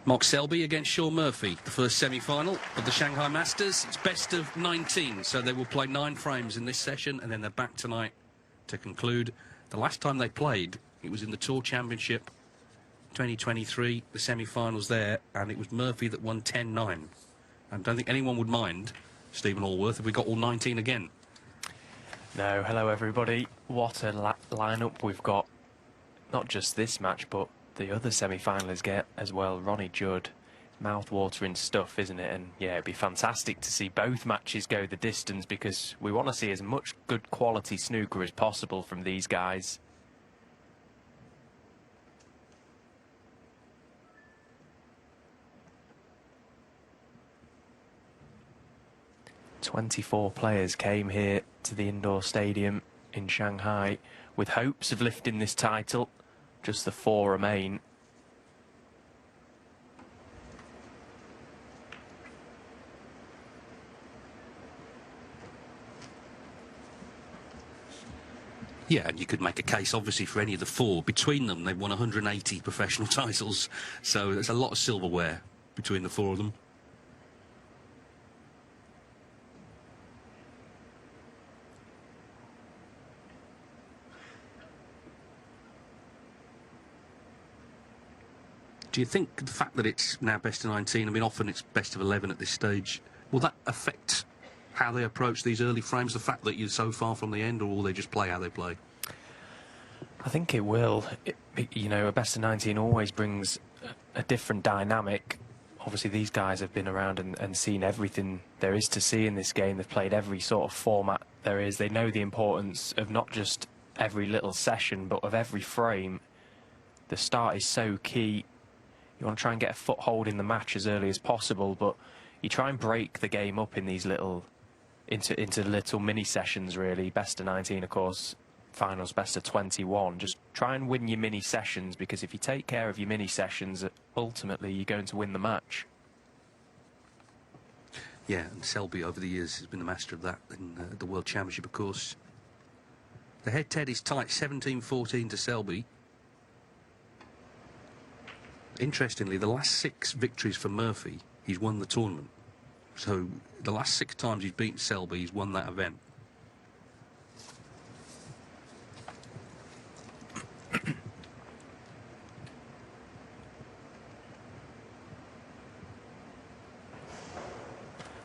Mark Selby against Shaun Murphy, the first semi-final of the Shanghai Masters. It's best of 19, so they will play 9 frames in this session, and then they're back tonight to conclude. The last time they played, it was in the Tour Championship 2023, the semi-finals there, and it was Murphy that won 10-9. I don't think anyone would mind, Stephen Allworth, if we got all 19 again. No, hello everybody. What a lineup we've got. Not just this match, but the other semi-finalists get as well. Ronnie Judd, mouth-watering stuff, isn't it? And yeah, it'd be fantastic to see both matches go the distance, because we want to see as much good quality snooker as possible from these guys. "24 players came here to the indoor stadium in Shanghai with hopes of lifting this title. Just the 4 remain. Yeah, and you could make a case, obviously, for any of the 4. Between them, they've won 180 professional titles, so there's a lot of silverware between the 4 of them. Do you think the fact that it's now best of 19, I mean, often it's best of 11 at this stage, will that affect how they approach these early frames, the fact that you're so far from the end, or will they just play how they play? I think it will. You know, a best of 19 always brings a different dynamic. Obviously, these guys have been around and seen everything there is to see in this game. They've played every sort of format there is. They know the importance of not just every little session, but of every frame. The start is so key. You want to try and get a foothold in the match as early as possible, but you try and break the game up in these little, into little mini sessions, really. Best of 19, of course, finals best of 21. Just try and win your mini sessions, because if you take care of your mini sessions, ultimately you're going to win the match. Yeah, and Selby over the years has been the master of that in the World Championship, of course. The head-to-head is tight, 17-14 to Selby. Interestingly, the last 6 victories for Murphy, he's won the tournament. So the last 6 times he's beaten Selby, he's won that event.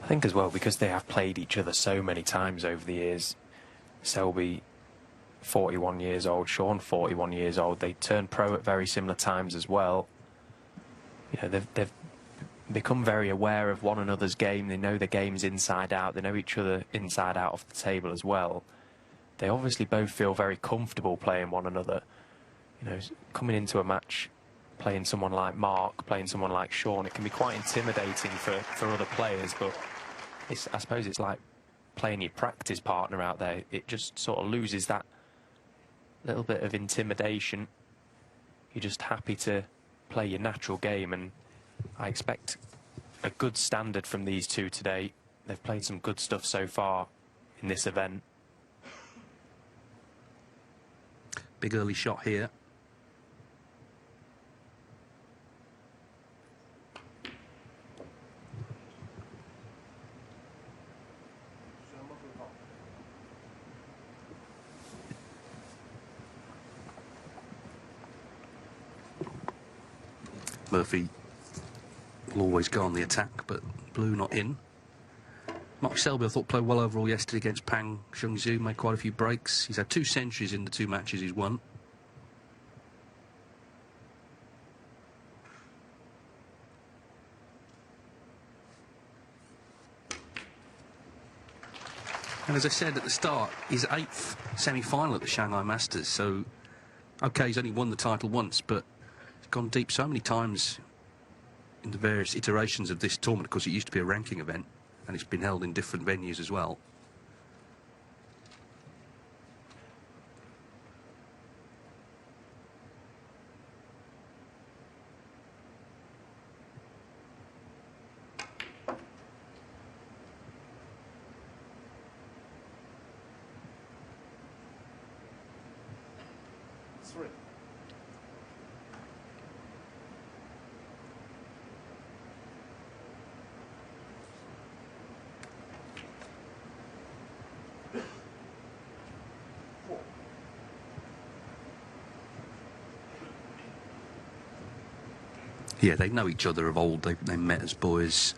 I think as well, because they have played each other so many times over the years. Selby, 41 years old, Shaun, 41 years old. They turned pro at very similar times as well. You know, they've become very aware of one another's game. They know the game's inside out. They know each other inside out off the table as well. They obviously both feel very comfortable playing one another. You know, coming into a match, playing someone like Mark, playing someone like Shaun, it can be quite intimidating for other players, but I suppose it's like playing your practice partner out there. It just sort of loses that little bit of intimidation. You're just happy to play your natural game, and I expect a good standard from these two today. They've played some good stuff so far in this event. Big early shot here. Murphy will always go on the attack, but blue not in. Mark Selby, I thought, played well overall yesterday against Pang Shengzhou, made quite a few breaks. He's had 2 centuries in the 2 matches he's won. And as I said at the start, his 8th semi-final at the Shanghai Masters, so, OK, he's only won the title once, but he's gone deep so many times in the various iterations of this tournament. Of course, it used to be a ranking event, and it's been held in different venues as well. Yeah, they know each other of old. They met as boys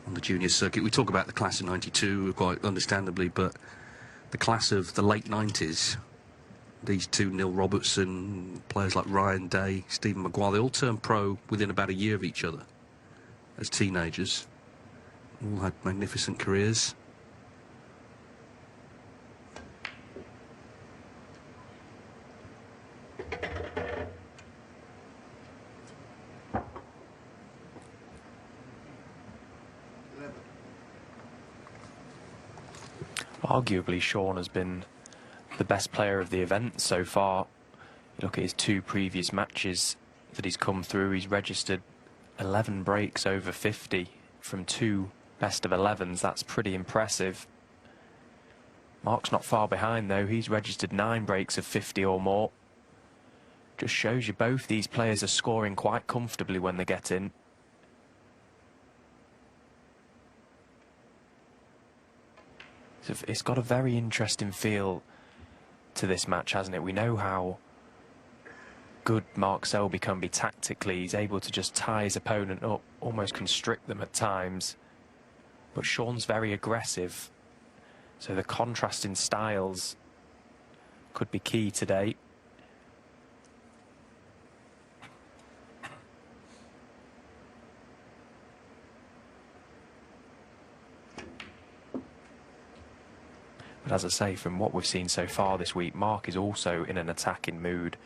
on the junior circuit. We talk about the class of '92 quite understandably, but the class of the late '90s, these two, Neil Robertson, players like Ryan Day, Stephen Maguire, they all turned pro within about a year of each other as teenagers. All had magnificent careers. Arguably, Shaun has been the best player of the event so far. You look at his 2 previous matches that he's come through, he's registered 11 breaks over 50 from 2 best of 11s. That's pretty impressive. Mark's not far behind though, he's registered 9 breaks of 50 or more. Just shows you both these players are scoring quite comfortably when they get in. So it's got a very interesting feel to this match, hasn't it? We know how good Mark Selby can be tactically. He's able to just tie his opponent up, almost constrict them at times. But Shaun's very aggressive. So the contrast in styles could be key today. But as I say, from what we've seen so far this week, Mark is also in an attacking mood,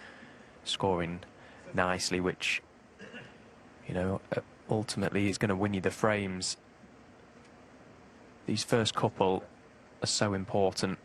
scoring nicely, which, you know, ultimately is going to win you the frames. These first couple are so important.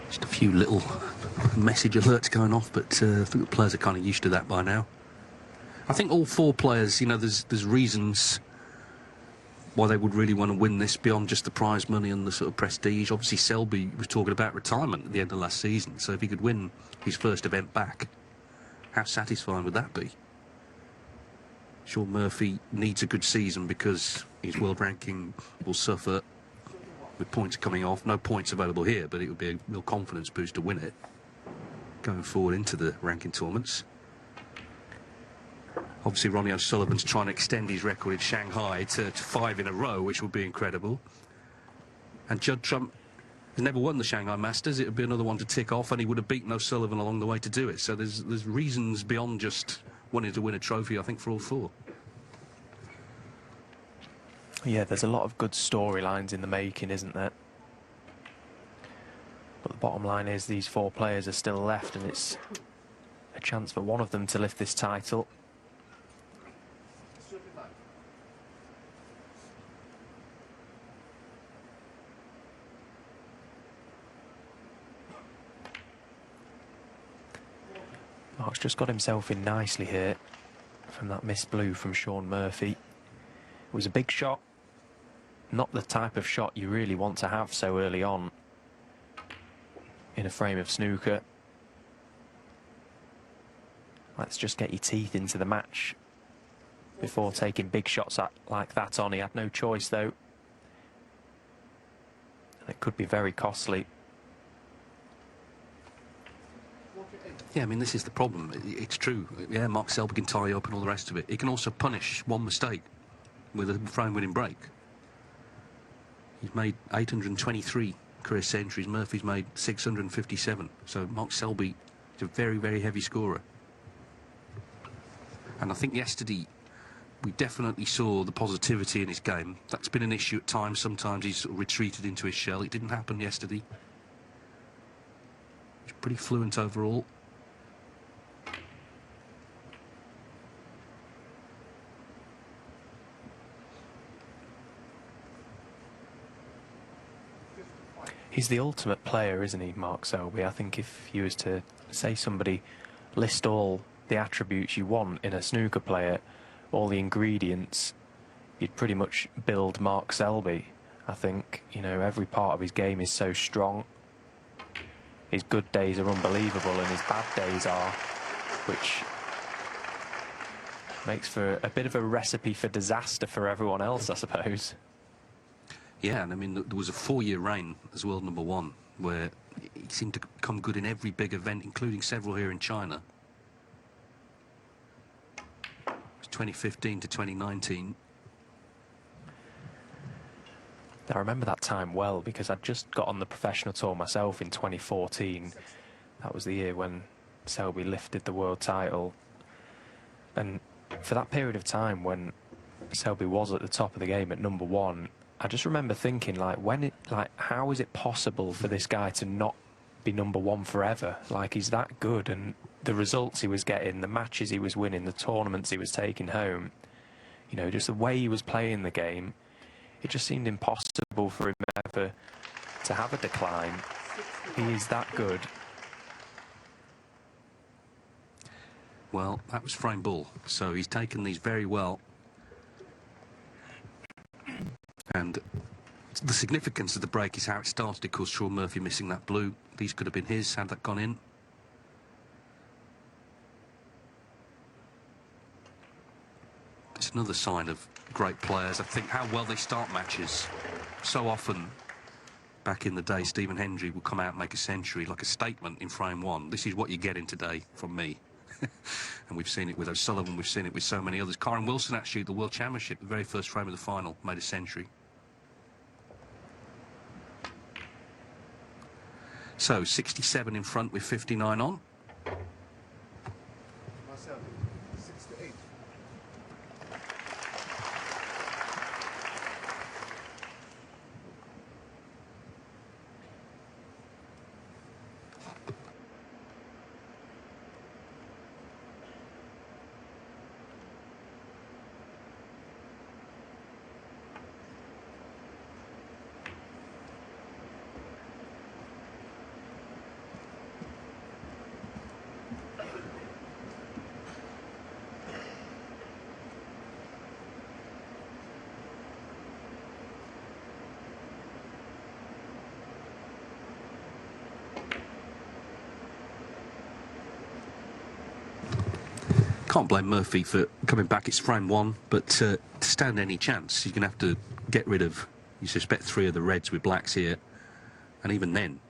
Just a few little message alerts going off, but I think the players are kind of used to that by now. I think all 4 players, you know, there's reasons why they would really want to win this beyond just the prize money and the sort of prestige. Obviously, Selby was talking about retirement at the end of last season, so if he could win his first event back, how satisfying would that be? Shaun Murphy needs a good season because his world ranking will suffer with points coming off. No points available here, but it would be a real confidence boost to win it going forward into the ranking tournaments. Obviously, Ronnie O'Sullivan's trying to extend his record in Shanghai to 5 in a row, which would be incredible. And Judd Trump has never won the Shanghai Masters. It would be another one to tick off, and he would have beaten O'Sullivan along the way to do it. So there's reasons beyond just wanting to win a trophy, I think, for all 4. Yeah, there's a lot of good storylines in the making, isn't there? But the bottom line is these 4 players are still left, and it's a chance for one of them to lift this title. Mark's just got himself in nicely here from that missed blue from Shaun Murphy. It was a big shot, not the type of shot you really want to have so early on in a frame of snooker. Let's just get your teeth into the match before taking big shots like that on. He had no choice though, and it could be very costly. Yeah, I mean, this is the problem. It's true. Yeah, Mark Selby can tie you up and all the rest of it. He can also punish one mistake with a frame-winning break. He's made 823 career centuries. Murphy's made 657. So Mark Selby is a very, very heavy scorer. And I think yesterday we definitely saw the positivity in his game. That's been an issue at times. Sometimes he's sort of retreated into his shell. It didn't happen yesterday. He's pretty fluent overall. He's the ultimate player, isn't he, Mark Selby? I think if you was to say somebody, list all the attributes you want in a snooker player, all the ingredients, you'd pretty much build Mark Selby. I think, you know, every part of his game is so strong. His good days are unbelievable and his bad days are, which makes for a bit of a recipe for disaster for everyone else, I suppose. Yeah, and I mean, there was a 4-year reign as world number one, where he seemed to come good in every big event, including several here in China. It was 2015 to 2019. I remember that time well because I'd just got on the professional tour myself in 2014. That was the year when Selby lifted the world title. And for that period of time when Selby was at the top of the game at number one, I just remember thinking, like, how is it possible for this guy to not be number one forever? Like, he's that good, and the results he was getting, the matches he was winning, the tournaments he was taking home, you know, just the way he was playing the game, it just seemed impossible for him ever to have a decline. He is that good. Well, that was frame ball, so he's taken these very well. And the significance of the break is how it started. Of course, Shaun Murphy missing that blue. These could have been his had that gone in. It's another sign of great players. I think how well they start matches. So often, back in the day, Stephen Hendry would come out and make a century, like a statement in frame one. This is what you're getting today from me. And we've seen it with O'Sullivan, we've seen it with so many others. Kyron Wilson, actually, the World Championship, the very first frame of the final, made a century. So, 67 in front with 59 on. Can't blame Murphy for coming back. It's frame one, but to stand any chance, you're going to have to get rid of, you suspect, 3 of the reds with blacks here. And even then,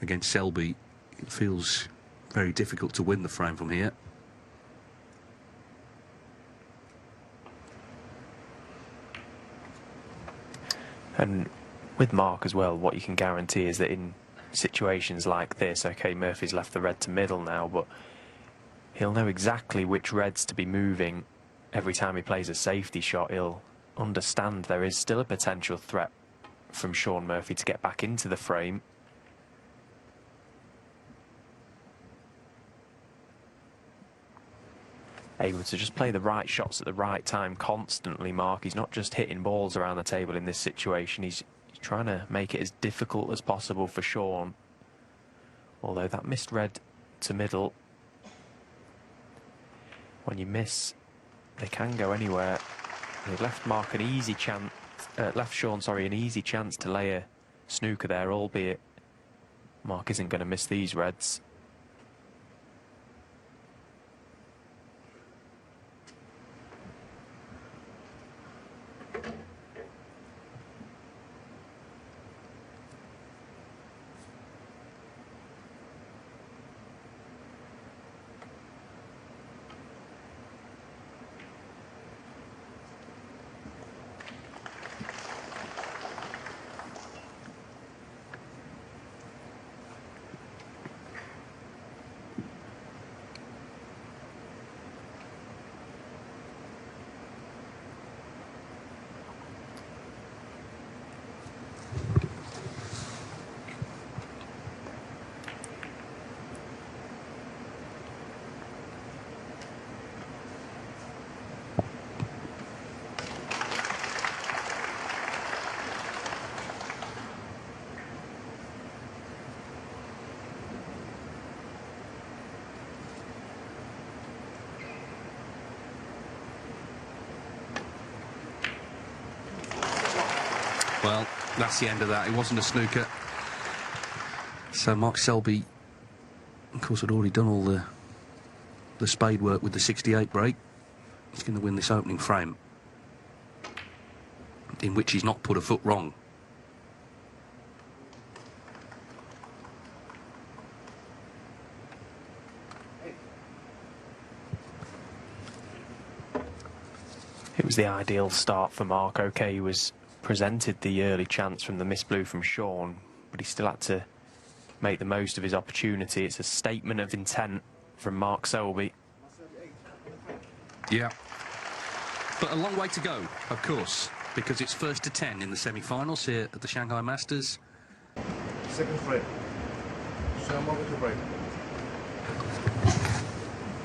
against Selby, it feels very difficult to win the frame from here. And with Mark as well, what you can guarantee is that in situations like this, okay, Murphy's left the red to middle now, but he'll know exactly which reds to be moving every time he plays a safety shot. He'll understand there is still a potential threat from Shaun Murphy to get back into the frame. Able to just play the right shots at the right time constantly, Mark. He's not just hitting balls around the table in this situation. He's trying to make it as difficult as possible for Shaun. Although that missed red to middle, when you miss, they can go anywhere. They've left Mark an easy chance, left Shaun, sorry, an easy chance to lay a snooker there, albeit Mark isn't going to miss these reds. Well, that's the end of that. It wasn't a snooker. So Mark Selby, of course, had already done all the spade work with the 68 break. He's going to win this opening frame, in which he's not put a foot wrong. It was the ideal start for Mark. OK, he was presented the early chance from the miss blue from Shaun, but he still had to make the most of his opportunity. It's a statement of intent from Mark Selby. Yeah. But a long way to go, of course, because it's first to 10 in the semi-finals here at the Shanghai Masters. Second frame. Shaun over to break.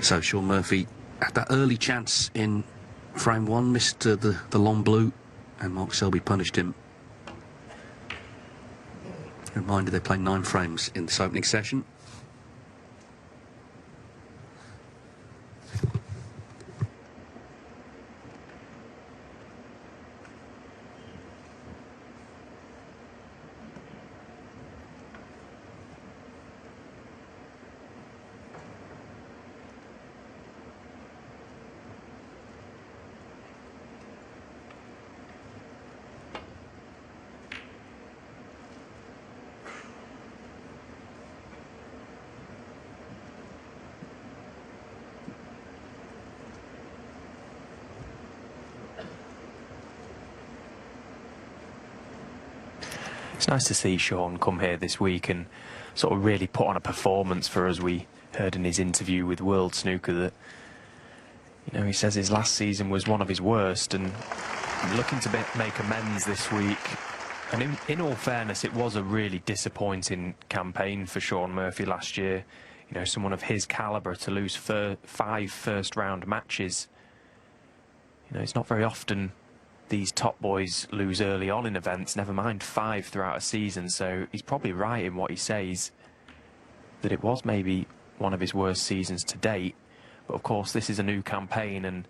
So Shaun Murphy had that early chance in frame one, missed the long blue, and Mark Selby punished him. Reminder, they play 9 frames in this opening session. It's nice to see Shaun come here this week and sort of really put on a performance for us. We heard in his interview with World Snooker that, you know, he says his last season was one of his worst, and looking to make amends this week. And in all fairness, it was a really disappointing campaign for Shaun Murphy last year. You know, someone of his calibre to lose 5 first-round matches. You know, it's not very often these top boys lose early on in events, never mind 5 throughout a season. So he's probably right in what he says, that it was maybe one of his worst seasons to date. But of course, this is a new campaign, and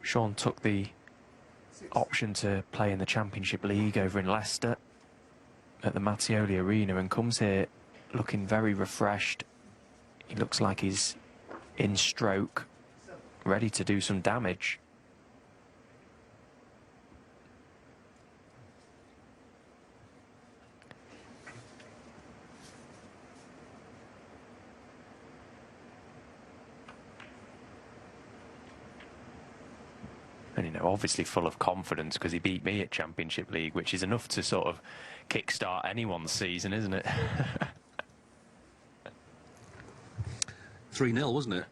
Shaun took the option to play in the Championship League over in Leicester at the Mattioli Arena, and comes here looking very refreshed. He looks like he's in stroke, ready to do some damage. And, you know, obviously full of confidence because he beat me at Championship League, which is enough to sort of kickstart anyone's season, isn't it? 3-0, wasn't it?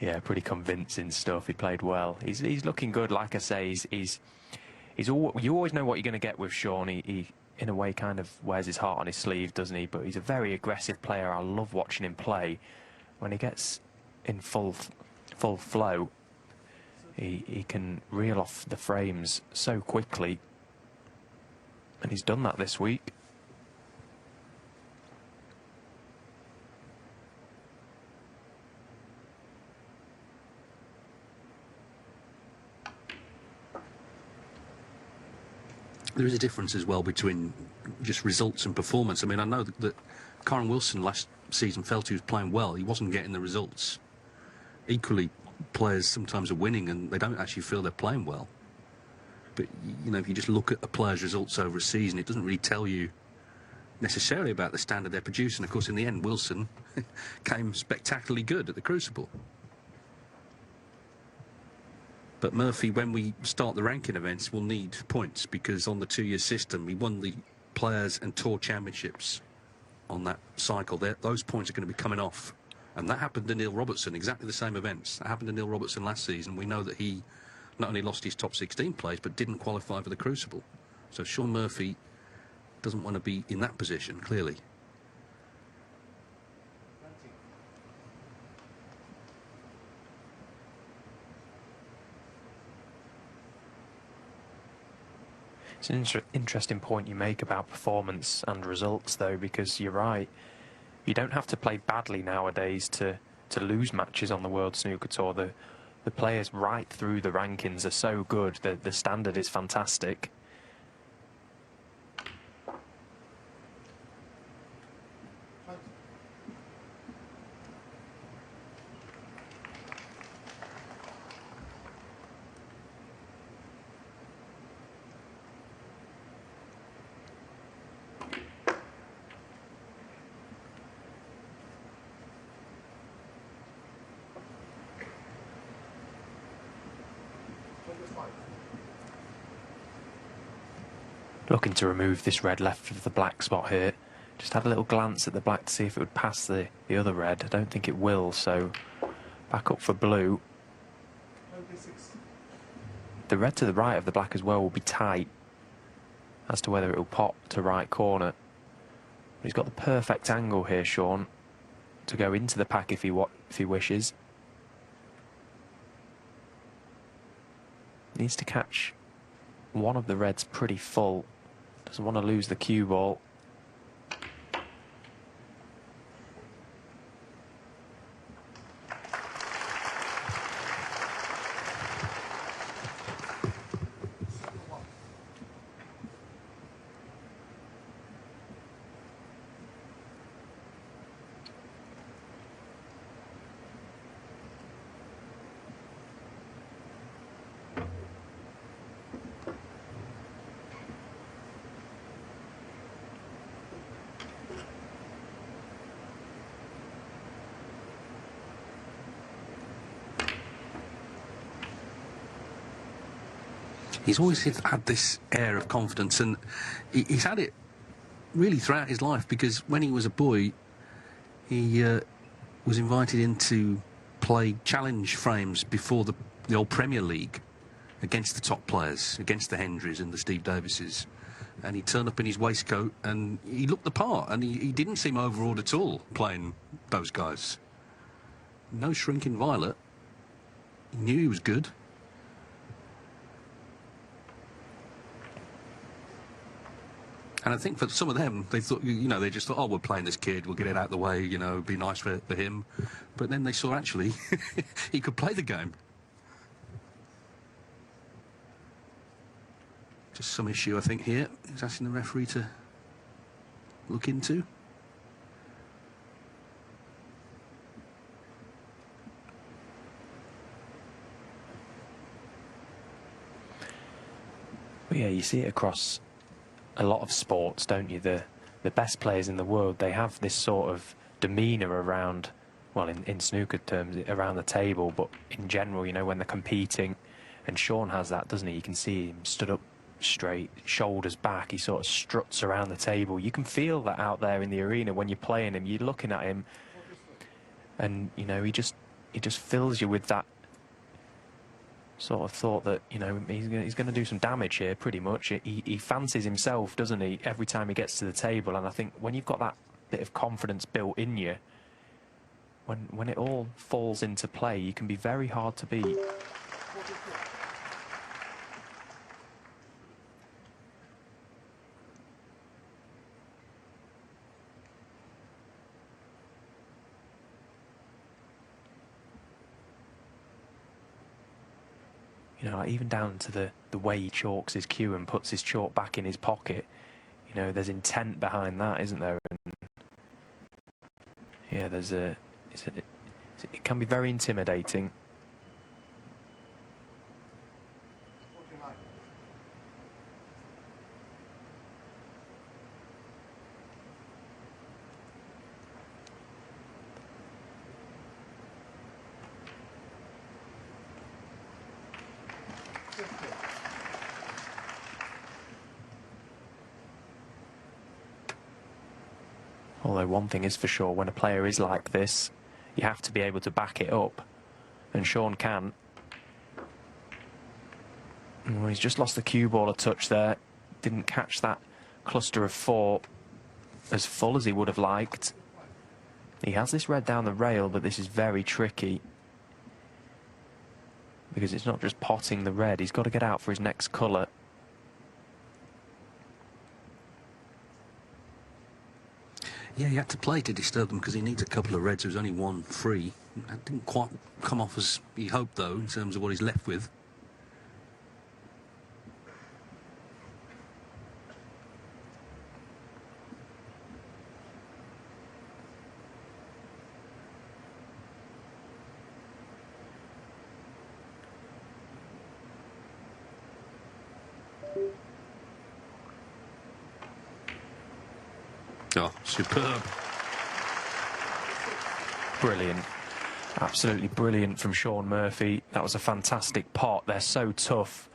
Yeah, pretty convincing stuff. He played well. He's looking good. Like I say, you always know what you're going to get with Shaun. He in a way kind of wears his heart on his sleeve, doesn't he? But he's a very aggressive player. I love watching him play. When he gets in full flow, he can reel off the frames so quickly, and he's done that this week. There is a difference as well between just results and performance. I mean, I know that Karen Wilson last season felt he was playing well. He wasn't getting the results. Equally, players sometimes are winning and they don't actually feel they're playing well. But, you know, if you just look at a player's results over a season, it doesn't really tell you necessarily about the standard they're producing. Of course, in the end, Wilson came spectacularly good at the Crucible. But Murphy, when we start the ranking events, will need points, because on the 2-year system, he won the Players and Tour Championships on that cycle. Those points are going to be coming off. And that happened to Neil Robertson, exactly the same events. That happened to Neil Robertson last season. We know that he not only lost his top 16 place, but didn't qualify for the Crucible. So Shaun Murphy doesn't want to be in that position, clearly. It's an interesting point you make about performance and results, though, because you're right. You don't have to play badly nowadays to lose matches on the World Snooker Tour. The players right through the rankings are so good. The standard is fantastic. Looking to remove this red left of the black spot here. Just had a little glance at the black to see if it would pass the other red. I don't think it will, so back up for blue. The red to the right of the black as well will be tight as to whether it will pop to right corner. He's got the perfect angle here, Shaun, to go into the pack if he wishes. Needs to catch one of the reds pretty full. Doesn't want to lose the cue ball. He's always had this air of confidence, and he's had it really throughout his life, because when he was a boy, he was invited in to play challenge frames before the old Premier League against the top players, against the Hendrys and the Steve Davises. And he turned up in his waistcoat and he looked the part, and he didn't seem overawed at all playing those guys. No shrinking violet. He knew he was good. And I think for some of them, they thought, you know, they just thought, oh, we're playing this kid, we'll get it out of the way, you know, be nice for him. But then they saw, actually, he could play the game. Just some issue, I think, here. He's asking the referee to look into. Well, yeah, you see it across a lot of sports, don't you? The best players in the world, they have this sort of demeanour around, well, in snooker terms, around the table, but in general, you know, when they're competing. And Shaun has that, doesn't he? You can see him stood up straight, shoulders back, he sort of struts around the table. You can feel that out there in the arena when you're playing him. You're looking at him and, you know, he just fills you with that sort of thought that, you know, he's going to do some damage here, pretty much. He fancies himself, doesn't he, every time he gets to the table. And I think when you've got that bit of confidence built in you, when it all falls into play, you can be very hard to beat. You know, like even down to the way he chalks his cue and puts his chalk back in his pocket. You know, there's intent behind that, isn't there? And yeah, it can be very intimidating. Although one thing is for sure, when a player is like this, you have to be able to back it up. And Shaun can. Well, he's just lost the cue ball a touch there. Didn't catch that cluster of four as full as he would have liked. He has this red down the rail, but this is very tricky. Because it's not just potting the red, he's got to get out for his next colour. Yeah, he had to play to disturb them because he needs a couple of reds. There was only one free. That didn't quite come off as he hoped, though, in terms of what he's left with. Oh, superb. Brilliant. Absolutely brilliant from Shaun Murphy. That was a fantastic pot. They're so tough.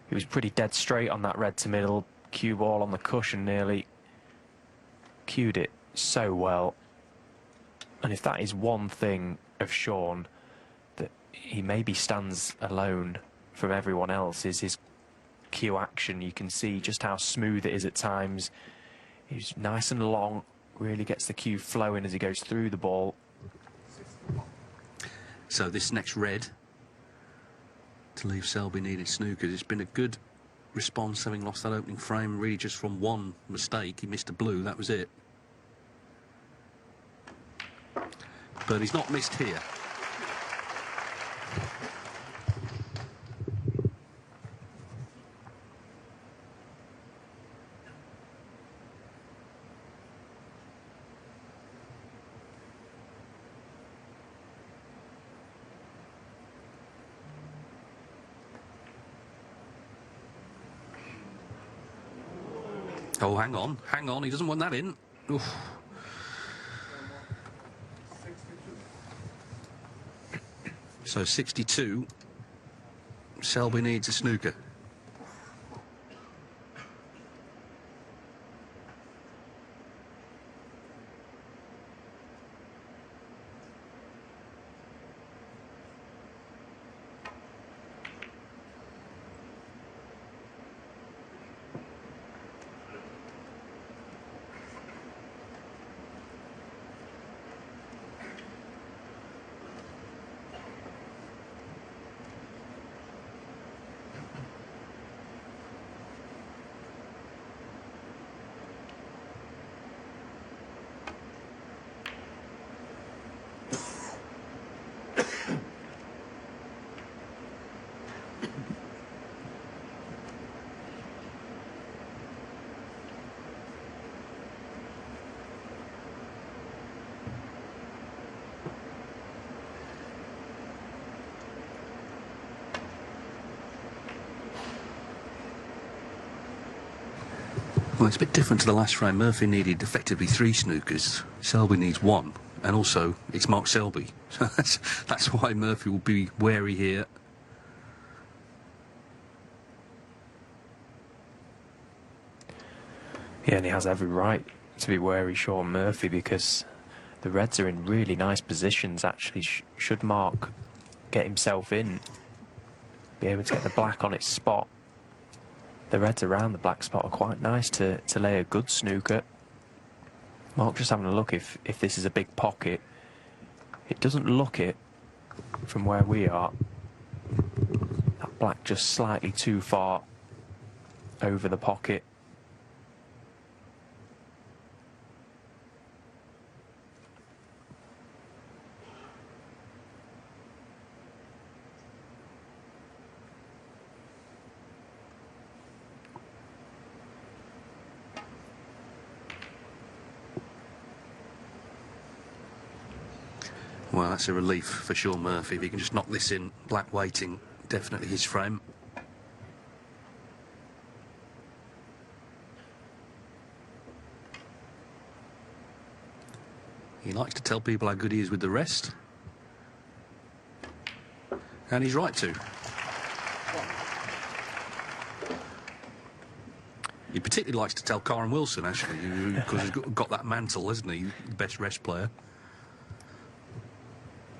He was pretty dead straight on that red to middle. Cue ball on the cushion nearly. Cued it so well. And if that is one thing of Shaun that he maybe stands alone from everyone else, is his cue action. You can see just how smooth it is at times. He's nice and long, really gets the cue flowing as he goes through the ball. So this next red to leave Selby needed snooker. It's been a good response, having lost that opening frame really just from one mistake. He missed a blue, that was it. But he's not missed here. Oh, hang on, he doesn't want that in. Oof. So 62, Selby needs a snooker. Well, it's a bit different to the last frame. Murphy needed effectively 3 snookers. Selby needs 1. And also, it's Mark Selby. So that's why Murphy will be wary here. Yeah, and he has every right to be wary, Shaun Murphy, because the Reds are in really nice positions, actually. Should Mark get himself in, be able to get the black on its spot. The Reds around the black spot are quite nice to lay a good snooker. Mark just having a look if this is a big pocket. It doesn't look it from where we are. That black just slightly too far over the pocket. Well, that's a relief for Shaun Murphy. If he can just knock this in, black waiting, definitely his frame. He likes to tell people how good he is with the rest. And he's right to. He particularly likes to tell Karen Wilson, actually, because he's got that mantle, hasn't he? The best rest player.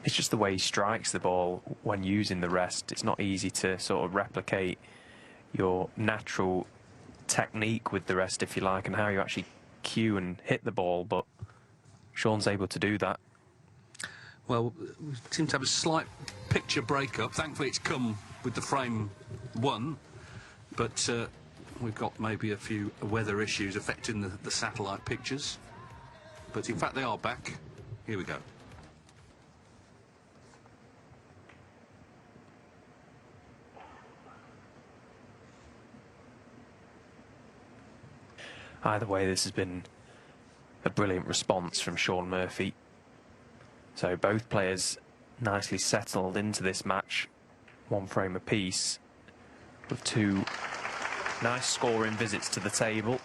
It's just the way he strikes the ball when using the rest. It's not easy to sort of replicate your natural technique with the rest, if you like, and how you actually cue and hit the ball, but Shaun's able to do that. Well, we seem to have a slight picture breakup. Thankfully, it's come with the frame 1, but we've got maybe a few weather issues affecting the satellite pictures. But in fact, they are back. Here we go. Either way, this has been a brilliant response from Shaun Murphy. So both players nicely settled into this match, 1 frame apiece, with 2 nice scoring visits to the table.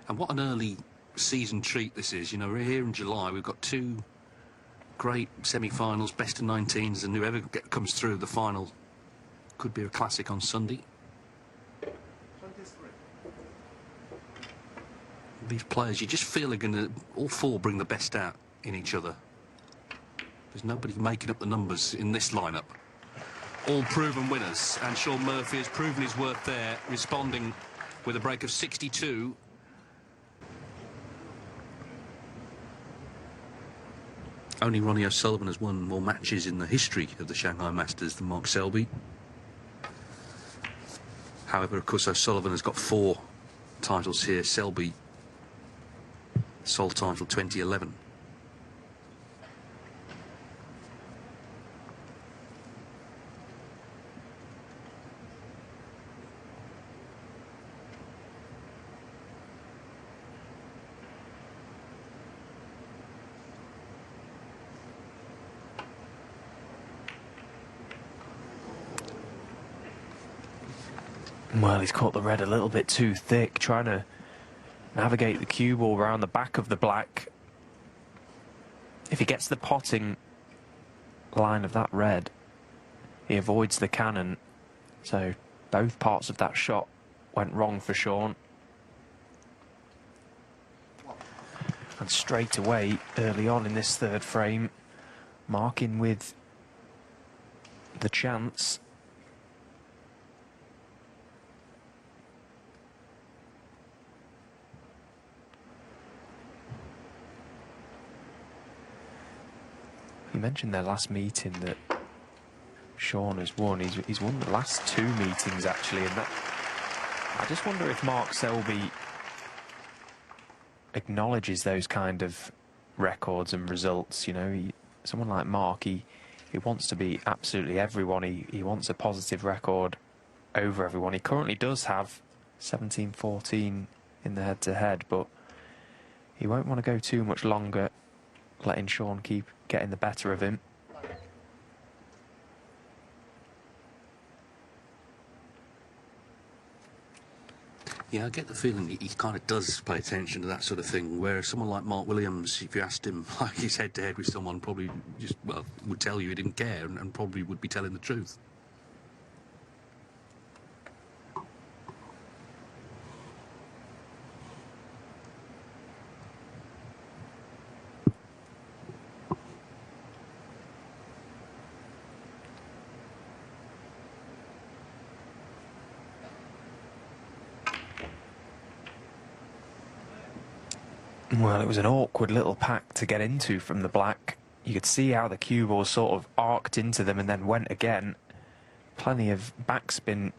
And what an early season treat this is. You know, we're here in July. We've got 2 great semi-finals, best of 19s, and whoever comes through the final could be a classic on Sunday. 23. These players, you just feel are going to all four bring the best out in each other. There's nobody making up the numbers in this lineup. All proven winners, and Shaun Murphy has proven his worth there, responding with a break of 62. Only Ronnie O'Sullivan has won more matches in the history of the Shanghai Masters than Mark Selby. However, of course, O'Sullivan has got 4 titles here. Selby, sole title 2011. Well, he's caught the red a little bit too thick, trying to navigate the cue ball around the back of the black. If he gets the potting line of that red, he avoids the cannon. So both parts of that shot went wrong for Shaun. And straight away, early on in this third frame, marking with the chance. You mentioned their last meeting that Shaun has won. He's won the last 2 meetings, actually, and that... I just wonder if Mark Selby acknowledges those kind of records and results. You know, someone like Mark, he wants to beat absolutely everyone. He wants a positive record over everyone. He currently does have 17-14 in the head-to-head, but he won't want to go too much longer letting Shaun keep getting the better of him. Yeah, I get the feeling he kind of does pay attention to that sort of thing, whereas someone like Mark Williams, if you asked him, like he's head-to-head with someone, probably just, well, would tell you he didn't care and probably would be telling the truth. Well, it was an awkward little pack to get into from the black. You could see how the cue ball sort of arced into them and then went again. Plenty of backspin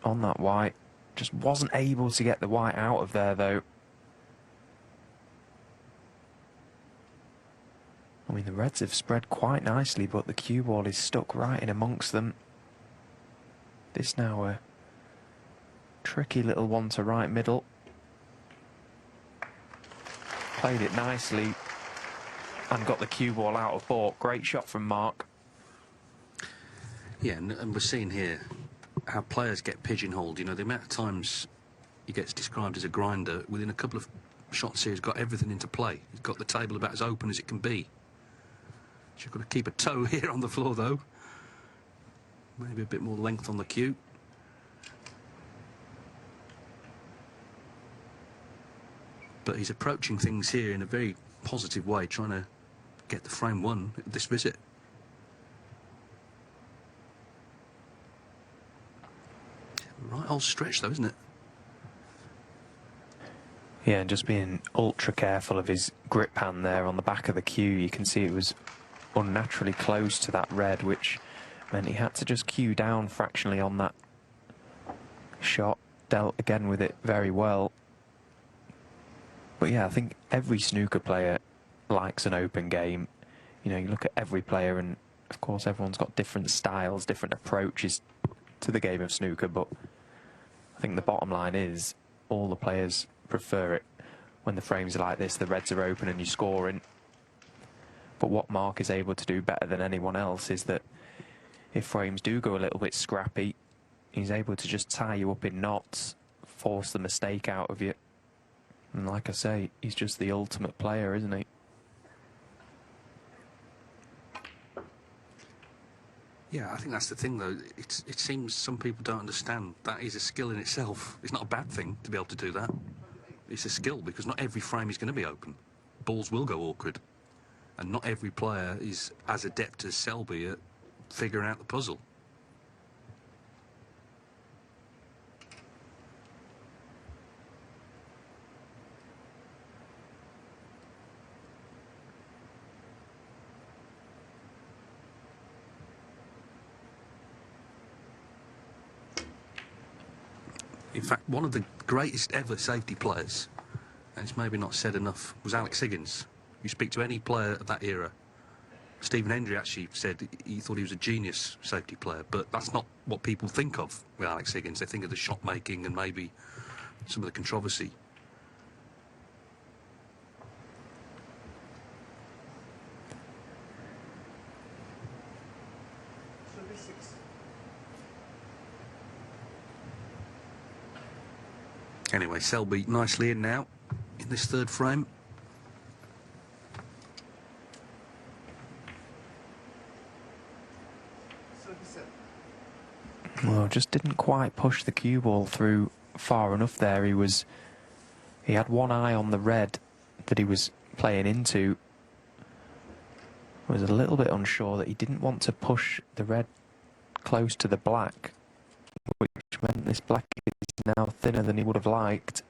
on that white. Just wasn't able to get the white out of there, though. I mean, the reds have spread quite nicely, but the cue ball is stuck right in amongst them. This now a tricky little one to right middle. Played it nicely and got the cue ball out of baulk. Great shot from Mark. Yeah, and we're seeing here how players get pigeonholed. You know, the amount of times he gets described as a grinder, within a couple of shots here, he's got everything into play. He's got the table about as open as it can be. You've got to keep a toe here on the floor, though. Maybe a bit more length on the cue. But he's approaching things here in a very positive way, trying to get the frame won at this visit. Right old stretch, though, isn't it? Yeah, and just being ultra careful of his grip hand there on the back of the cue. You can see it was unnaturally close to that red, which meant he had to just cue down fractionally on that shot. Dealt again with it very well. But yeah, I think every snooker player likes an open game. You know, you look at every player and, of course, everyone's got different styles, different approaches to the game of snooker, but I think the bottom line is all the players prefer it when the frames are like this, the reds are open and you're scoring. But what Mark is able to do better than anyone else is that if frames do go a little bit scrappy, he's able to just tie you up in knots, force the mistake out of you. And like I say, he's just the ultimate player, isn't he? Yeah, I think that's the thing, though. It seems some people don't understand that is a skill in itself. It's not a bad thing to be able to do that. It's a skill because not every frame is going to be open. Balls will go awkward. And not every player is as adept as Selby at figuring out the puzzle. In fact, one of the greatest ever safety players, and it's maybe not said enough, was Alex Higgins. You speak to any player of that era. Stephen Hendry actually said he thought he was a genius safety player, but that's not what people think of with Alex Higgins. They think of the shot making and maybe some of the controversy. Anyway, Selby nicely in now in this third frame. Well, just didn't quite push the cue ball through far enough there. He had one eye on the red that he was playing into. Was a little bit unsure that he didn't want to push the red close to the black, which meant this black is now thinner than he would have liked.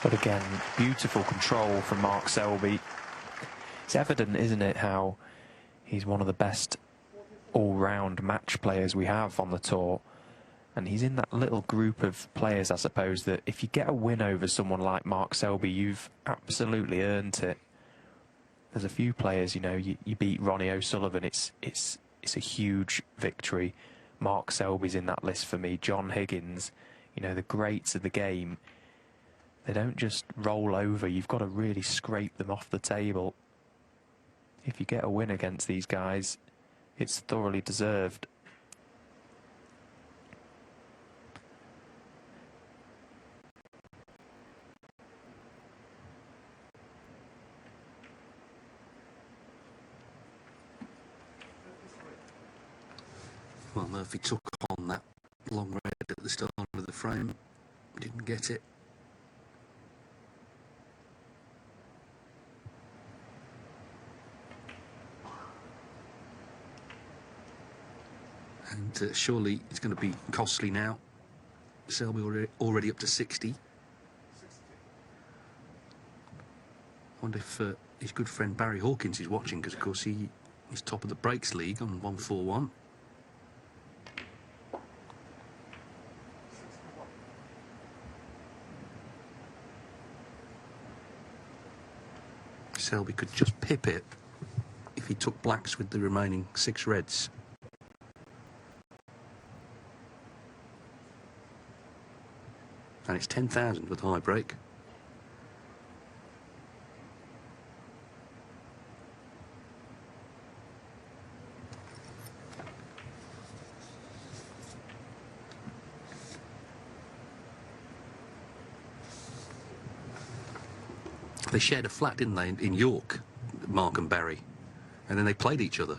But again, beautiful control from Mark Selby. It's evident, isn't it, how he's one of the best all-round match players we have on the tour. And he's in that little group of players, I suppose, that if you get a win over someone like Mark Selby, you've absolutely earned it. There's a few players, you know, you beat Ronnie O'Sullivan, it's a huge victory. Mark Selby's in that list for me. John Higgins, you know, the greats of the game. They don't just roll over. You've got to really scrape them off the table. If you get a win against these guys, it's thoroughly deserved. Well, Murphy took on that long red at the start of the frame. Didn't get it. And surely it's going to be costly now. Selby already up to 60. I wonder if his good friend Barry Hawkins is watching, because of course he's top of the breaks league on 141. Selby could just pip it if he took blacks with the remaining 6 reds. And it's 10,000 with high break. They shared a flat, didn't they, in York, Mark and Barry, and then they played each other.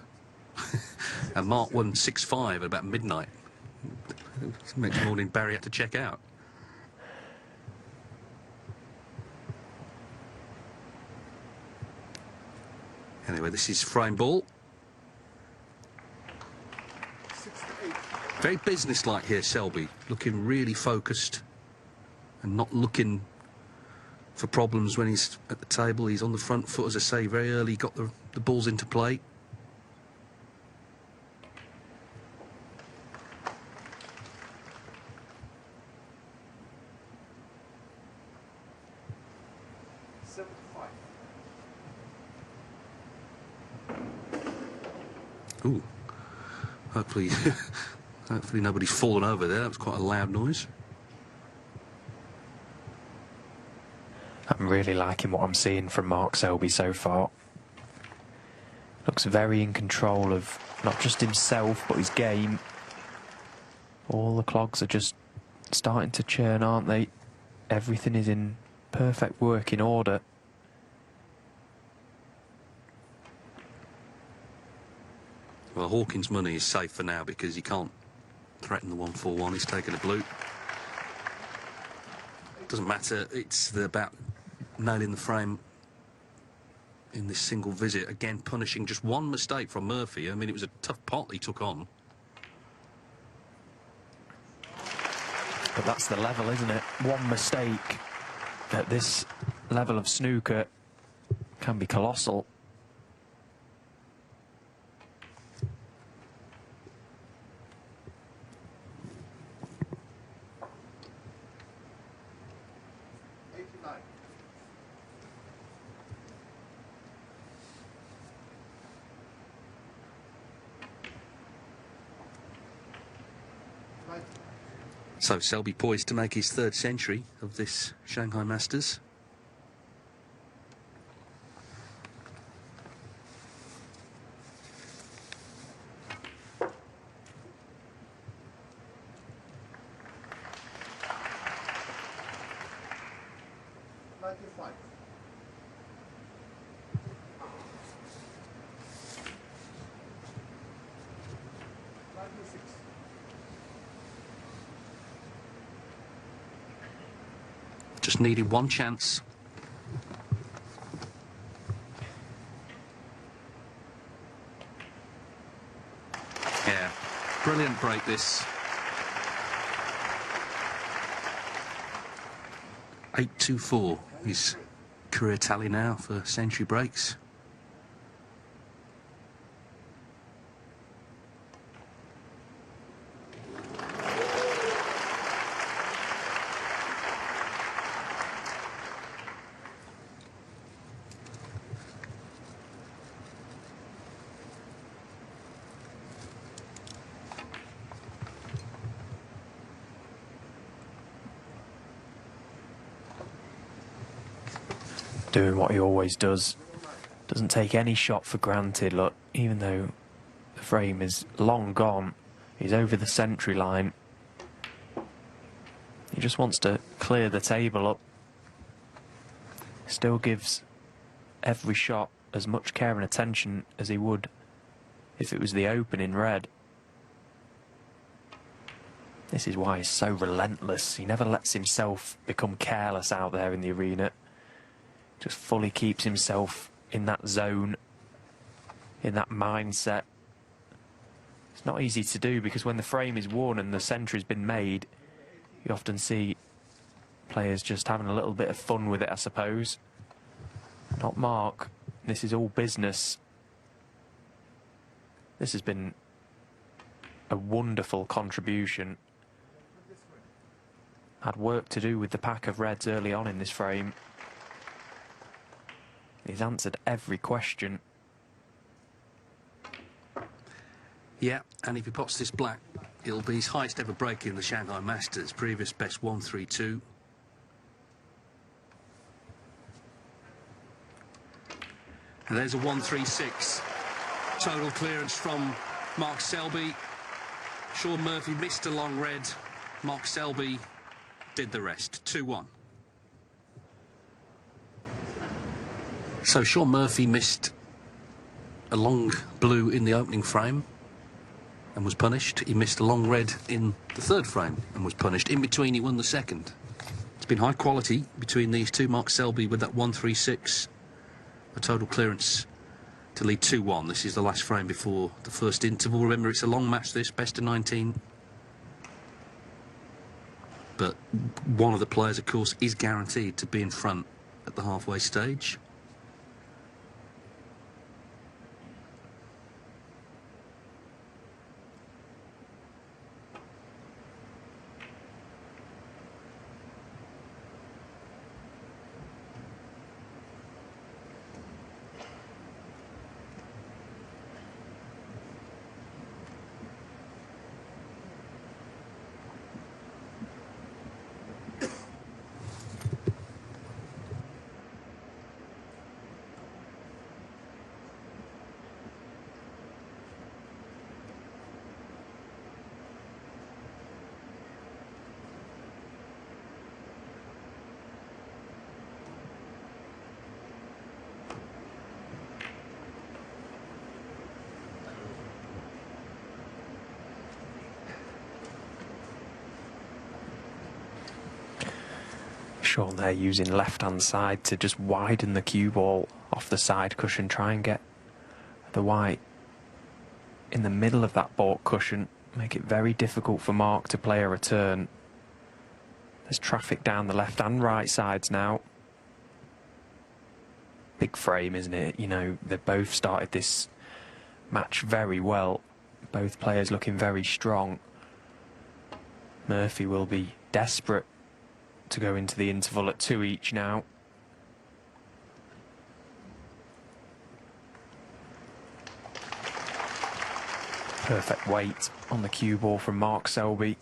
And Mark won 6-5 at about midnight. Next morning, Barry had to check out. Anyway, this is frame ball. Very businesslike here, Selby, looking really focused and not looking for problems when he's at the table. He's on the front foot, as I say, very early, got the balls into play. Ooh, hopefully, hopefully nobody's fallen over there. That was quite a loud noise. I'm really liking what I'm seeing from Mark Selby so far. Looks very in control of not just himself, but his game. All the clogs are just starting to churn, aren't they? Everything is in perfect working order. Well, Hawkins' money is safe for now because he can't threaten the 1-4-1. He's taken a blue. Doesn't matter. It's about nailing the frame in this single visit. Again, punishing just one mistake from Murphy. I mean, it was a tough pot he took on. But that's the level, isn't it? One mistake at this level of snooker can be colossal. So Selby poised to make his 3rd century of this Shanghai Masters. Just needed one chance. Yeah, brilliant break this. 8-2-4, his career tally now for century breaks. Doing what he always does. Doesn't take any shot for granted. Look, even though the frame is long gone, he's over the century line. He just wants to clear the table up. Still gives every shot as much care and attention as he would if it was the Open in red. This is why he's so relentless. He never lets himself become careless out there in the arena. Just fully keeps himself in that zone, in that mindset. It's not easy to do because when the frame is won and the century's been made, you often see players just having a little bit of fun with it, I suppose. Not Mark. This is all business. This has been a wonderful contribution. Had work to do with the pack of reds early on in this frame. He's answered every question. Yeah, and if he pots this black, it'll be his highest ever break in the Shanghai Masters. Previous best 1-3-2. And there's a 1-3-6. Total clearance from Mark Selby. Shaun Murphy missed a long red. Mark Selby did the rest. 2-1. So Shaun Murphy missed a long blue in the opening frame and was punished. He missed a long red in the 3rd frame and was punished. In between, he won the 2nd. It's been high quality between these two. Mark Selby with that 1-3-6. A total clearance to lead 2-1. This is the last frame before the first interval. Remember, it's a long match, this, best of 19. But one of the players, of course, is guaranteed to be in front at the halfway stage. Shaun there using left-hand side to just widen the cue ball off the side cushion, try and get the white in the middle of that baulk cushion, make it very difficult for Mark to play a return. There's traffic down the left and right sides now. Big frame, isn't it? You know, they've both started this match very well. Both players looking very strong. Murphy will be desperate to go into the interval at 2 each now. Perfect weight on the cue ball from Mark Selby.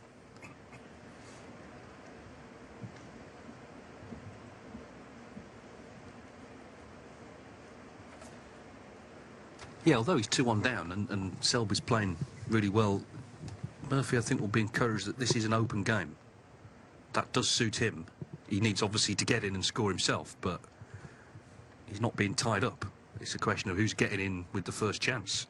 Yeah, although he's 2-1 down and Selby's playing really well, Murphy, I think, will be encouraged that this is an open game. That does suit him. He needs, obviously, to get in and score himself, but he's not being tied up. It's a question of who's getting in with the first chance.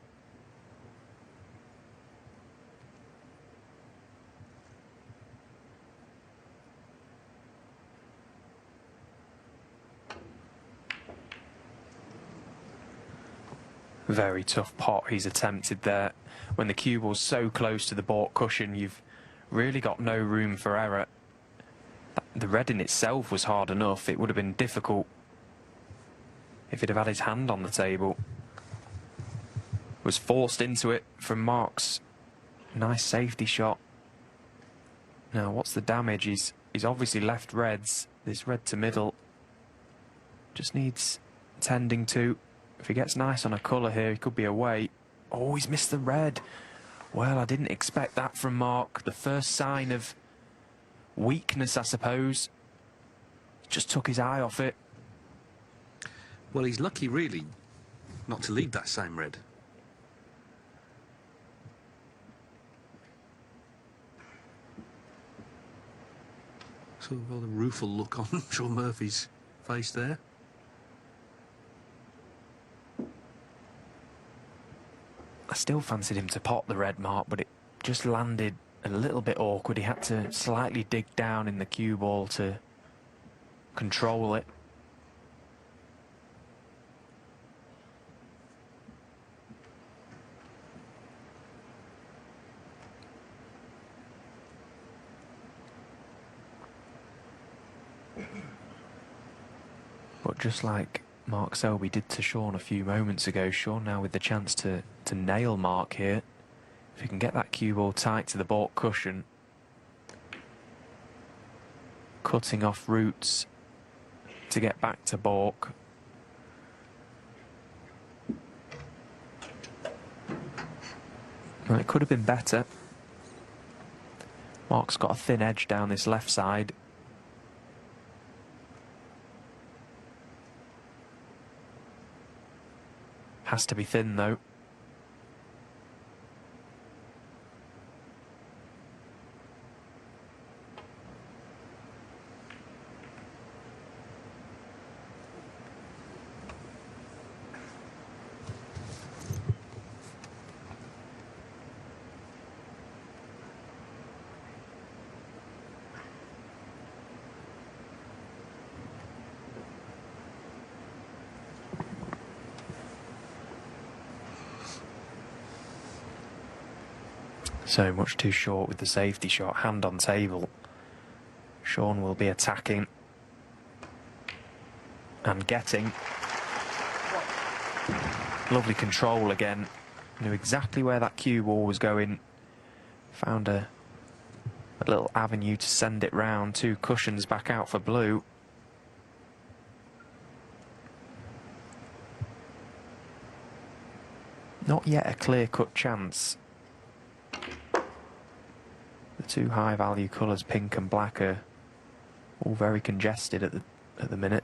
Very tough pot he's attempted there. When the cue ball's so close to the baulk cushion, you've really got no room for error. The red in itself was hard enough. It would have been difficult if he'd have had his hand on the table. Was forced into it from Mark's nice safety shot. Now, what's the damage? He's obviously left reds. This red to middle just needs tending to. If he gets nice on a colour here, he could be away. Oh, he's missed the red. Well, I didn't expect that from Mark. The first sign of weakness, I suppose. Just took his eye off it. Well, he's lucky, really, not to leave that same red. So, well, the rueful look on Shaun Murphy's face there. I still fancied him to pot the red, Mark, but it just landed a little bit awkward. He had to slightly dig down in the cue ball to control it. But just like Mark Selby did to Shaun a few moments ago, Shaun now with the chance to nail Mark here. If he can get that cue ball tight to the baulk cushion, cutting off routes to get back to baulk. Well, it could have been better. Mark's got a thin edge down this left side. Has to be thin, though. So much too short with the safety shot, hand on table. Shaun will be attacking and getting. Lovely control again. Knew exactly where that cue ball was going. Found a little avenue to send it round. 2 cushions back out for blue. Not yet a clear-cut chance. The 2 high-value colours, pink and black, are all very congested at the minute.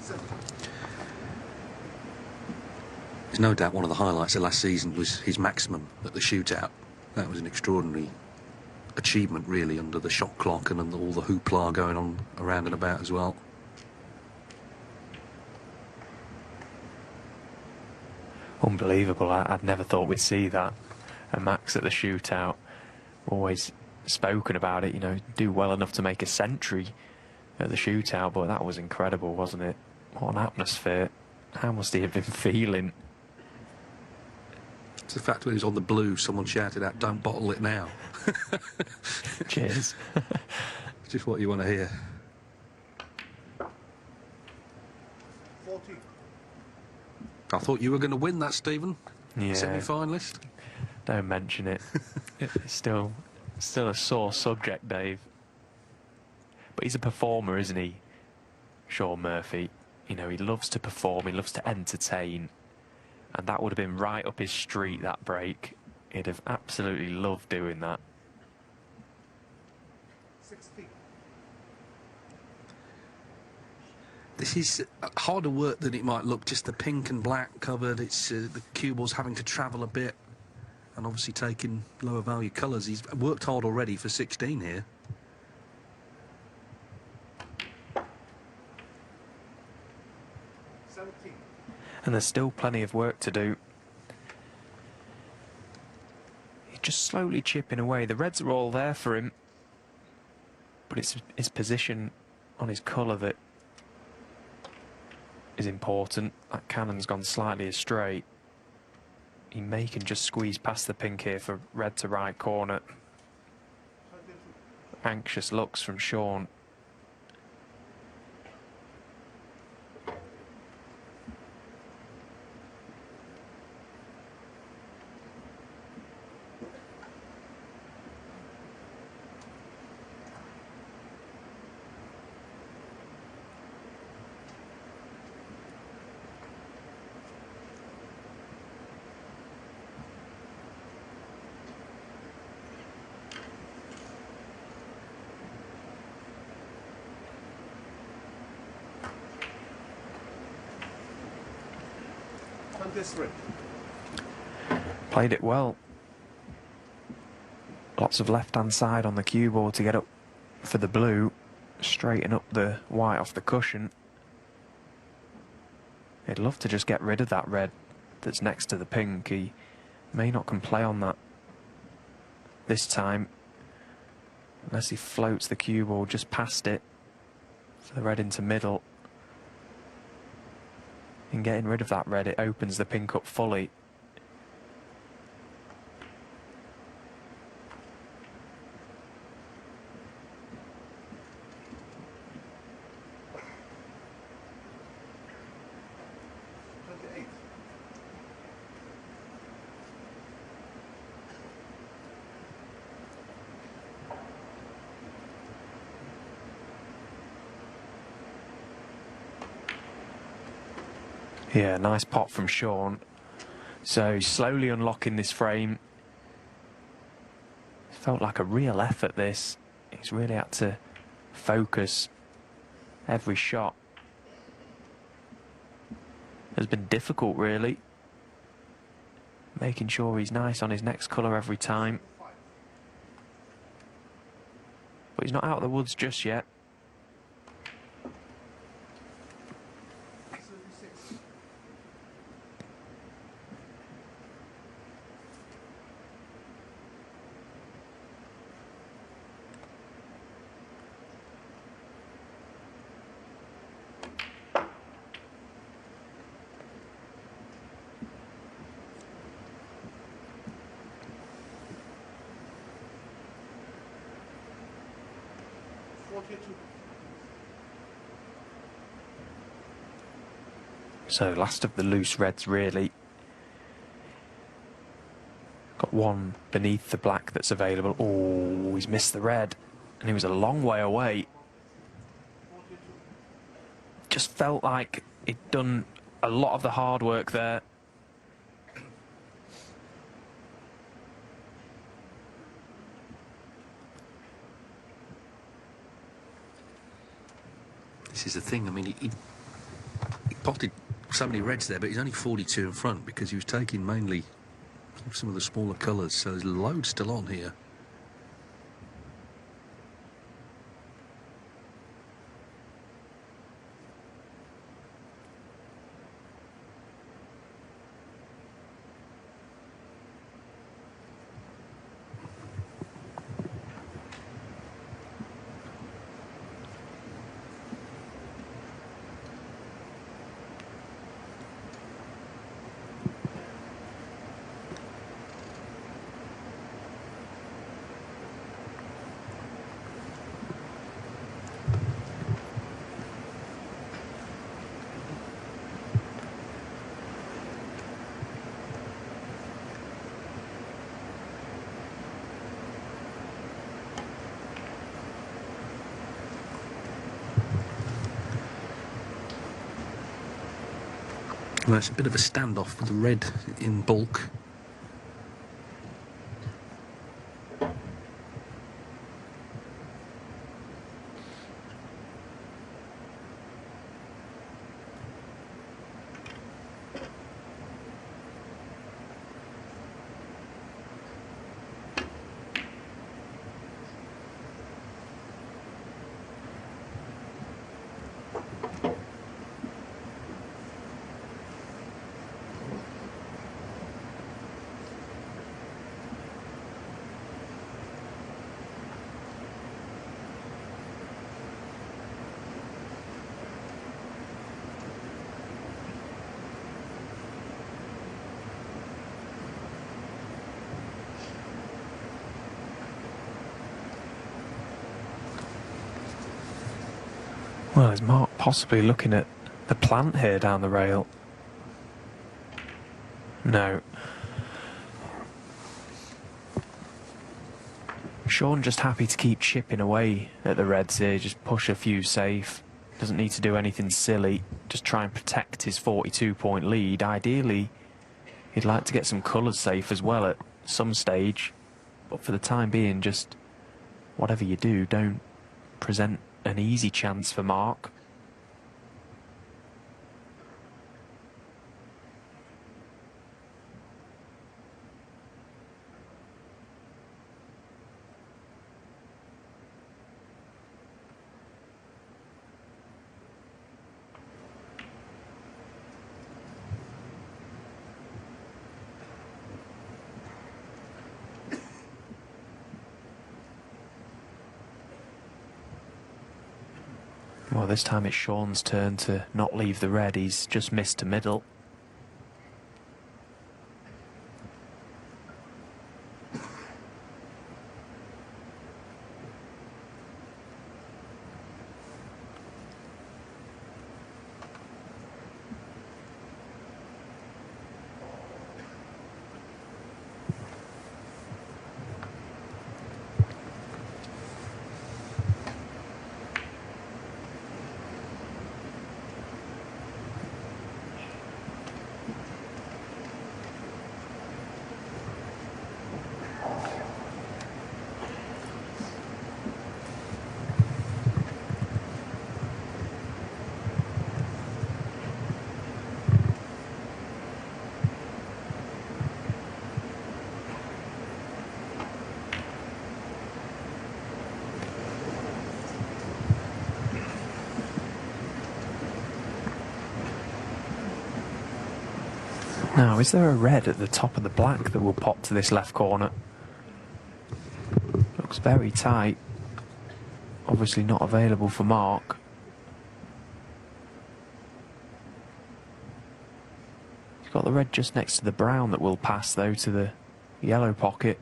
7. There's no doubt one of the highlights of last season was his maximum at the shootout. That was an extraordinary achievement, really, under the shot clock and under all the hoopla going on around and about as well. Unbelievable. I'd never thought we'd see that. And Max at the shootout, always spoken about it, you know, do well enough to make a century at the shootout, but that was incredible, wasn't it? What an atmosphere. How must he have been feeling? It's the fact when he was on the blue, someone shouted out, "Don't bottle it now." Cheers. Just what you want to hear. 14. I thought you were going to win that, Stephen. Yeah. Semi-finalist. Don't mention it. It's still a sore subject, Dave. But he's a performer, isn't he? Shaun Murphy. You know, he loves to perform, he loves to entertain. And that would have been right up his street, that break. He'd have absolutely loved doing that. 16. This is harder work than it might look. Just the pink and black covered. It's the cue ball's having to travel a bit, and obviously taking lower value colours. He's worked hard already for 16 here. 17. And there's still plenty of work to do. He's just slowly chipping away. The reds are all there for him, but it's his position on his colour that is important. That cannon's gone slightly astray. He may can just squeeze past the pink here for red to right corner. 22. Anxious looks from Shaun. Played it well. Lots of left-hand side on the cue ball to get up for the blue. Straighten up the white off the cushion. He'd love to just get rid of that red that's next to the pink. He may not can play on that this time, unless he floats the cue ball just past it. So the red into middle. In getting rid of that red, it opens the pink up fully. Yeah, nice pot from Shaun. So slowly unlocking this frame. Felt like a real effort, this. He's really had to focus every shot. Has been difficult, really. Making sure he's nice on his next colour every time. But he's not out of the woods just yet. So last of the loose reds, really. Got one beneath the black that's available. Oh, he's missed the red. And he was a long way away. Just felt like he'd done a lot of the hard work there. This is the thing. I mean, potted so many reds there, but he's only 42 in front because he was taking mainly some of the smaller colours, so there's loads still on here. Well, it's a bit of a standoff with the red in bulk. Well, is Mark possibly looking at the plant here down the rail? No. Shaun just happy to keep chipping away at the reds here, just push a few safe. Doesn't need to do anything silly, just try and protect his 42-point lead. Ideally, he'd like to get some colours safe as well at some stage, but for the time being, just whatever you do, don't present an easy chance for Mark. Well, this time it's Shaun's turn to not leave the red. He's just missed to middle. Now, is there a red at the top of the black that will pop to this left corner? Looks very tight. Obviously not available for Mark. He's got the red just next to the brown that will pass, though, to the yellow pocket.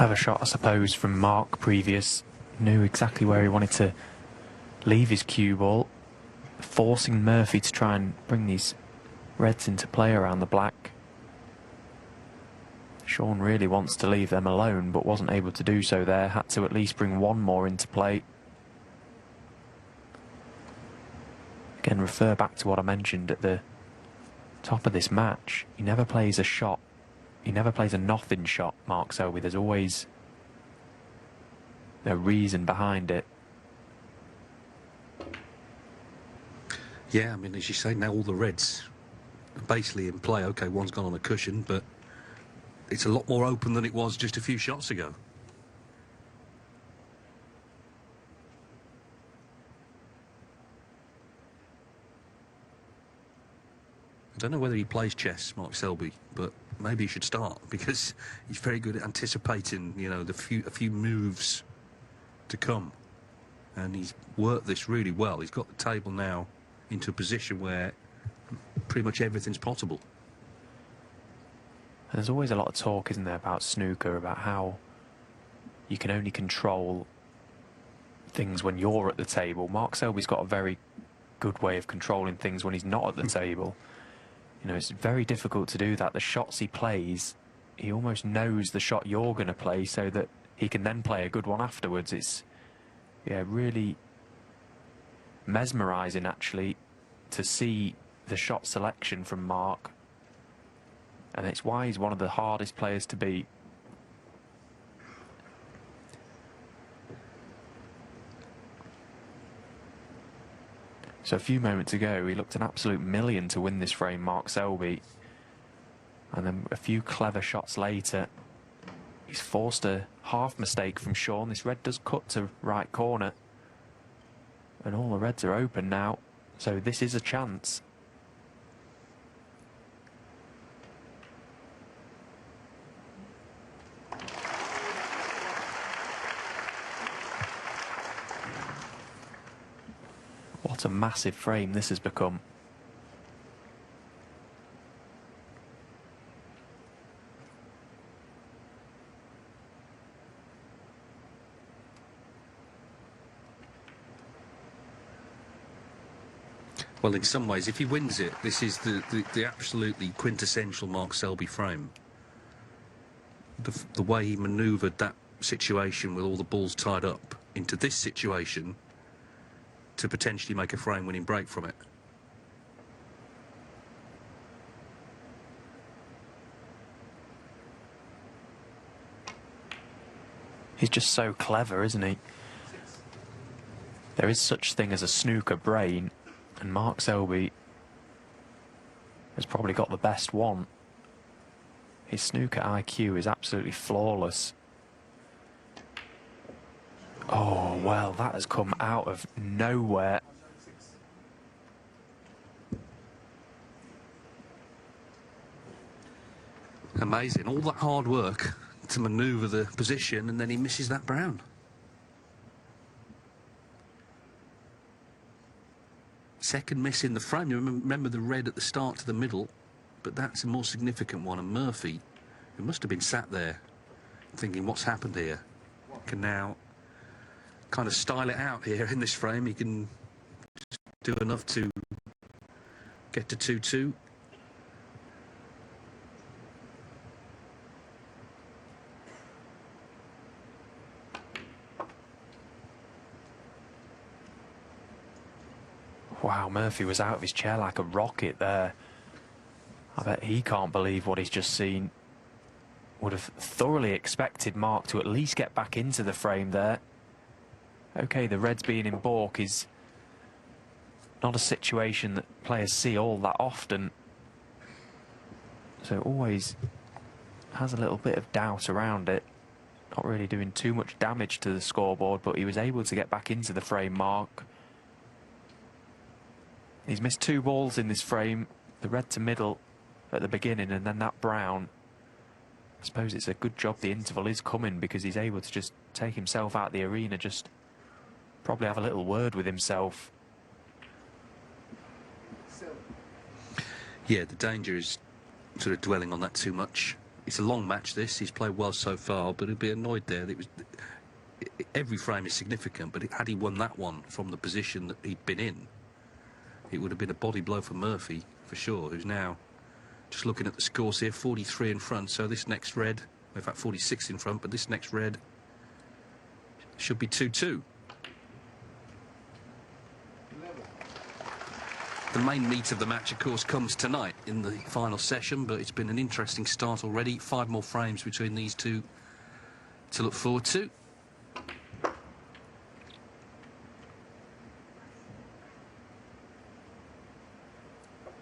Clever shot, I suppose, from Mark previous. Knew exactly where he wanted to leave his cue ball, forcing Murphy to try and bring these reds into play around the black. Shaun really wants to leave them alone, but wasn't able to do so there. Had to at least bring one more into play. Again, refer back to what I mentioned at the top of this match. He never plays a shot. He never plays a nothing shot, Mark Selby. There's always a reason behind it. Yeah, I mean, as you say, now all the reds are basically in play. OK, one's gone on a cushion, but it's a lot more open than it was just a few shots ago. I don't know whether he plays chess, Mark Selby, but maybe he should start, because he's very good at anticipating, you know, a few moves to come. And he's worked this really well. He's got the table now into a position where pretty much everything's possible. And there's always a lot of talk, isn't there, about snooker, about how you can only control things when you're at the table. Mark Selby's got a very good way of controlling things when he's not at the table. You know, it's very difficult to do that. The shots he plays, he almost knows the shot you're going to play so that he can then play a good one afterwards. It's, yeah, really mesmerising, actually, to see the shot selection from Mark. And it's why he's one of the hardest players to beat. So a few moments ago, he looked an absolute million to win this frame, Mark Selby. And then a few clever shots later, he's forced a half mistake from Shaun. This red does cut to right corner. And all the reds are open now. So this is a chance. What a massive frame this has become. Well, in some ways, if he wins it, this is the absolutely quintessential Mark Selby frame. The way he manoeuvred that situation with all the balls tied up into this situation to potentially make a frame-winning break from it. He's just so clever, isn't he? There is such thing as a snooker brain, and Mark Selby has probably got the best one. His snooker IQ is absolutely flawless. Oh, well, that has come out of nowhere. Amazing. All that hard work to manoeuvre the position, and then he misses that brown. Second miss in the frame. You remember the red at the start to the middle, but that's a more significant one. And Murphy, who must have been sat there thinking, what's happened here, can now kind of style it out here in this frame. He can do enough to get to 2-2. Wow, Murphy was out of his chair like a rocket there. I bet he can't believe what he's just seen. Would have thoroughly expected Mark to at least get back into the frame there. OK, the reds being in baulk is not a situation that players see all that often. So always has a little bit of doubt around it. Not really doing too much damage to the scoreboard, but he was able to get back into the frame, Mark. He's missed 2 balls in this frame. The red to middle at the beginning, and then that brown. I suppose it's a good job the interval is coming, because he's able to just take himself out of the arena, just probably have a little word with himself. Yeah, the danger is sort of dwelling on that too much. it's a long match, this. He's played well so far, but he'll be annoyed there. Every frame is significant, but had he won that one from the position that he'd been in, it would have been a body blow for Murphy, for sure, who's now, just looking at the scores here, 43 in front. So this next red, in fact 46 in front, but this next red should be 2-2. The main meat of the match, of course, comes tonight in the final session, but it's been an interesting start already. 5 more frames between these two to look forward to.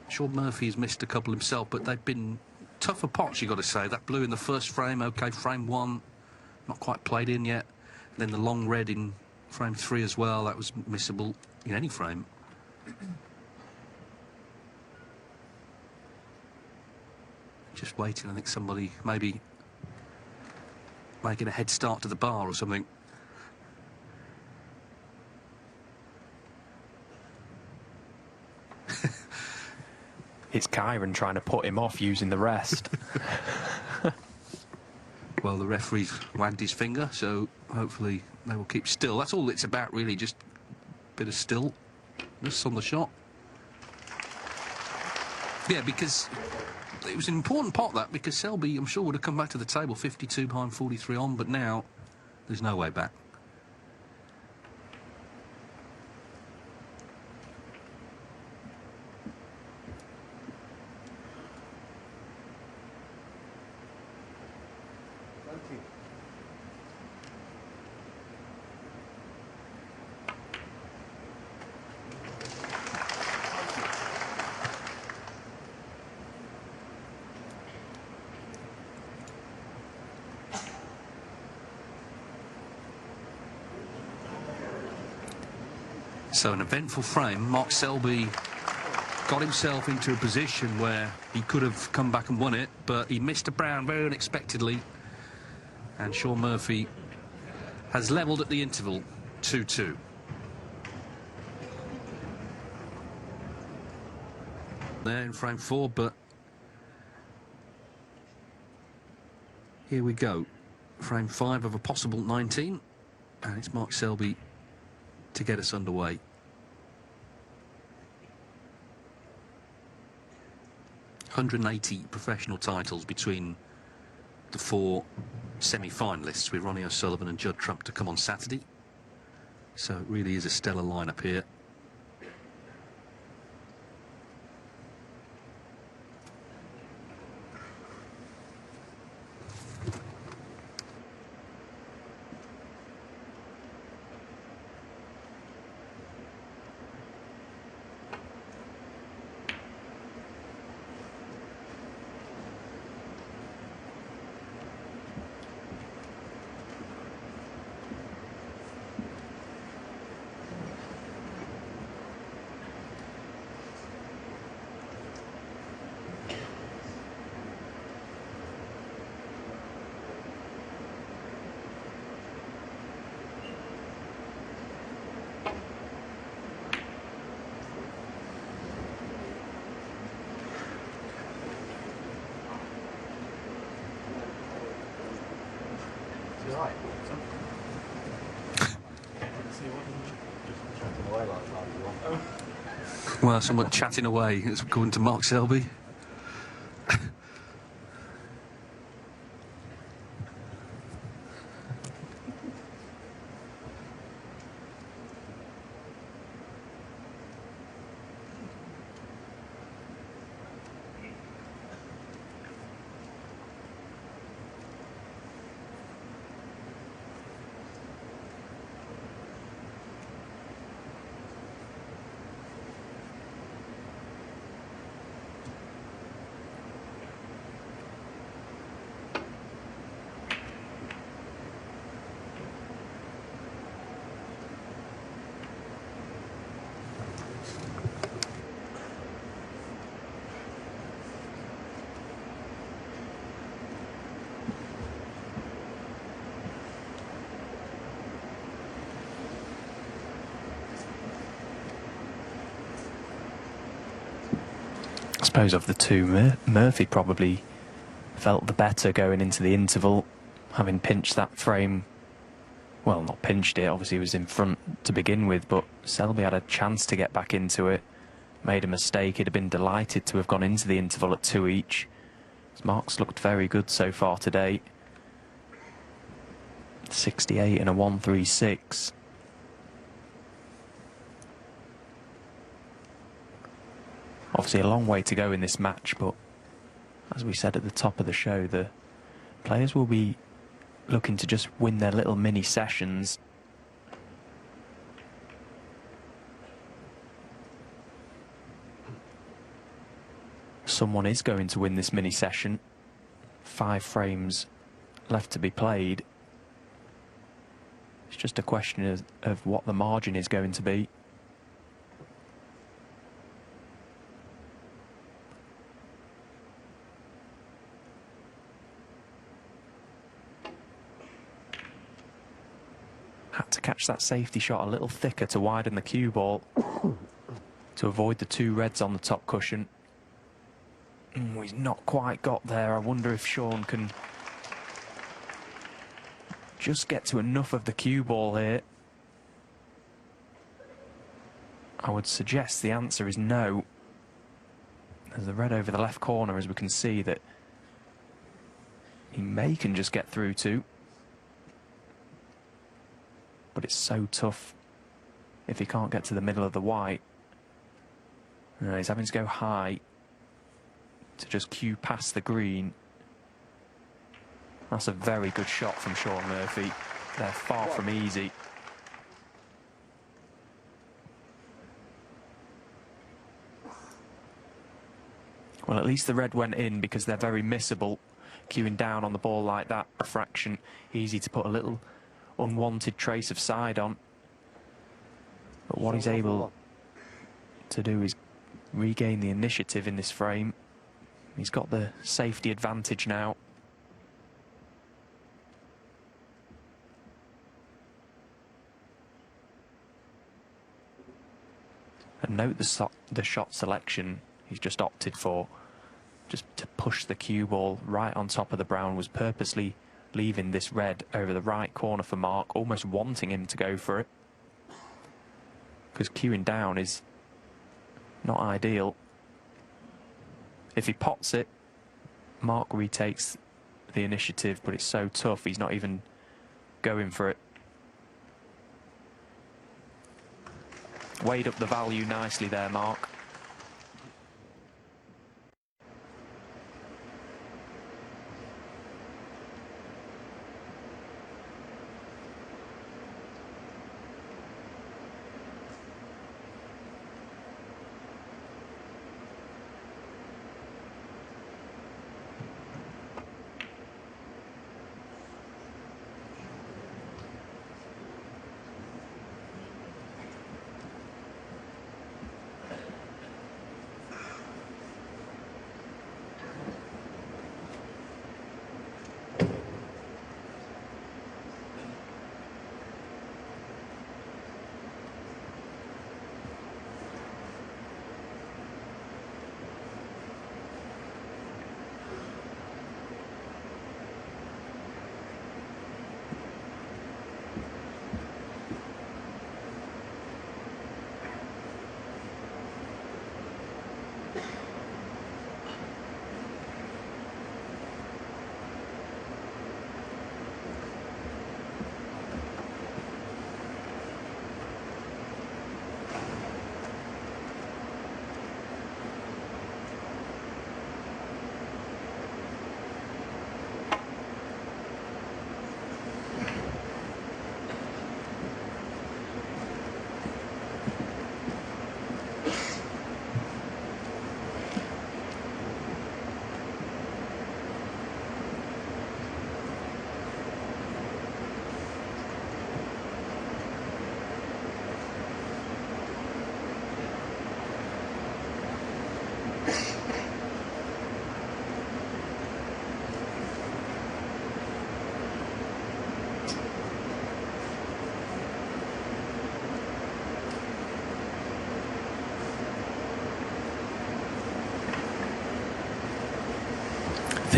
Shaun Murphy has missed a couple himself, but they've been tougher pots, you've got to say. That blue in the first frame, OK, frame 1, not quite played in yet. Then the long red in frame 3 as well, that was missable in any frame. Just waiting, I think somebody maybe making a head start to the bar or something. It's Kyron trying to put him off using the rest. Well, the referee's wagged his finger, so hopefully they will keep still. That's all it's about, really, just a bit of stillness on the shot. Yeah, because it was an important pot, that, because Selby, I'm sure, would have come back to the table 52 behind, 43 on, but now there's no way back. So an eventful frame. Mark Selby got himself into a position where he could have come back and won it, but he missed a brown very unexpectedly. And Shaun Murphy has levelled at the interval, 2-2. There in frame 4, but here we go. Frame 5 of a possible 19, and it's Mark Selby to get us underway. .180 professional titles between the 4 semi-finalists, with Ronnie O'Sullivan and Judd Trump to come on Saturday. So it really is a stellar lineup here. Well, someone chatting away, it's according to Mark Selby. I suppose of the two, Murphy probably felt the better going into the interval, having pinched that frame. Well, not pinched it, obviously he was in front to begin with, but Selby had a chance to get back into it. Made a mistake. He'd have been delighted to have gone into the interval at 2 each. His marks looked very good so far today. 68 and a 136. Obviously a long way to go in this match, but as we said at the top of the show, the players will be looking to just win their little mini sessions. Someone is going to win this mini session. 5 frames left to be played. It's just a question of what the margin is going to be. Had to catch that safety shot a little thicker to widen the cue ball to avoid the 2 reds on the top cushion. He's not quite got there. I wonder if Shaun can just get to enough of the cue ball here. I would suggest the answer is no. There's the red over the left corner, as we can see, that he can just get through to. But it's so tough if he can't get to the middle of the white. He's having to go high to just cue past the green. That's a very good shot from Shaun Murphy. They're far from easy. Well, at least the red went in because they're very missable. Cueing down on the ball like that, a fraction, easy to put a little unwanted trace of side on. But what he's able to do is regain the initiative in this frame. He's got the safety advantage now. And note the shot selection he's just opted for. Just to push the cue ball right on top of the brown, was purposely leaving this red over the right corner for Mark, almost wanting him to go for it. Because cueing down is not ideal. If he pots it, Mark retakes the initiative, but it's so tough, he's not even going for it. Weighed up the value nicely there, Mark.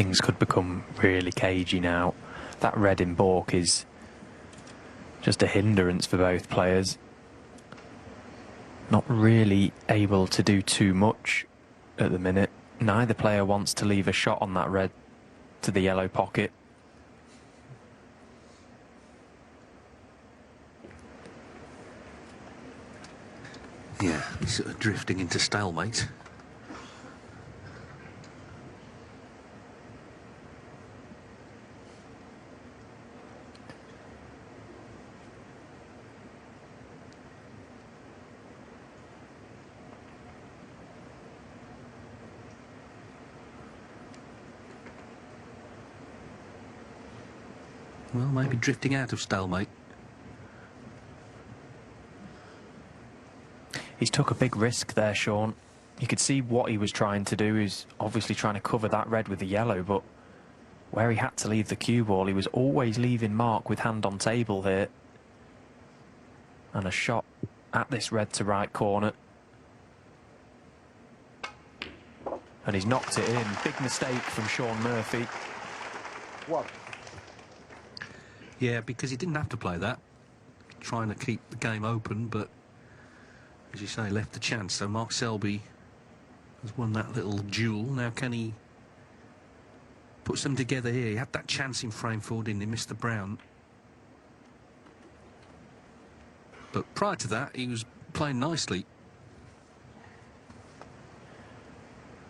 things could become really cagey now. That red in baulk is just a hindrance for both players. Not really able to do too much at the minute. Neither player wants to leave a shot on that red to the yellow pocket. Yeah, he's sort of drifting into stalemate. Well, maybe drifting out of stalemate. He's took a big risk there, Shaun. You could see what he was trying to do. He's obviously trying to cover that red with the yellow, but where he had to leave the cue ball, he was always leaving Mark with hand on table here. And a shot at this red to right corner. And he's knocked it in. Big mistake from Shaun Murphy. What? Yeah, because he didn't have to play that. Trying to keep the game open, but as you say, left the chance. So Mark Selby has won that little duel. Now can he put some together here? He had that chance in frame four, didn't he? Missed the brown. But prior to that, he was playing nicely.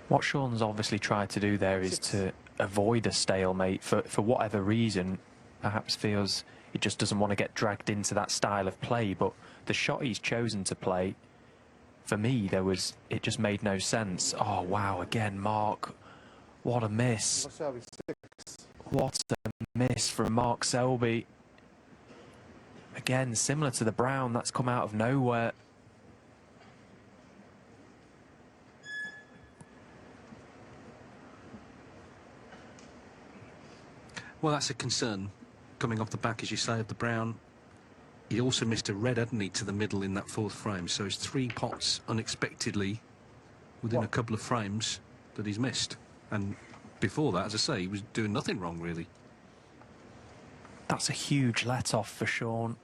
What Shaun's obviously tried to do there is to avoid a stalemate for whatever reason. Perhaps feels he just doesn't want to get dragged into that style of play, but the shot he's chosen to play, for me, it just made no sense. Oh, wow, again, Mark, what a miss. What a miss from Mark Selby. Again, similar to the brown, that's come out of nowhere. Well, that's a concern coming off the back, as you say, of the brown. He also missed a red, hadn't he, to the middle in that fourth frame. So it's 3 pots unexpectedly within a couple of frames that he's missed. And before that, as I say, he was doing nothing wrong, really. That's a huge let-off for Shaun,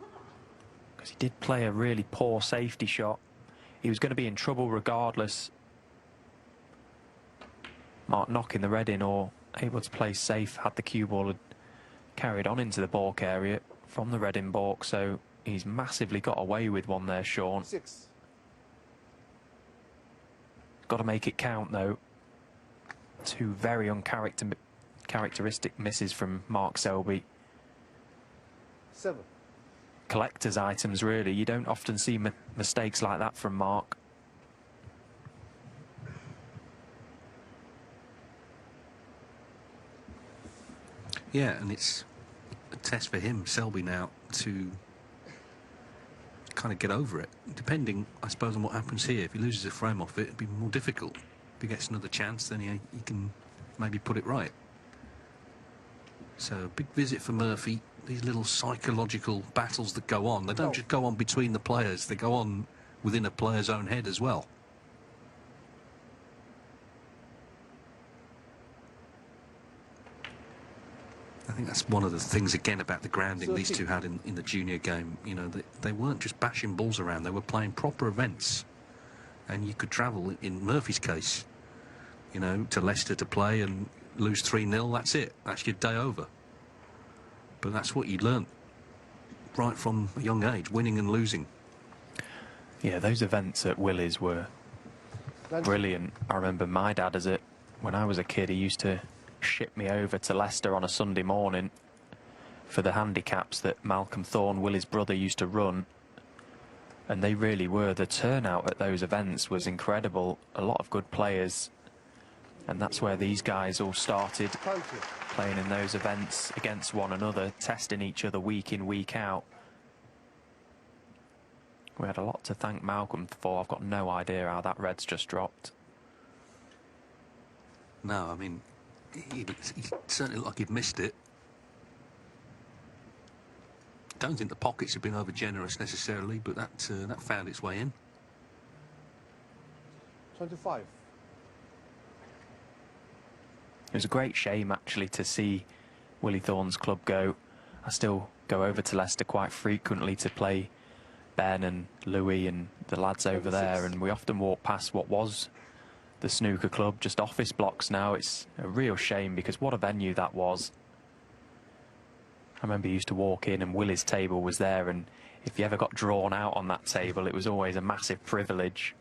because he did play a really poor safety shot. He was going to be in trouble regardless. Mark knocking the red in or able to play safe had the cue ball had carried on into the baulk area from the red in baulk, so he's massively got away with one there, Shaun. 6. Got to make it count, though. 2 very uncharacteristic misses from Mark Selby. 7. Collector's items, really. You don't often see mistakes like that from Mark. Yeah, and it's a test for him, Selby, now, to kind of get over it. Depending, I suppose, on what happens here. If he loses a frame off it, it'd be more difficult. If he gets another chance, then he can maybe put it right. So, big visit for Murphy. These little psychological battles that go on, they don't just go on between the players, they go on within a player's own head as well. I think that's one of the things, again, about the grounding these two had in the junior game. You know, they weren't just bashing balls around, they were playing proper events. And you could travel, in Murphy's case, you know, to Leicester to play and lose 3-0, that's it. That's your day over. But that's what you learnt right from a young age, winning and losing. Yeah, those events at Willys were brilliant. I remember my dad, when I was a kid, he used to ship me over to Leicester on a Sunday morning for the handicaps that Malcolm Thorne, Willie's brother, used to run. And they really were. The turnout at those events was incredible. A lot of good players. And that's where these guys all started, playing in those events against one another, testing each other week in, week out. We had a lot to thank Malcolm for. I've got no idea how that red's just dropped. No, I mean, he certainly looked like he'd missed it. Don't think the pockets have been over generous necessarily, but that found its way in. 25. It was a great shame, actually, to see Willie Thorne's club go. I still go over to Leicester quite frequently to play Ben and Louis and the lads over there, and we often walk past what was the snooker club, just office blocks now. It's a real shame, because what a venue that was. I remember you used to walk in and Willie's table was there, and if you ever got drawn out on that table, it was always a massive privilege.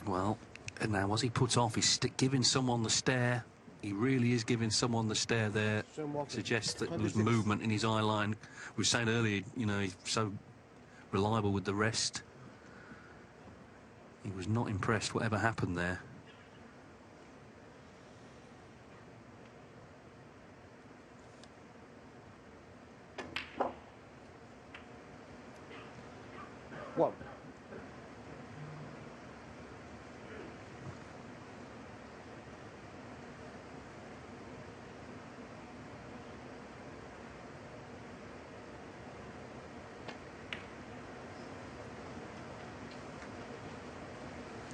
Well, and now as he puts off, he's giving someone the stare. He really is giving someone the stare there. Suggests that there was movement in his eye line. We were saying earlier, you know, he's so reliable with the rest. He was not impressed whatever happened there. One.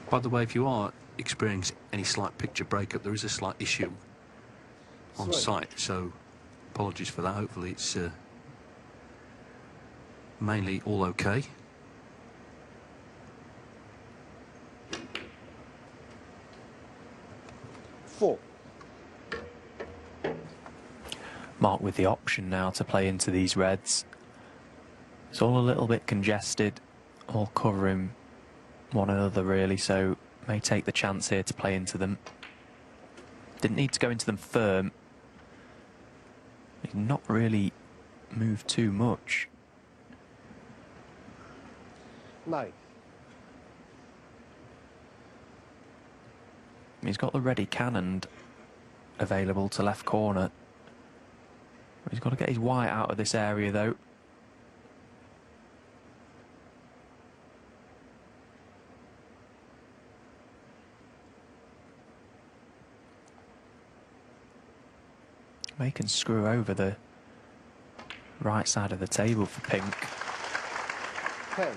By the way, if you are experiencing any slight picture breakup, there is a slight issue on site, so apologies for that. Hopefully it's mainly all okay. Four. Mark with the option now to play into these reds. It's all a little bit congested, all covering one another really, so may take the chance here to play into them. Didn't need to go into them firm. He's not really moved too much. 9. He's got the ready cannon available to left corner. He's got to get his white out of this area though. May can screw over the right side of the table for pink. 10.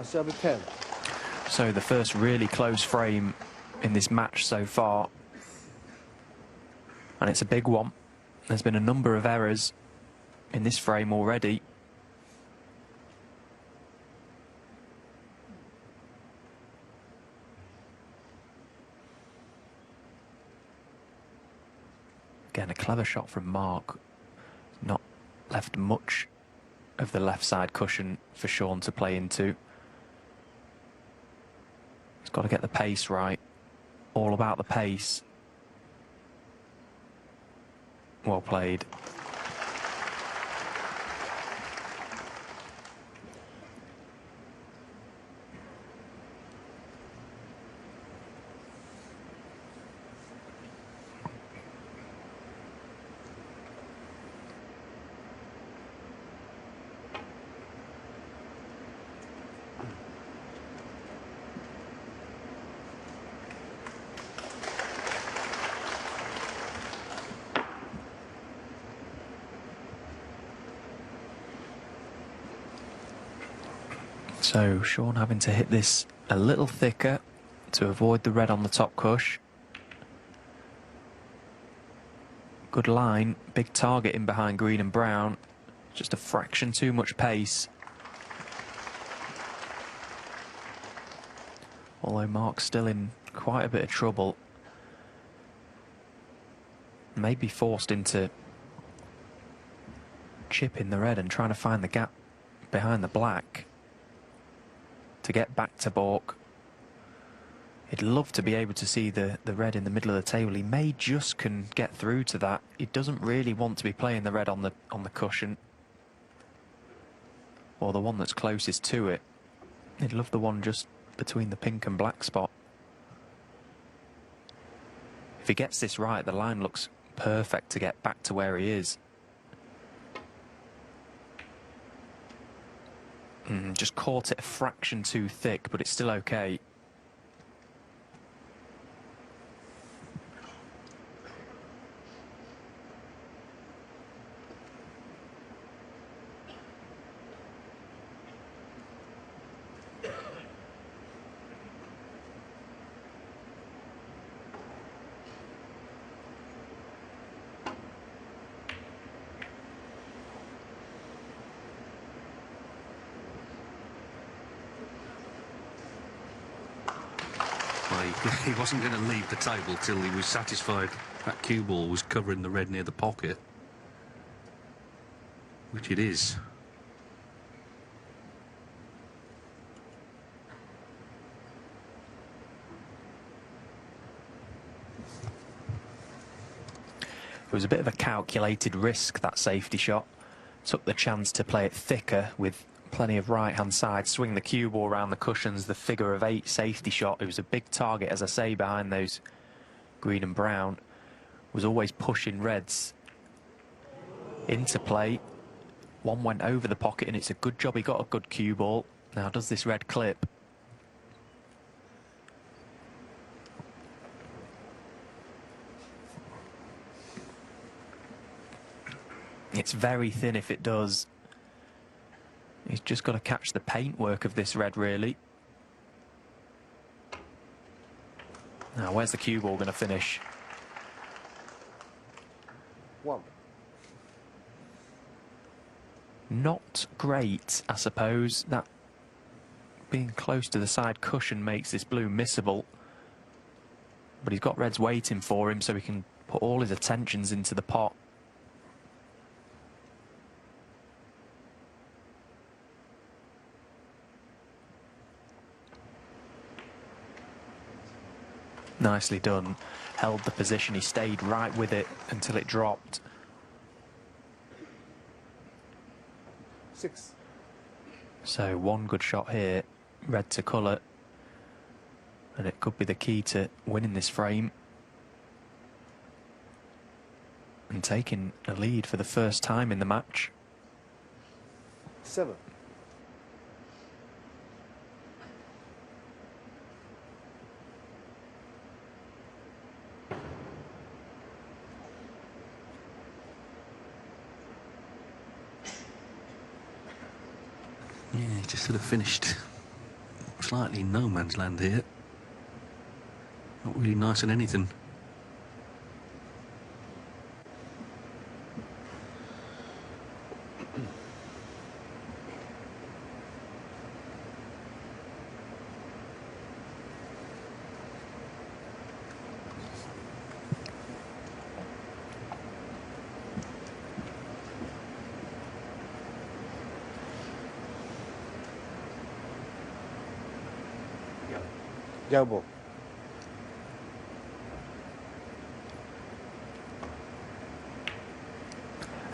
Selby 10. So the first really close frame in this match so far, and it's a big one. There's been a number of errors in this frame already. Again, a clever shot from Mark. Not left much of the left side cushion for Shaun to play into. He's got to get the pace right. All about the pace. Well played. So Shaun having to hit this a little thicker to avoid the red on the top cush. Good line, big target in behind green and brown. Just a fraction too much pace. Although Mark's still in quite a bit of trouble. Maybe forced into chipping the red and trying to find the gap behind the black to get back to balk. He'd love to be able to see the red in the middle of the table. He may just can get through to that. He doesn't really want to be playing the red on the cushion, or the one that's closest to it. He'd love the one just between the pink and black spot. If he gets this right, the line looks perfect to get back to where he is. Just caught it a fraction too thick, but it's still okay. He wasn't going to leave the table till he was satisfied that cue ball was covering the red near the pocket, which it is. It was a bit of a calculated risk, that safety shot. Took the chance to play it thicker with plenty of right-hand side, swing the cue ball around the cushions, the figure of 8 safety shot. It was a big target, as I say, behind those green and brown. Was always pushing reds into play. One went over the pocket, and it's a good job he got a good cue ball. Now, does this red clip? It's very thin if it does. He's just got to catch the paintwork of this red, really. Now, where's the cue ball going to finish? 1. Not great, I suppose. That being close to the side cushion makes this blue missable. But he's got reds waiting for him, so he can put all his attentions into the pot. Nicely done. Held the position. He stayed right with it until it dropped. 6. So one good shot here, red to colour, and it could be the key to winning this frame and taking a lead for the first time in the match. 7. Yeah, he just sort of finished slightly in no man's land here. Not really nice on anything. Go ball.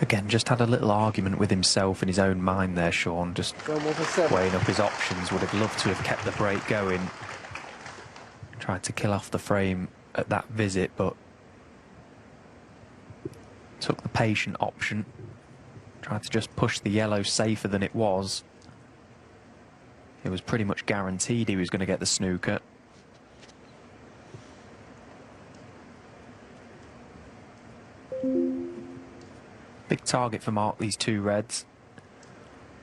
Again, just had a little argument with himself in his own mind there, Shaun, just Go ball for 7. weighing up his options. Would have loved to have kept the break going. Tried to kill off the frame at that visit, but took the patient option. Tried to just push the yellow safer than it was. It was pretty much guaranteed he was going to get the snooker. Big target for Mark, these 2 reds.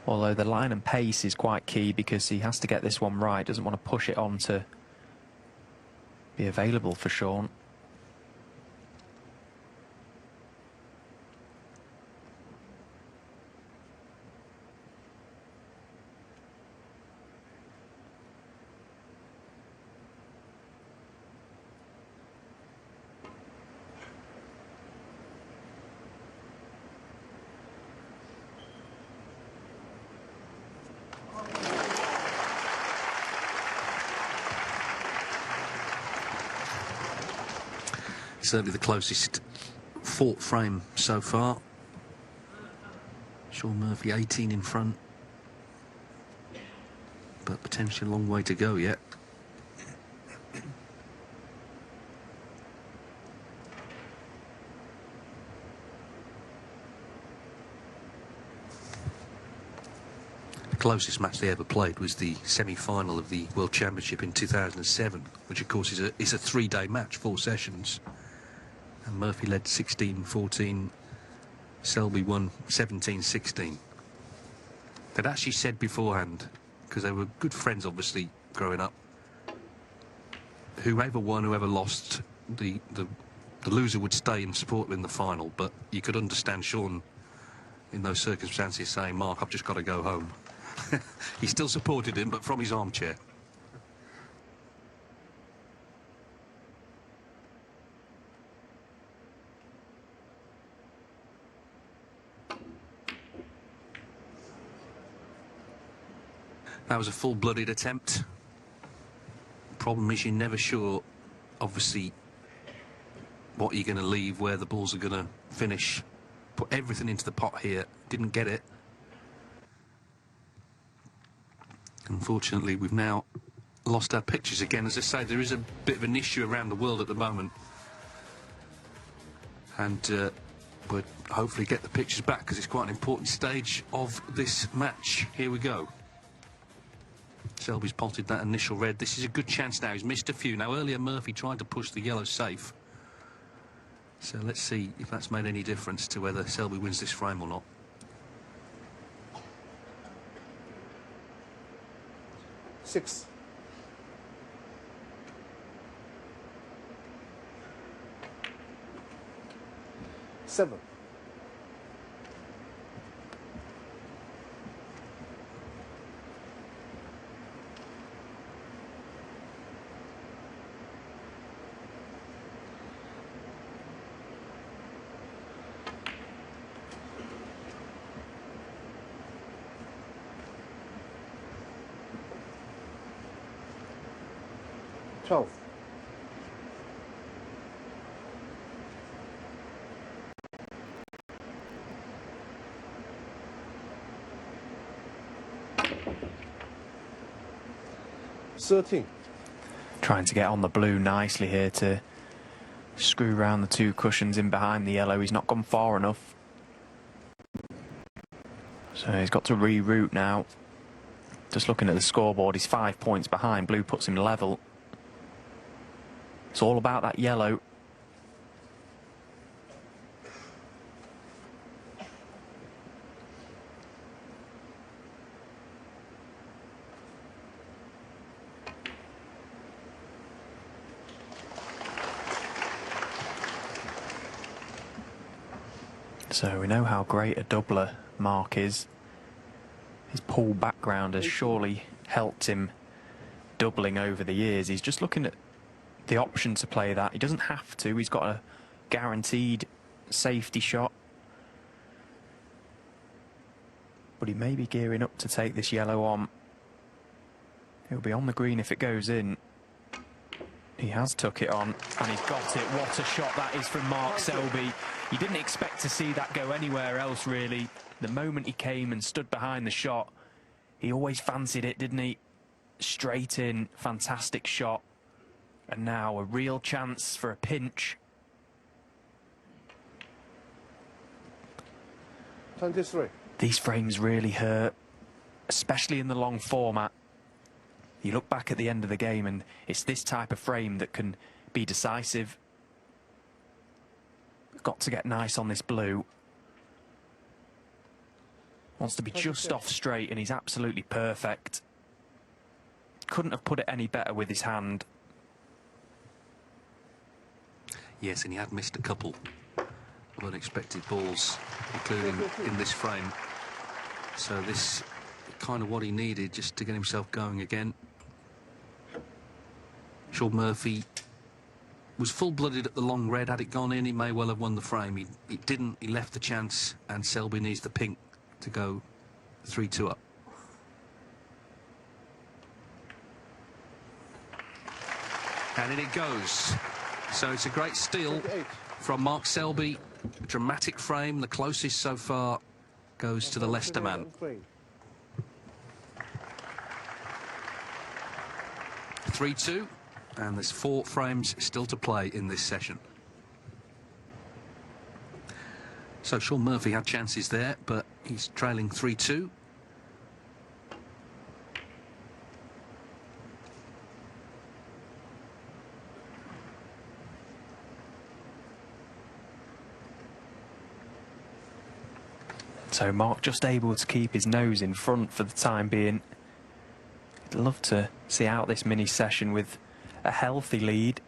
Although the line and pace is quite key because he has to get this one right. Doesn't want to push it on to be available for Shaun. Certainly the closest fought frame so far. Shaun Murphy 18 in front, but potentially a long way to go yet. closest match they ever played was the semi-final of the World Championship in 2007, which of course is a 3-day match, 4 sessions. And Murphy led 16-14. Selby won 17-16. They'd actually said beforehand, because they were good friends obviously growing up, whoever won, whoever lost, the loser would stay and support them in the final. But you could understand Shaun in those circumstances saying, "Mark, I've just got to go home." He still supported him, but from his armchair. That was a full-blooded attempt. Problem is, you're never sure, obviously, what you're going to leave, where the balls are going to finish. Put everything into the pot here. Didn't get it. Unfortunately, we've now lost our pictures again. As I say, there is a bit of an issue around the world at the moment. And we'll hopefully get the pictures back, because it's quite an important stage of this match. Here we go. Selby's potted that initial red. This is a good chance now. He's missed a few. Now, earlier Murphy tried to push the yellow safe. So let's see if that's made any difference to whether Selby wins this frame or not. Six. Seven. 12. Trying to get on the blue nicely here to screw around the 2 cushions in behind the yellow. He's not gone far enough. So he's got to reroute now. Just looking at the scoreboard, he's 5 points behind. Blue puts him level. It's all about that yellow. So we know how great a doubler Mark is. His pool background has surely helped him doubling over the years. He's just looking at the option to play that. He doesn't have to. He's got a guaranteed safety shot. But he may be gearing up to take this yellow on. He'll be on the green if it goes in. He has took it on, and he's got it. What a shot that is from Mark Selby. You didn't expect to see that go anywhere else, really. The moment he came and stood behind the shot, he always fancied it, didn't he? Straight in, fantastic shot. And now a real chance for a pinch. 23. These frames really hurt, especially in the long format. You look back at the end of the game and it's this type of frame that can be decisive. Got to get nice on this blue. Wants to be just off straight, and he's absolutely perfect. Couldn't have put it any better with his hand. Yes, and he had missed a couple of unexpected balls, including in this frame. So this kind of what he needed just to get himself going again. Shaun Murphy was full-blooded at the long red. Had it gone in, he may well have won the frame. He didn't. He left the chance, and Selby needs the pink to go 3-2 up. And in it goes. So it's a great steal from Mark Selby. Dramatic frame. The closest so far goes to the Leicester man. 3-2. And there's 4 frames still to play in this session. So Shaun Murphy had chances there, but he's trailing 3-2. So Mark just able to keep his nose in front for the time being. I'd love to see out this mini session with a healthy lead.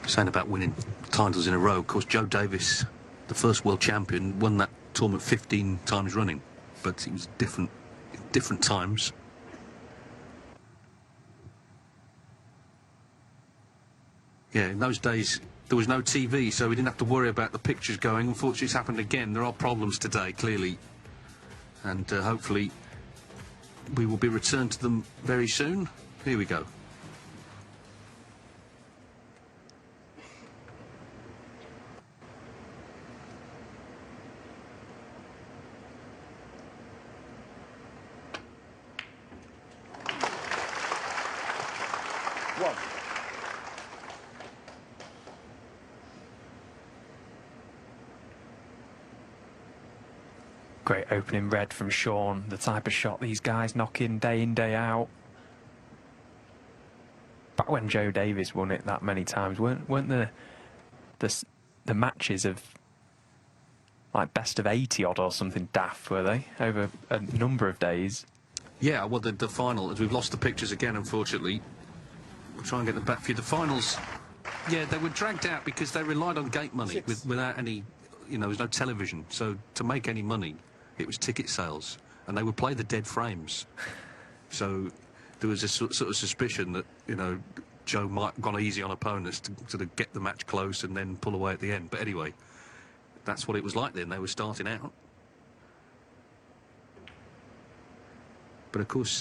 Saying about winning titles in a row, of course, Joe Davis, the first world champion, won that tournament 15 times running, but it was different times. Yeah, in those days there was no TV, so we didn't have to worry about the pictures going. Unfortunately, it's happened again. There are problems today, clearly, and hopefully we will be returned to them very soon. Here we go. One. Great opening red from Shaun, the type of shot these guys knock in, day out. Back when Joe Davis won it that many times, weren't the matches of like best of 80 odd or something daft, were they, over a number of days? Yeah, well, the final, as we've lost the pictures again, unfortunately. We'll try and get them back for you. The finals, yeah, they were dragged out because they relied on gate money without any, you know, there was no television. So to make any money, it was ticket sales, and they would play the dead frames. So there was a sort of suspicion that, you know, Joe might have gone easy on opponents to sort of get the match close and then pull away at the end. But anyway, that's what it was like then. They were starting out. But of course,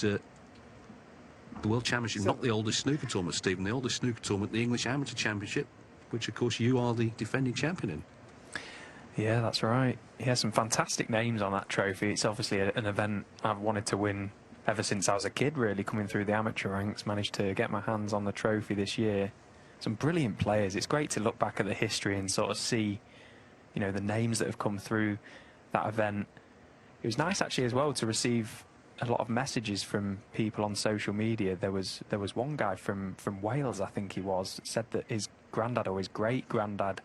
the World Championship, not the oldest snooker tournament, Stephen. The oldest snooker tournament, the English Amateur Championship, which of course you are the defending champion in. Yeah, that's right. He has some fantastic names on that trophy. It's obviously an event I've wanted to win ever since I was a kid, really, coming through the amateur ranks. Managed to get my hands on the trophy this year. Some brilliant players. It's great to look back at the history and sort of see, you know, the names that have come through that event. It was nice, actually, as well, to receive a lot of messages from people on social media. There was one guy from Wales, I think he was, said that his granddad or his great-granddad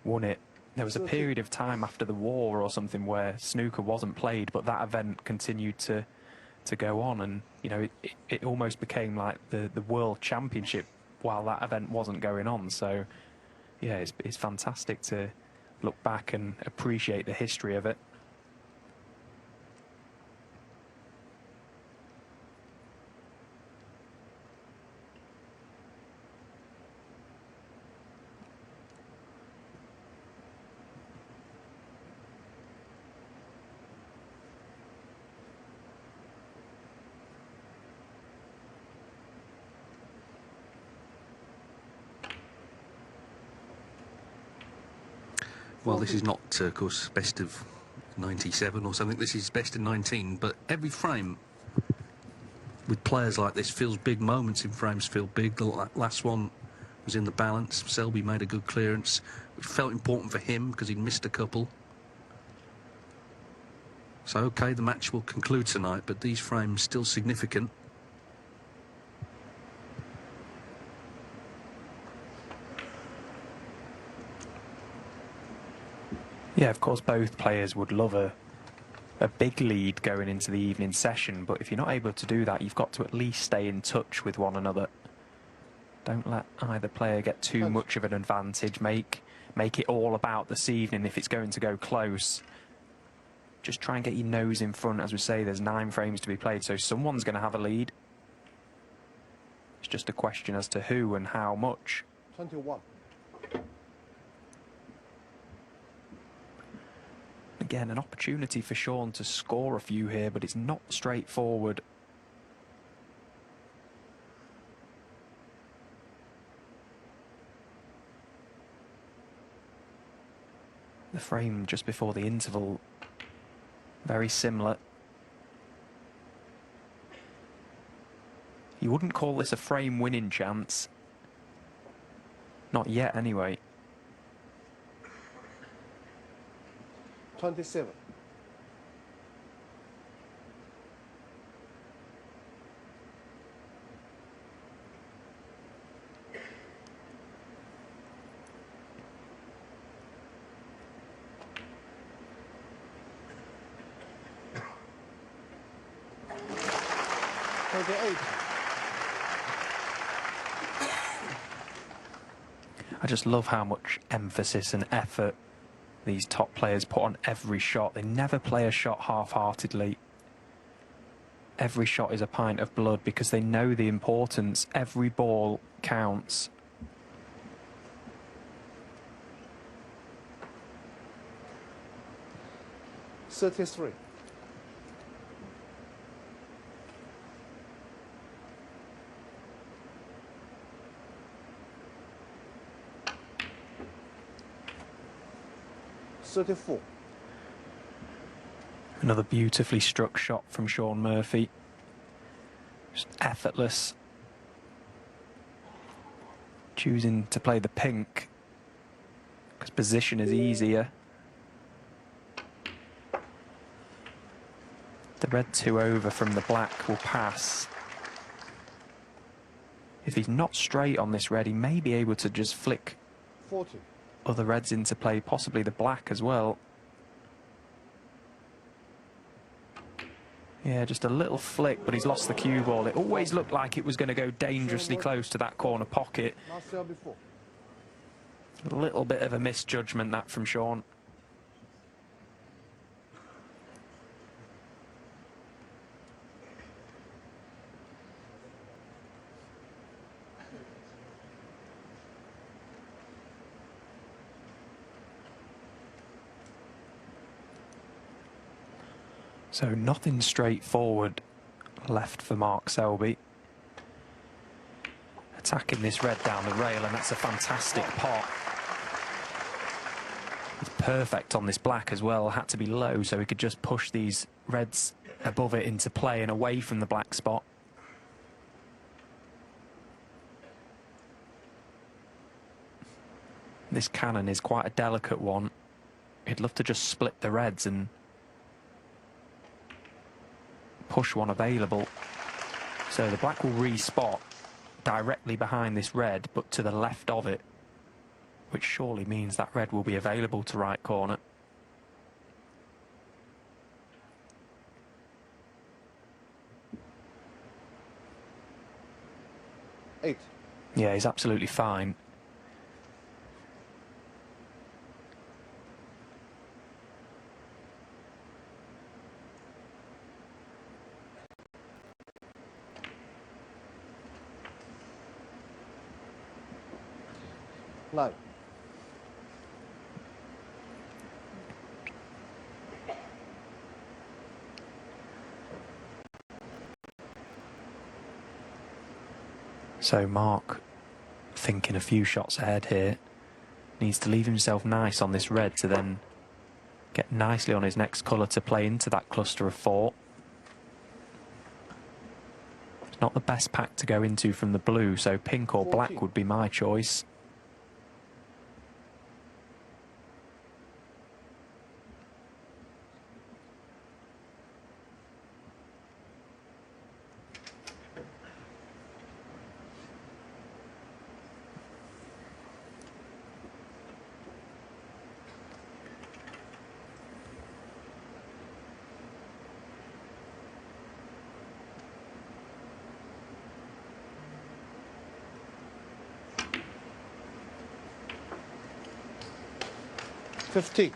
won it. There was a period of time after the war or something where snooker wasn't played, but that event continued to go on, and you know, it almost became like the world championship while that event wasn't going on. So yeah, it's fantastic to look back and appreciate the history of it. Well, this is not, of course, best of 97 or something. This is best of 19. But every frame with players like this feels big. Moments in frames feel big. The last one was in the balance. Selby made a good clearance. It felt important for him because he'd missed a couple. So, OK, the match will conclude tonight, but these frames still significant. Yeah, of course, both players would love a big lead going into the evening session, but if you're not able to do that, you've got to at least stay in touch with one another. Don't let either player get too much of an advantage. Make it all about this evening if it's going to go close. Just try and get your nose in front. As we say, there's 9 frames to be played, so someone's going to have a lead. It's just a question as to who and how much. 21. Again, an opportunity for Shaun to score a few here, but it's not straightforward. The frame just before the interval, very similar. You wouldn't call this a frame winning chance. Not yet, anyway. 27. I just love how much emphasis and effort these top players put on every shot. They never play a shot half-heartedly. Every shot is a pint of blood because they know the importance. Every ball counts. $33. $34. Another beautifully struck shot from Shaun Murphy. Just effortless. Choosing to play the pink because position is easier. The red 2 over from the black will pass. If he's not straight on this red, he may be able to just flick 40. other reds into play, possibly the black as well. Yeah, just a little flick, but he's lost the cue ball. It always looked like it was going to go dangerously close to that corner pocket. Not Selby 4. A little bit of a misjudgment, that, from Shaun. So nothing straightforward left for Mark Selby. Attacking this red down the rail, and that's a fantastic pot. It's perfect on this black as well. Had to be low so he could just push these reds above it into play and away from the black spot. This cannon is quite a delicate one. He'd love to just split the reds and push one available. So the black will re-spot directly behind this red, but to the left of it, which surely means that red will be available to right corner. $8. Yeah, he's absolutely fine. $9. So Mark, thinking a few shots ahead here, needs to leave himself nice on this red to then get nicely on his next colour to play into that cluster of 4. It's not the best pack to go into from the blue, so pink or black would be my choice. $15.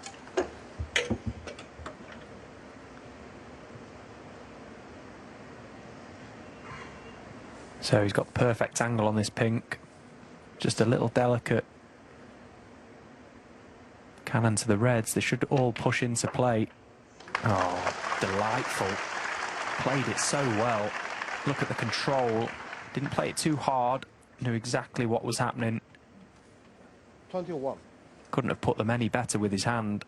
So he's got the perfect angle on this pink. Just a little delicate Cannon to the Reds. They should all push into play. Oh, delightful. Played it so well. Look at the control. Didn't play it too hard. Knew exactly what was happening. 21. Couldn't have put them any better with his hand.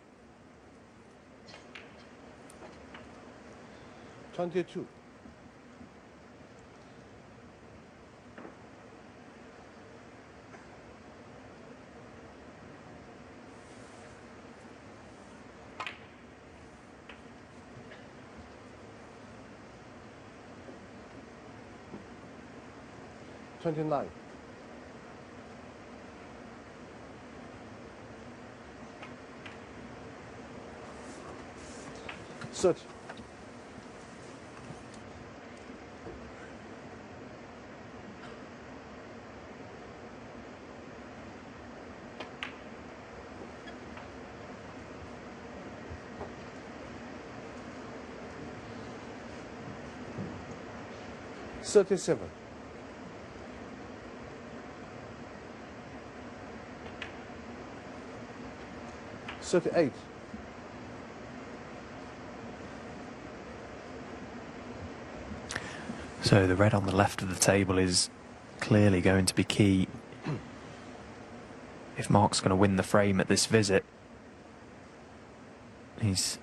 22. $29. $30. $37. $38. So the red on the left of the table is clearly going to be key if Mark's going to win the frame at this visit. He's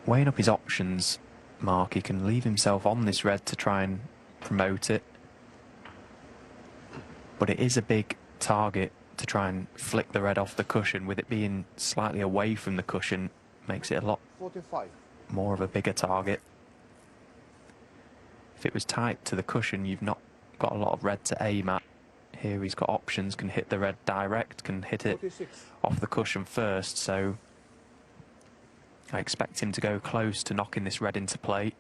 weighing up his options, Mark. He can leave himself on this red to try and promote it, but it is a big target to try and flick the red off the cushion. With it being slightly away from the cushion, makes it a lot 45. more of a bigger target. If it was tight to the cushion, you've not got a lot of red to aim at. Here he's got options, can hit the red direct, can hit it 46. off the cushion first, so I expect him to go close to knocking this red into play.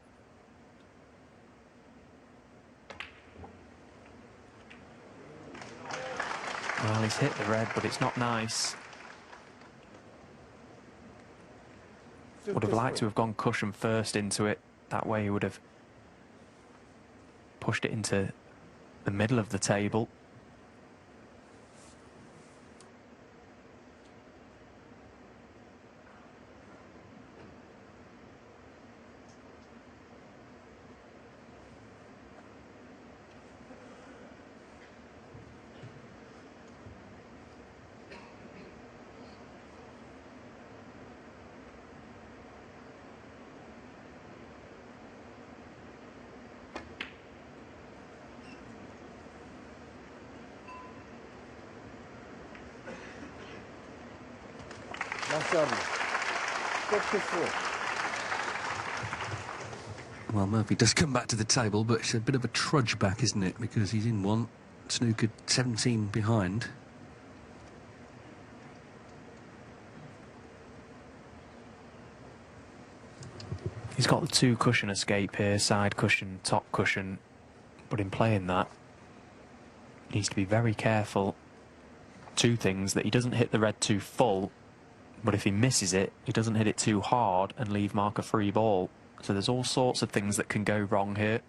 Well, he's hit the red, but it's not nice. Would have liked to have gone cushion first into it. That way he would have pushed it into the middle of the table. Selby. 44. Well, Murphy does come back to the table, but it's a bit of a trudge back, isn't it? Because he's in one. Snooker 17 behind. He's got the two cushion escape here, side cushion, top cushion, but in playing that, he needs to be very careful. Two things: that he doesn't hit the red too full, but if he misses it, he doesn't hit it too hard and leave Mark a free ball. So there's all sorts of things that can go wrong here.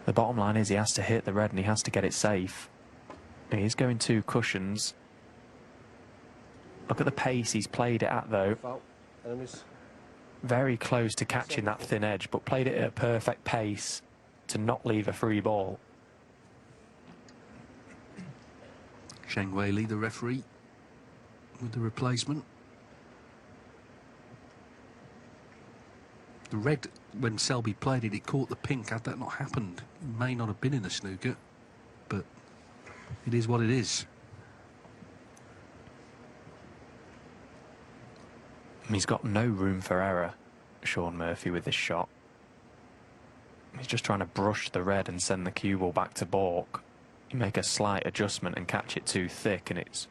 The bottom line is he has to hit the red and he has to get it safe. And he's going two cushions. Look at the pace he's played it at, though. Foul. Enemies. Very close to catching that thin edge, but played it at a perfect pace to not leave a free ball. Shanghai, the referee, with the replacement. The red, when Selby played it, it caught the pink. Had that not happened, it may not have been in the snooker, but it is what it is. He's got no room for error, Shaun Murphy, with this shot. He's just trying to brush the red and send the cue ball back to baulk. You make a slight adjustment and catch it too thick and it's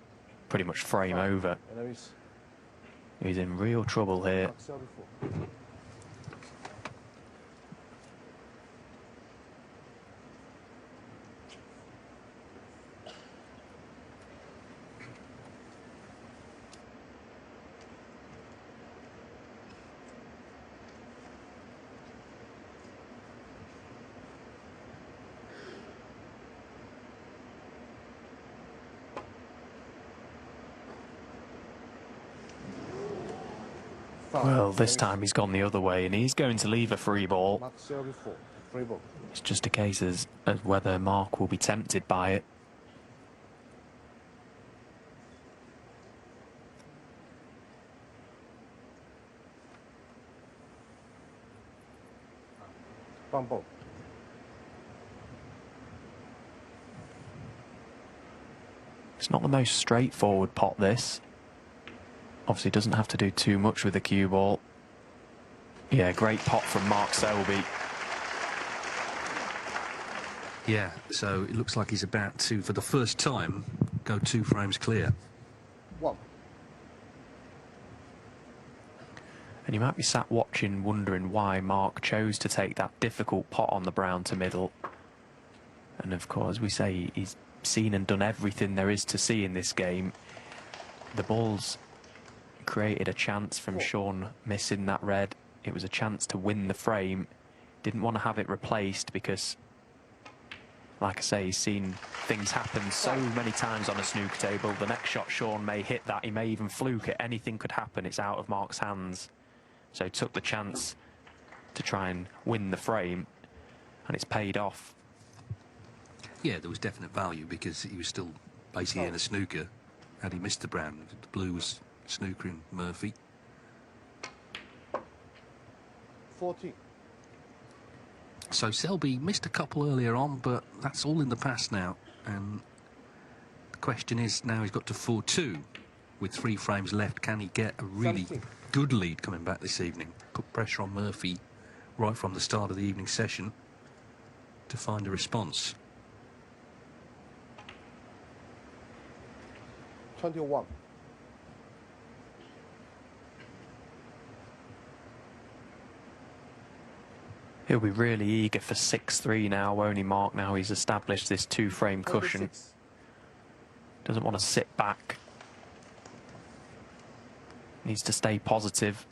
pretty much frame over. Enemies. He's in real trouble here. Selby 4. Well, this time he's gone the other way, and he's going to leave a free ball. Mark Selby 4. Free ball. It's just a case as whether Mark will be tempted by it. Bumble. It's not the most straightforward pot, this. Obviously doesn't have to do too much with the cue ball. Yeah, great pot from Mark Selby. Yeah, so it looks like he's about to, for the first time, go 2 frames clear. 1. And you might be sat watching, wondering why Mark chose to take that difficult pot on the brown to middle. And of course, we say he's seen and done everything there is to see in this game. The ball's created a chance from Shaun missing that red. It was a chance to win the frame. Didn't want to have it replaced because, like I say, he's seen things happen so many times on a snooker table. The next shot Shaun may hit that, he may even fluke it. Anything could happen. It's out of Mark's hands. So he took the chance to try and win the frame, and it's paid off. Yeah, there was definite value because he was still basically in a snooker. Had he missed the brown, the blue was snookering Murphy. 14. So Selby missed a couple earlier on, but that's all in the past now. And the question is, now he's got to 4-2 with 3 frames left. Can he get a really good lead coming back this evening? Put pressure on Murphy right from the start of the evening session to find a response. 21. He'll be really eager for 6-3 now, won't he, Mark? Now he's established this 2-frame cushion. 26. Doesn't want to sit back. Needs to stay positive.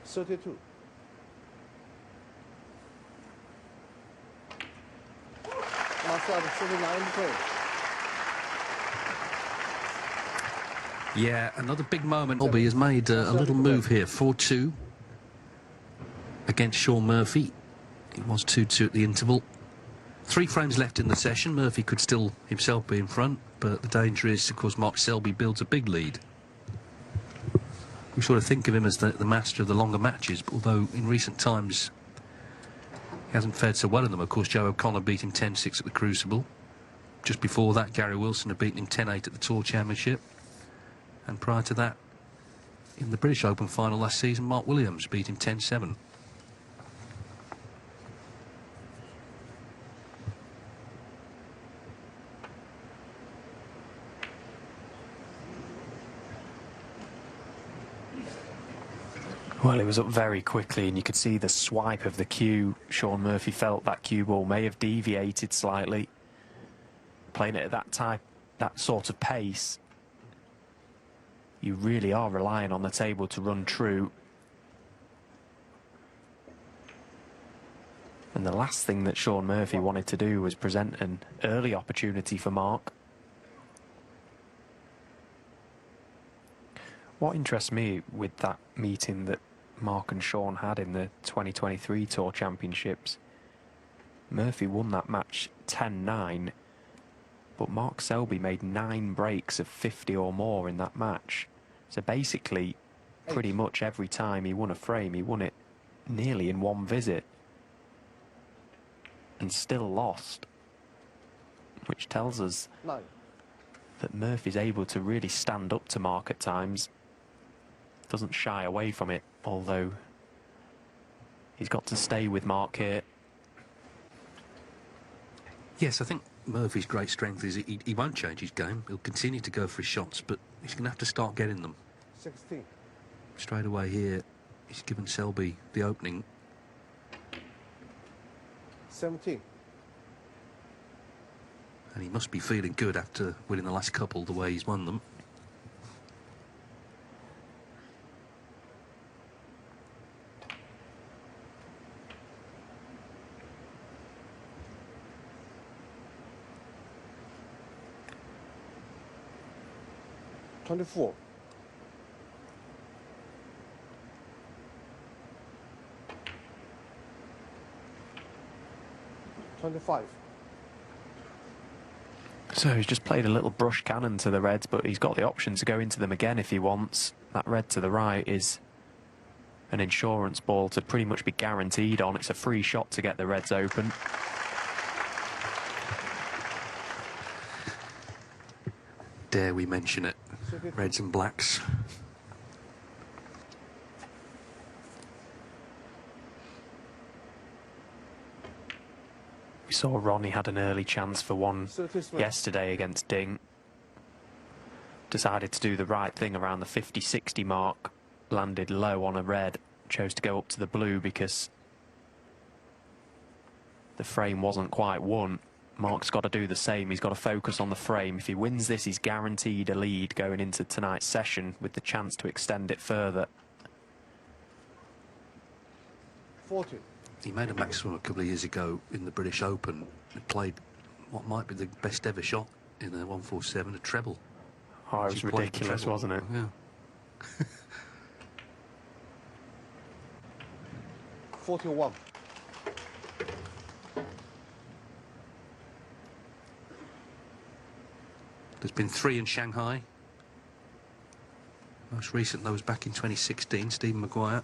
32. Mark Selby 39 frame. Yeah, another big moment. Selby has made a little move here. 4-2 against Shaun Murphy. It was 2-2 at the interval. 3 frames left in the session. Murphy could still himself be in front, but the danger is, of course, Mark Selby builds a big lead. We sort of think of him as the master of the longer matches, but although in recent times he hasn't fared so well in them. Of course, Joe O'Connor beat him 10-6 at the Crucible. Just before that, Gary Wilson had beaten him 10-8 at the Tour Championship. And prior to that, in the British Open final last season, Mark Williams beat him 10-7. Well, it was up very quickly, and you could see the swipe of the cue. Shaun Murphy felt that cue ball may have deviated slightly. Playing it at that sort of pace, you really are relying on the table to run true. And the last thing that Shaun Murphy wanted to do was present an early opportunity for Mark. What interests me with that meeting that Mark and Shaun had in the 2023 Tour Championships, Murphy won that match 10-9, but Mark Selby made 9 breaks of 50 or more in that match. So basically, pretty much every time he won a frame, he won it nearly in one visit. And still lost. Which tells us 9. that Murphy's able to really stand up to Mark at times. Doesn't shy away from it, although he's got to stay with Mark here. Yes, I think Murphy's great strength is he won't change his game. He'll continue to go for his shots, but he's going to have to start getting them. 16. Straight away here, he's given Selby the opening. 17. And he must be feeling good after winning the last couple the way he's won them. $24. 25. So he's just played a little brush cannon to the reds, but he's got the option to go into them again if he wants. That red to the right is an insurance ball to pretty much be guaranteed on. It's a free shot to get the reds open. Dare we mention it? Reds and blacks. We saw Ronnie had an early chance for one yesterday against Ding. Decided to do the right thing around the 50-60 mark. Landed low on a red. Chose to go up to the blue because the frame wasn't quite won. Mark's got to do the same. He's got to focus on the frame. If he wins this, he's guaranteed a lead going into tonight's session with the chance to extend it further. 40. He made a maximum a couple of years ago in the British Open. He played what might be the best ever shot in a 147, a treble. Oh, it was ridiculous, wasn't it? Yeah. 41. There's been 3 in Shanghai. Most recent, though, was back in 2016, Stephen Maguire.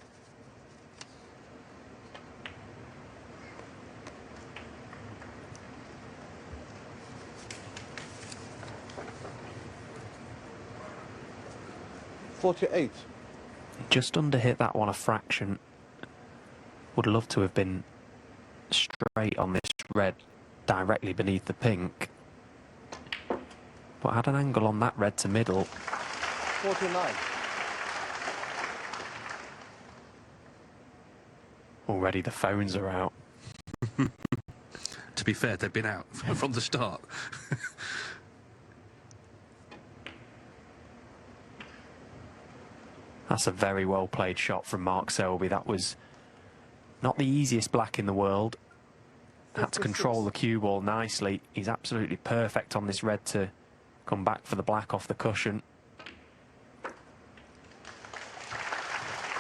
$48. Just under hit that one a fraction. Would love to have been straight on this red directly beneath the pink. But had an angle on that red to middle. 49. Already the phones are out. To be fair, they've been out from the start. That's a very well played shot from Mark Selby. That was not the easiest black in the world. Had to control the cue ball nicely. He's absolutely perfect on this red to come back for the black off the cushion.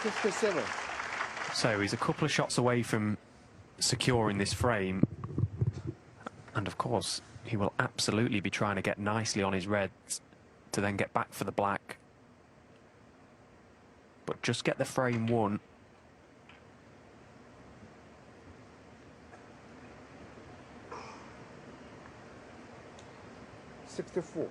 57. So he's a couple of shots away from securing this frame. And of course, he will absolutely be trying to get nicely on his reds to then get back for the black. But just get the frame won. $64.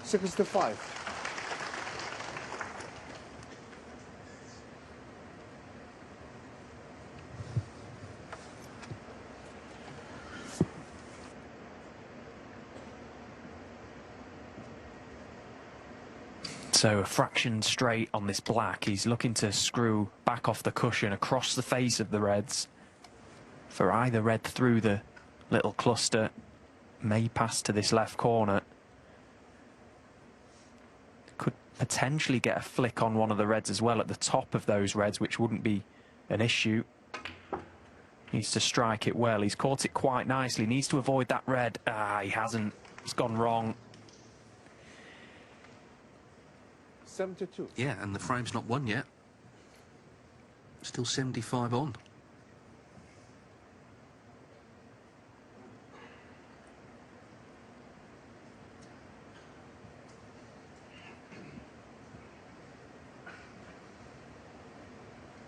$65. So a fraction straight on this black. He's looking to screw back off the cushion across the face of the reds for either red through the little cluster. May pass to this left corner. Could potentially get a flick on one of the reds as well at the top of those reds, which wouldn't be an issue. Needs to strike it well. He's caught it quite nicely. Needs to avoid that red. Ah, he hasn't. It's gone wrong. 72. Yeah, and the frame's not won yet. Still 75 on.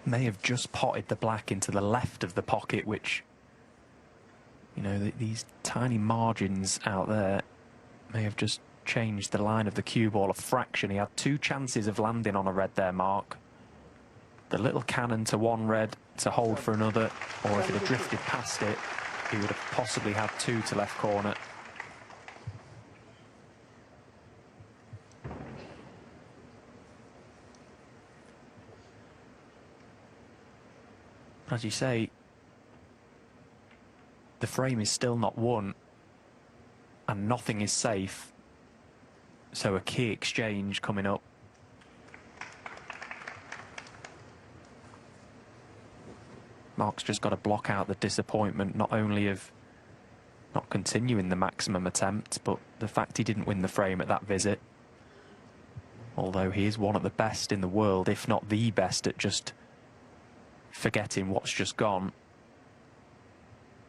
May have just potted the black into the left of the pocket, which, you know, these tiny margins out there may have just changed the line of the cue ball a fraction. He had 2 chances of landing on a red there, Mark. The little cannon to one red to hold for another, or if it had drifted past it, he would have possibly had 2 to left corner. As you say, the frame is still not won, and nothing is safe. So a key exchange coming up. Mark's just got to block out the disappointment, not only of not continuing the maximum attempt, but the fact he didn't win the frame at that visit. Although he is one of the best in the world, if not the best, at just forgetting what's just gone.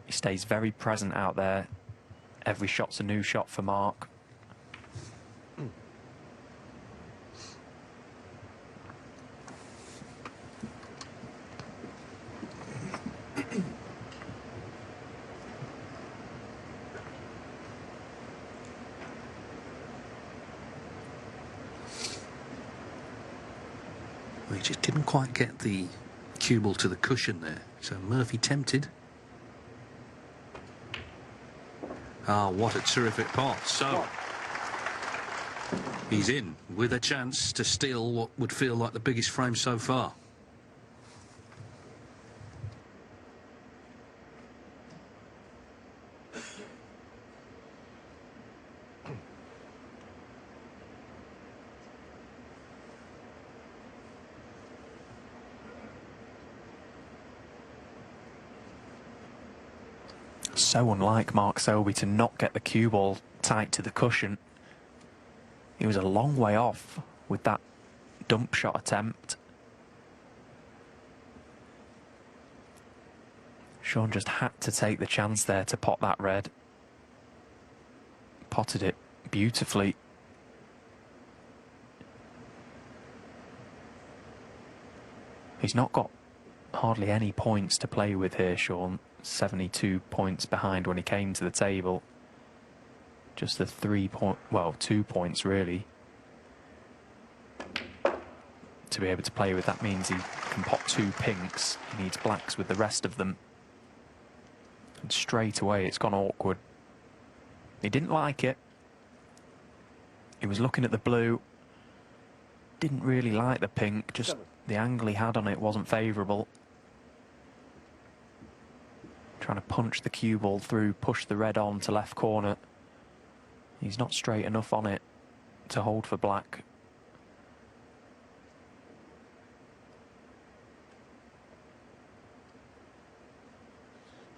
He stays very present out there. Every shot's a new shot for Mark. He just didn't quite get the cue ball to the cushion there. So Murphy tempted. Ah, what a terrific pot. So he's in with a chance to steal what would feel like the biggest frame so far. So unlike Mark Selby to not get the cue ball tight to the cushion. He was a long way off with that dump shot attempt. Shaun just had to take the chance there to pot that red. Potted it beautifully. He's not got hardly any points to play with here, Shaun. 72 points behind when he came to the table. Just the 2 points really to be able to play with. That means he can pot 2 pinks. He needs blacks with the rest of them. And straight away it's gone awkward. He didn't like it. He was looking at the blue. Didn't really like the pink. Just the angle he had on it wasn't favourable. Trying to punch the cue ball through, push the red on to left corner. He's not straight enough on it to hold for black.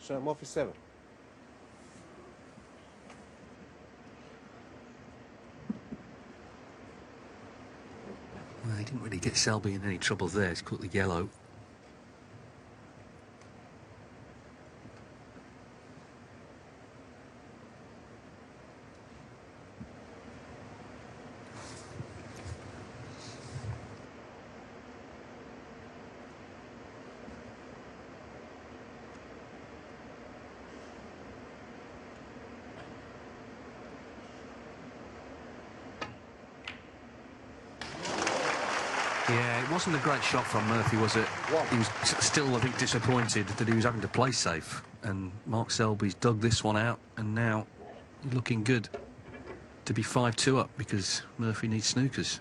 So I'm off 7. Well, he didn't really get Selby in any trouble there. He's quickly yellow. Yeah, it wasn't a great shot from Murphy, was it? He was still, I think, disappointed that he was having to play safe. And Mark Selby's dug this one out, and now looking good to be 5-2 up because Murphy needs snookers.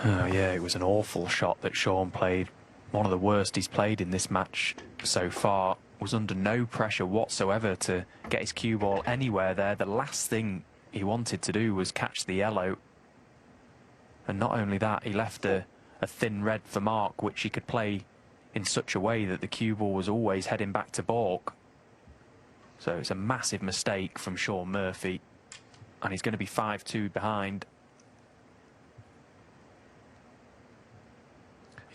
Oh yeah, it was an awful shot that Shaun played. One of the worst he's played in this match so far. Was under no pressure whatsoever to get his cue ball anywhere there. The last thing he wanted to do was catch the yellow. And not only that, he left a thin red for Mark, which he could play in such a way that the cue ball was always heading back to baulk. So it's a massive mistake from Shaun Murphy. And he's going to be 5-2 behind.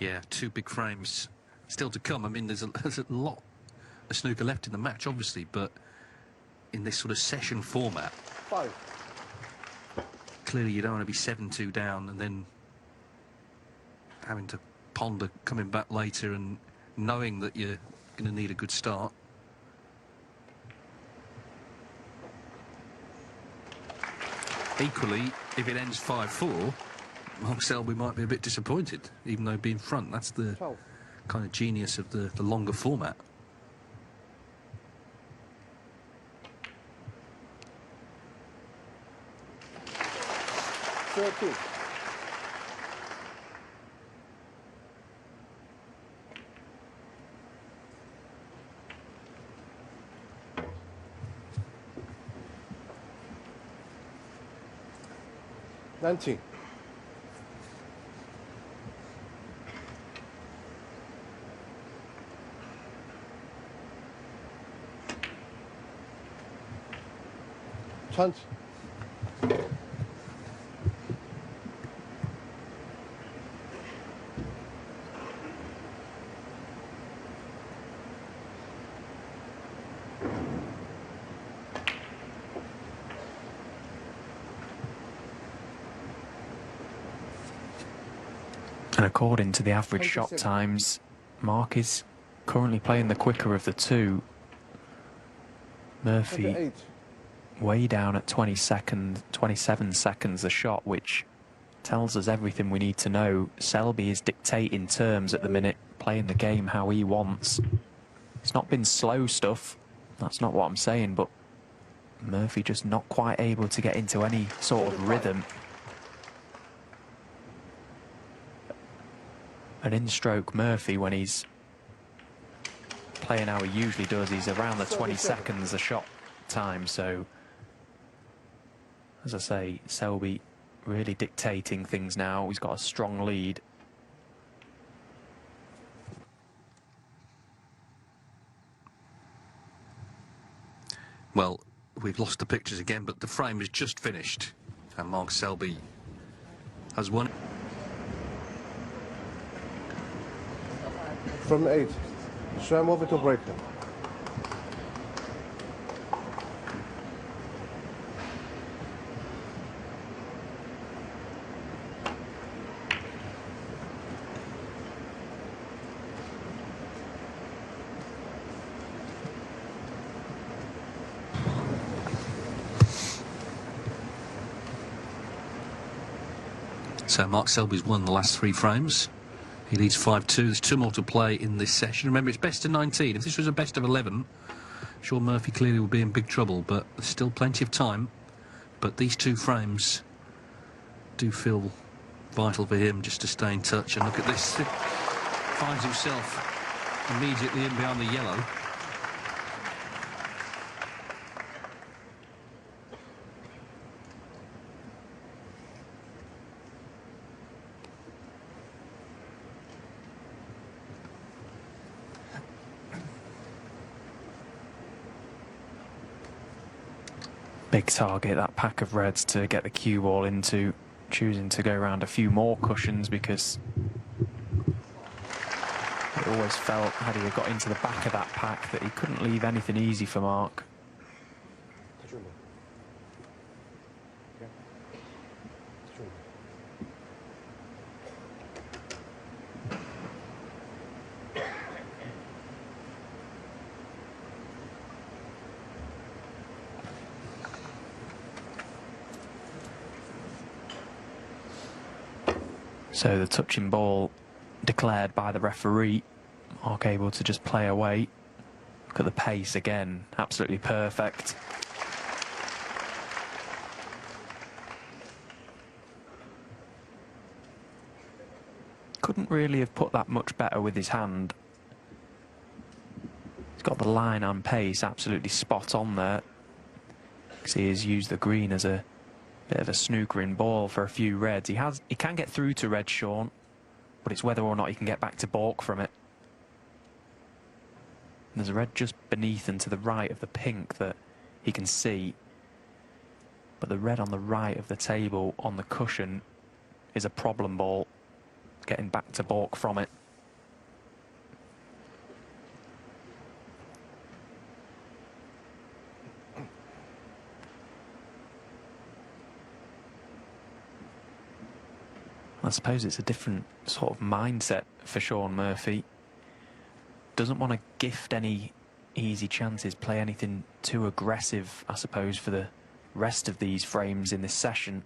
Yeah, 2 big frames still to come. I mean, there's a lot of snooker left in the match, obviously, but in this sort of session format, 5. clearly you don't want to be 7-2 down and then having to ponder coming back later and knowing that you're going to need a good start. Equally, if it ends 5-4, Mark Selby might be a bit disappointed, even though being front. That's the 12. kind of genius of the longer format. Thirteen. Nineteen. Twenty. And according to the average shot times, Mark is currently playing the quicker of the two. Murphy way down at 27 seconds a shot, which tells us everything we need to know. Selby is dictating terms at the minute, playing the game how he wants. It's not been slow stuff, that's not what I'm saying, but Murphy just not quite able to get into any sort of rhythm. An in-stroke Murphy, when he's playing how he usually does, he's around the 20 seconds a shot time. So, as I say, Selby really dictating things now. He's got a strong lead. Well, we've lost the pictures again, but the frame is just finished, and Mark Selby has won. From 8. Swam over to break them. So Mark Selby's won the last 3 frames. He leads 5-2. There's 2 more to play in this session. Remember, it's best of 19. If this was a best of 11, Shaun Murphy clearly would be in big trouble, but there's still plenty of time. But these 2 frames do feel vital for him just to stay in touch. And look at this. Finds himself immediately in behind the yellow. Big target, that pack of reds to get the cue ball into, choosing to go around a few more cushions because it always felt, had he got into the back of that pack, that he couldn't leave anything easy for Mark. So the touching ball declared by the referee. Mark able to just play away. Look at the pace again, absolutely perfect. Couldn't really have put that much better with his hand. He's got the line and pace absolutely spot on there. See, he's used the green as a bit of a snookering ball for a few reds. He can get through to red, Shaun, but it's whether or not he can get back to balk from it. And there's a red just beneath and to the right of the pink that he can see, but the red on the right of the table on the cushion is a problem ball, getting back to balk from it. I suppose it's a different sort of mindset for Shaun Murphy. Doesn't want to gift any easy chances, play anything too aggressive, I suppose, for the rest of these frames in this session.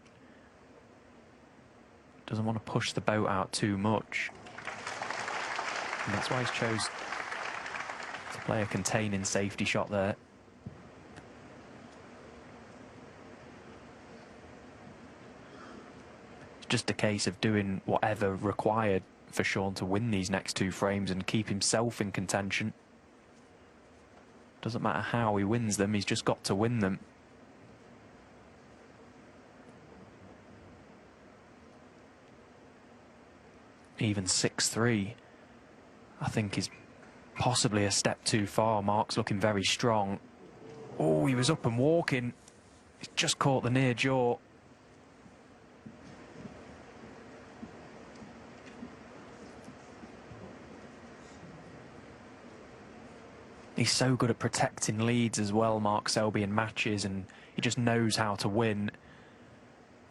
Doesn't want to push the boat out too much. And that's why he's chose to play a containing safety shot there. Just a case of doing whatever required for Shaun to win these next 2 frames and keep himself in contention. Doesn't matter how he wins them, he's just got to win them. Even 6-3, I think, is possibly a step too far. Mark's looking very strong. Oh, he was up and walking. He's just caught the near jaw. He's so good at protecting leads as well, Mark Selby, in matches, and he just knows how to win.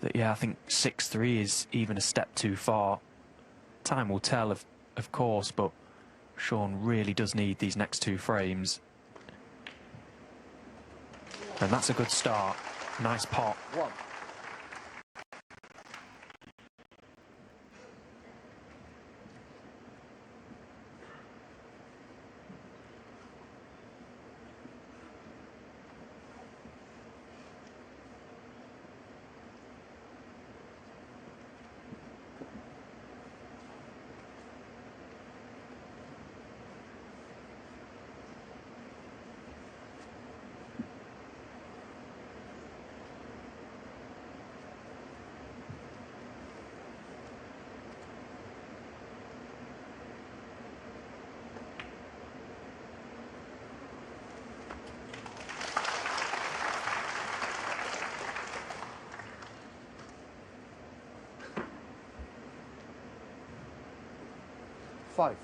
That, yeah, I think 6-3 is even a step too far Time will tell, of course, but Shaun really does need these next 2 frames. And that's a good start. Nice pot. 1. Five.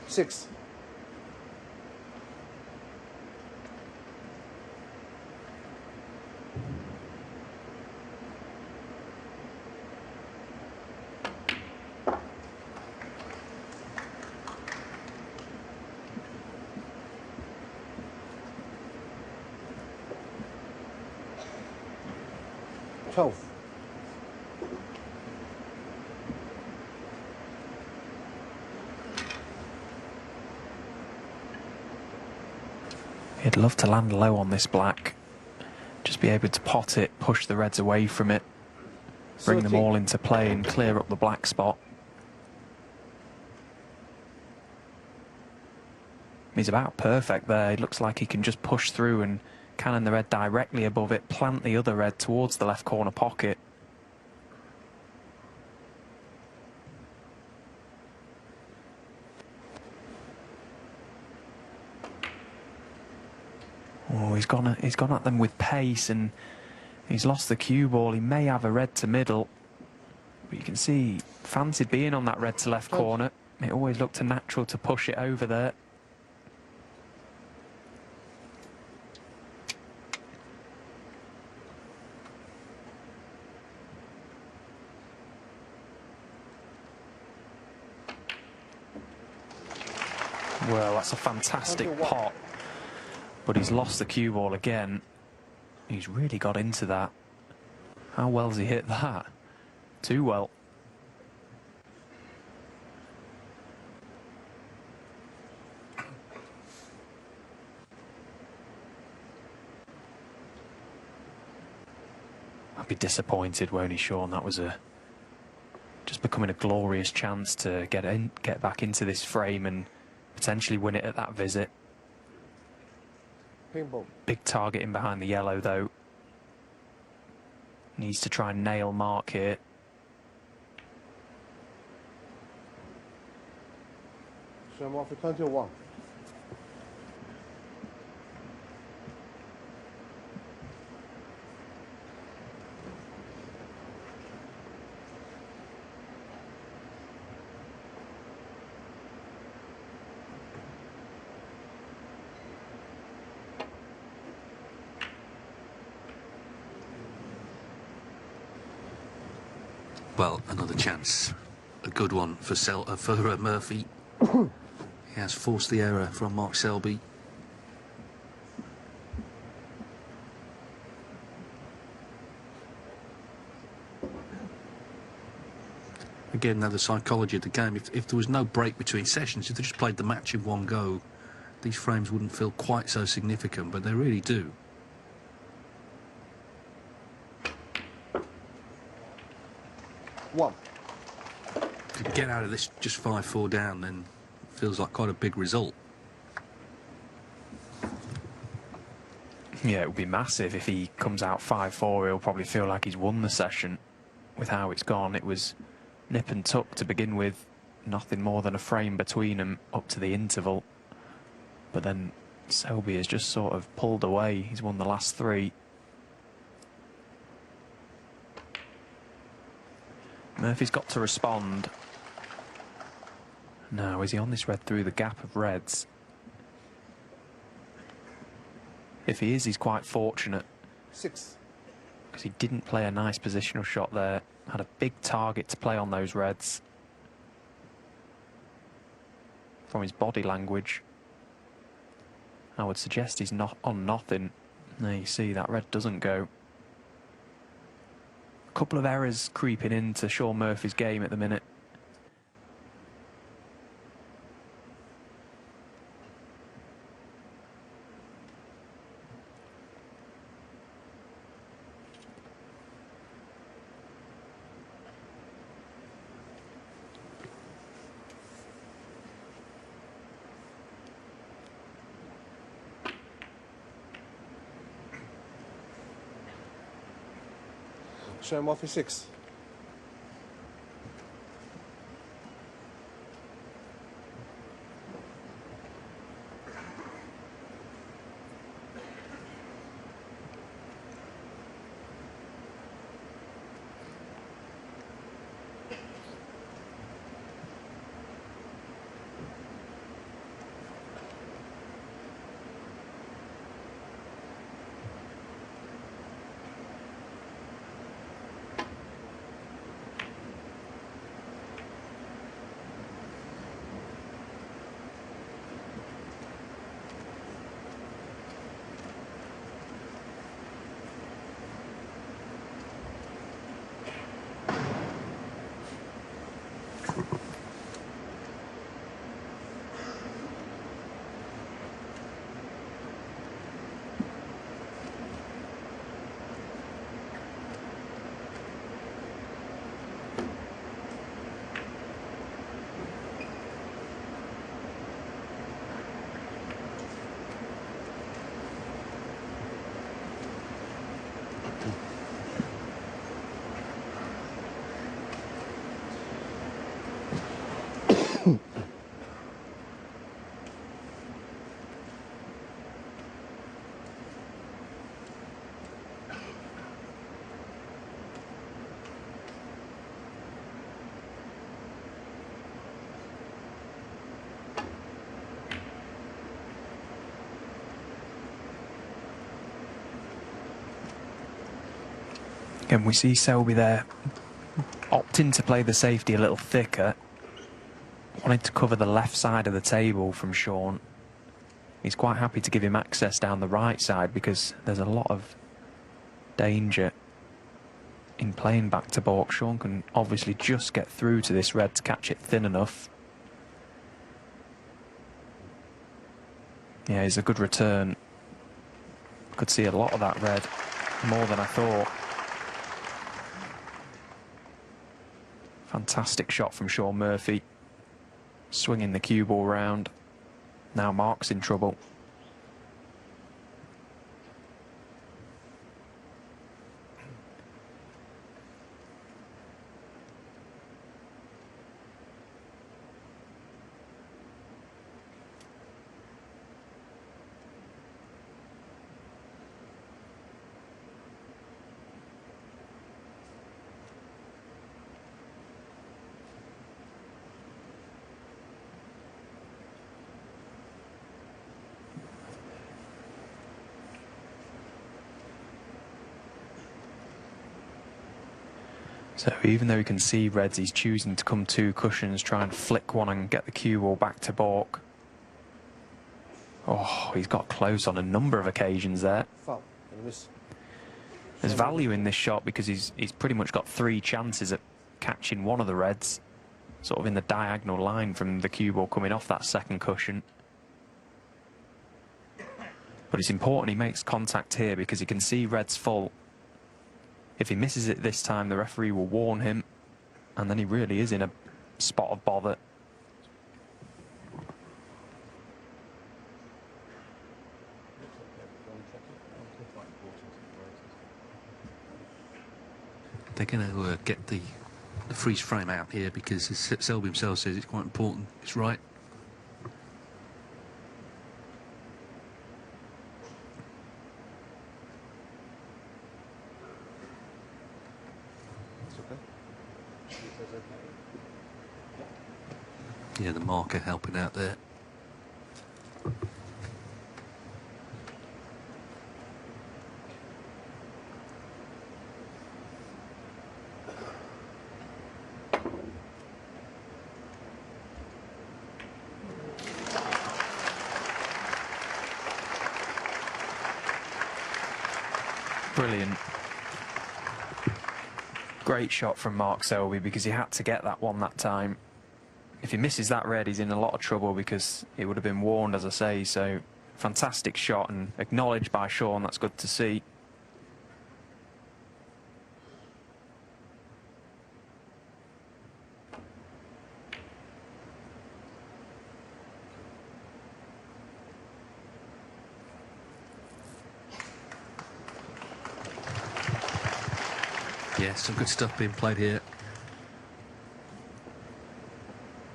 Six. Twelve. He'd love to land low on this black. Just be able to pot it, push the reds away from it, bring them 13. all into play and clear up the black spot. He's about perfect there. It looks like he can just push through and cannon the red directly above it, plant the other red towards the left corner pocket. Oh, he's gone at them with pace, and he's lost the cue ball. He may have a red to middle, but you can see he fancied being on that red to left corner. It always looked a natural to push it over there. Well, that's a fantastic pot, but he's lost the cue ball again. He's really got into that. How well's he hit that? Too well. I'd be disappointed, won't he, Shaun? That was just becoming a glorious chance to get back into this frame and potentially win it at that visit. Ping ball. Big target in behind the yellow, though. Needs to try and nail mark here. So I'm off the 21. Well, another chance. A good one for Murphy. He has forced the error from Mark Selby. Again, now the psychology of the game. If there was no break between sessions, if they just played the match in one go, these frames wouldn't feel quite so significant, but they really do. One. To get out of this just 5-4 down, then feels like quite a big result. Yeah, it would be massive if he comes out 5-4. He'll probably feel like he's won the session with how it's gone. It was nip and tuck to begin with, nothing more than a frame between them up to the interval. But then Selby has just sort of pulled away. He's won the last 3. Murphy's got to respond. No, is he on this red through the gap of reds? If he is, he's quite fortunate. 6. Because he didn't play a nice positional shot there. Had a big target to play on those reds. From his body language, I would suggest he's not on nothing. There you see, that red doesn't go. A couple of errors creeping into Shaun Murphy's game at the minute. Shaun Murphy 6. Again, we see Selby there opting to play the safety a little thicker. Wanted to cover the left side of the table from Shaun. He's quite happy to give him access down the right side because there's a lot of danger in playing back to baulk. Shaun can obviously just get through to this red to catch it thin enough. Yeah, it's a good return. Could see a lot of that red, more than I thought. Fantastic shot from Shaun Murphy. Swinging the cue ball round. Now Mark's in trouble. So even though he can see reds, he's choosing to come two cushions, try and flick one and get the cue ball back to baulk. Oh, he's got close on a number of occasions there. Foul. And miss. There's value in this shot because he's pretty much got 3 chances at catching one of the reds, sort of in the diagonal line from the cue ball coming off that second cushion. But it's important he makes contact here because he can see red's full. If he misses it this time, the referee will warn him, and then he really is in a spot of bother. They're going to get the freeze frame out here because, as Selby himself says, it's quite important. It's right. Yeah, the marker helping out there. Brilliant. Great shot from Mark Selby, because he had to get that one that time. If he misses that red, he's in a lot of trouble, because it would have been warned, as I say. So fantastic shot, and acknowledged by Shaun. That's good to see. Yeah, some good stuff being played here.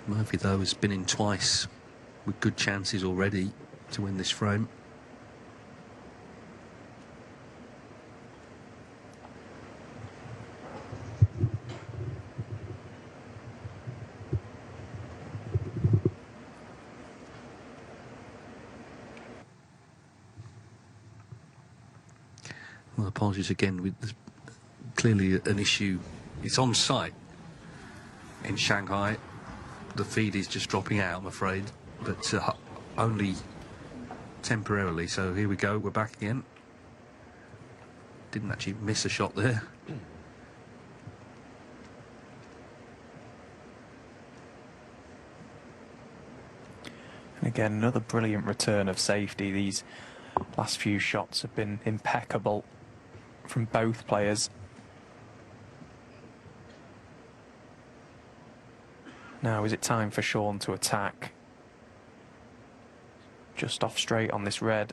Murphy, though, has been in twice with good chances already to win this frame. Well, apologies again. There's clearly an issue. It's on site in Shanghai. The feed is just dropping out, I'm afraid, but only temporarily. So here we go. We're back again. Didn't actually miss a shot there. And again, another brilliant return of safety. These last few shots have been impeccable from both players. Now, is it time for Shaun to attack? Just off straight on this red.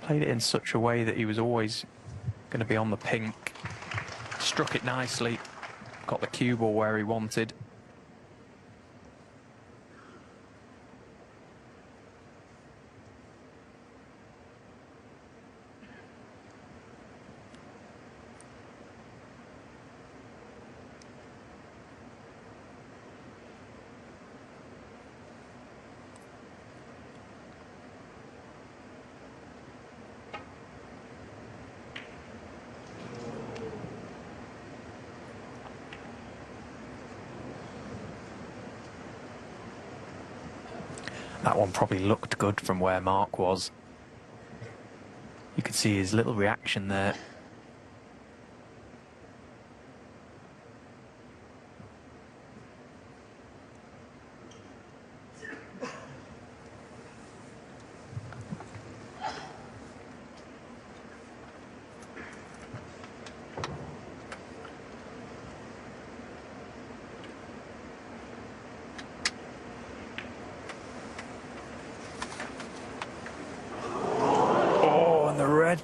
Played it in such a way that he was always going to be on the pink. Struck it nicely. Got the cue ball where he wanted. That one probably looked good from where Mark was. You could see his little reaction there.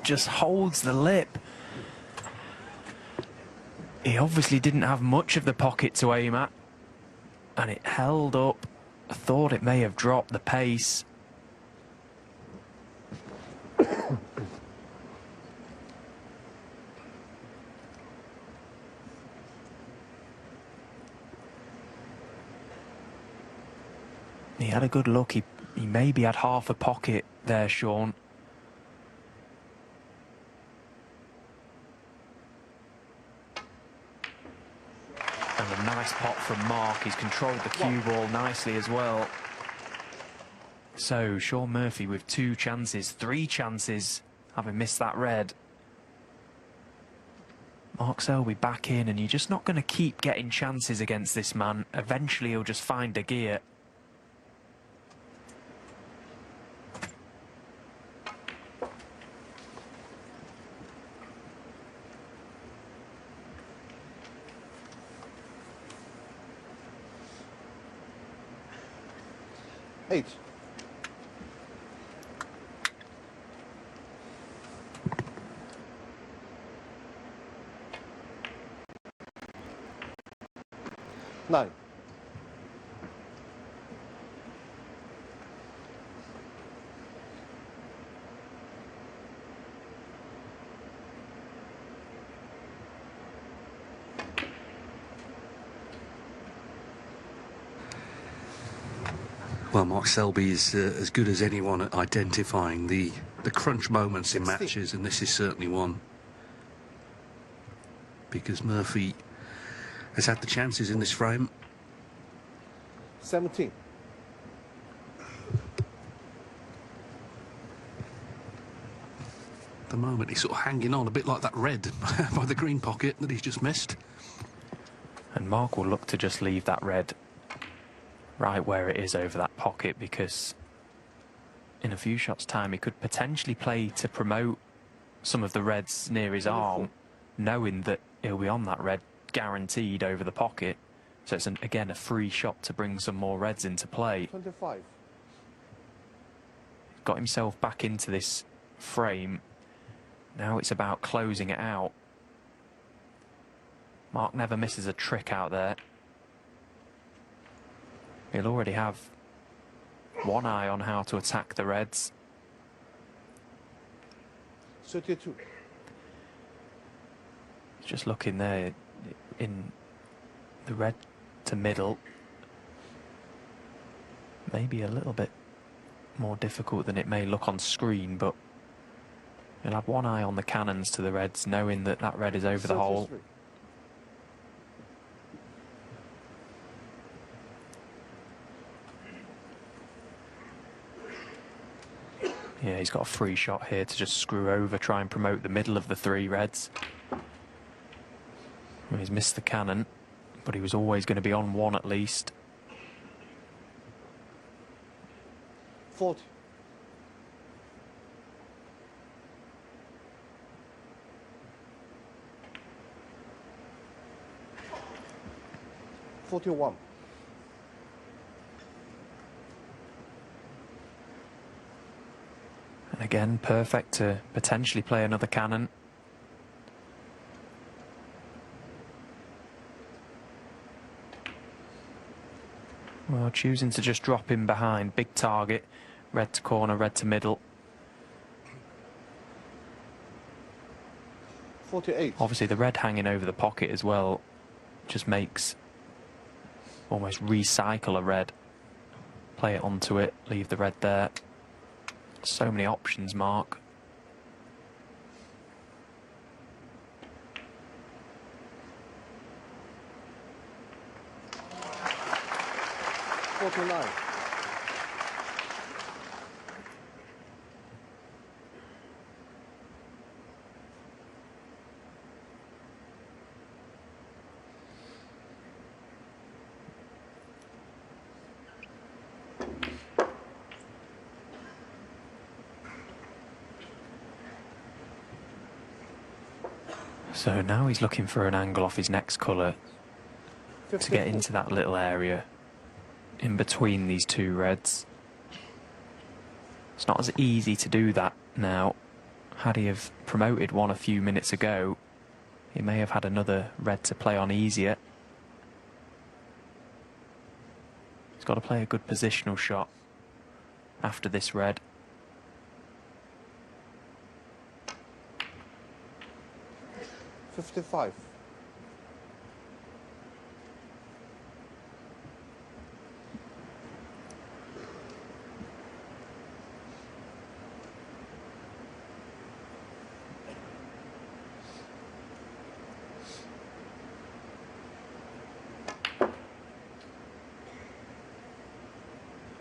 Just holds the lip. He obviously didn't have much of the pocket to aim at, and it held up. I thought it may have dropped the pace. He had a good look. He maybe had half a pocket there, Shaun. And a nice pot from Mark. He's controlled the cue ball nicely as well. So Shaun Murphy with 2 chances, 3 chances, having missed that red. Mark Selby back in, and you're just not going to keep getting chances against this man. Eventually he'll just find a gear. Eight. Nine. Well, Mark Selby is as good as anyone at identifying the crunch moments in matches, and this is certainly one. Because Murphy has had the chances in this frame. 17. At the moment, he's sort of hanging on a bit like that red by the green pocket that he's just missed. And Mark will look to just leave that red right where it is over that pocket, because in a few shots' time he could potentially play to promote some of the reds near his arm, knowing that he'll be on that red guaranteed over the pocket. So it's, again, a free shot to bring some more reds into play. 25. Got himself back into this frame. Now it's about closing it out. Mark never misses a trick out there. He'll already have one eye on how to attack the reds. 32. Just looking there in the red to middle. Maybe a little bit more difficult than it may look on screen, but he'll have one eye on the cannons to the reds, knowing that that red is over the hole. 33. Yeah, he's got a free shot here to just screw over, try and promote the middle of the three reds. Well, he's missed the cannon, but he was always going to be on one at least. 40. $41. And again, perfect to potentially play another cannon. Well, choosing to just drop in behind, big target, red to corner, red to middle. 48. Obviously the red hanging over the pocket as well just makes almost recycle a red. Play it onto it, leave the red there. So many options, Mark. $49. So now he's looking for an angle off his next colour to get into that little area in between these two reds. It's not as easy to do that now. Had he have promoted one a few minutes ago, he may have had another red to play on easier. He's got to play a good positional shot after this red. $55.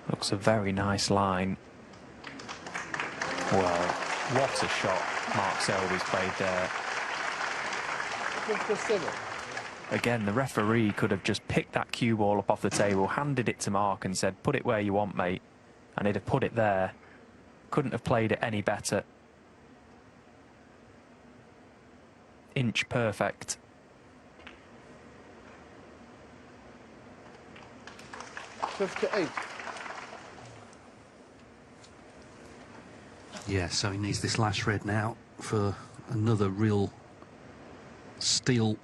Looks a very nice line. Well, what a shot Mark Selby's played there. 57. Again, the referee could have just picked that cue ball up off the table, handed it to Mark and said, put it where you want, mate. And he'd have put it there. Couldn't have played it any better. Inch perfect. $58. Yeah, so he needs this last red now for another real steal.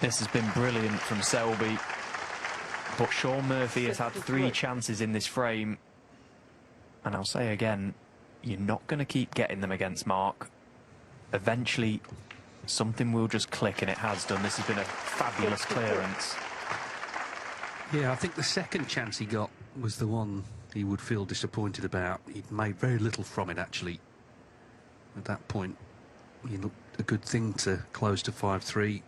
This has been brilliant from Selby, but Shaun Murphy has had 3 chances in this frame, and I'll say again, you're not going to keep getting them against Mark. Eventually something will just click, and it has done. This has been a fabulous clearance. Yeah, I think the second chance he got was the one he would feel disappointed about. He'd made very little from it, actually. At that point, he looked a good thing to close to 5-3.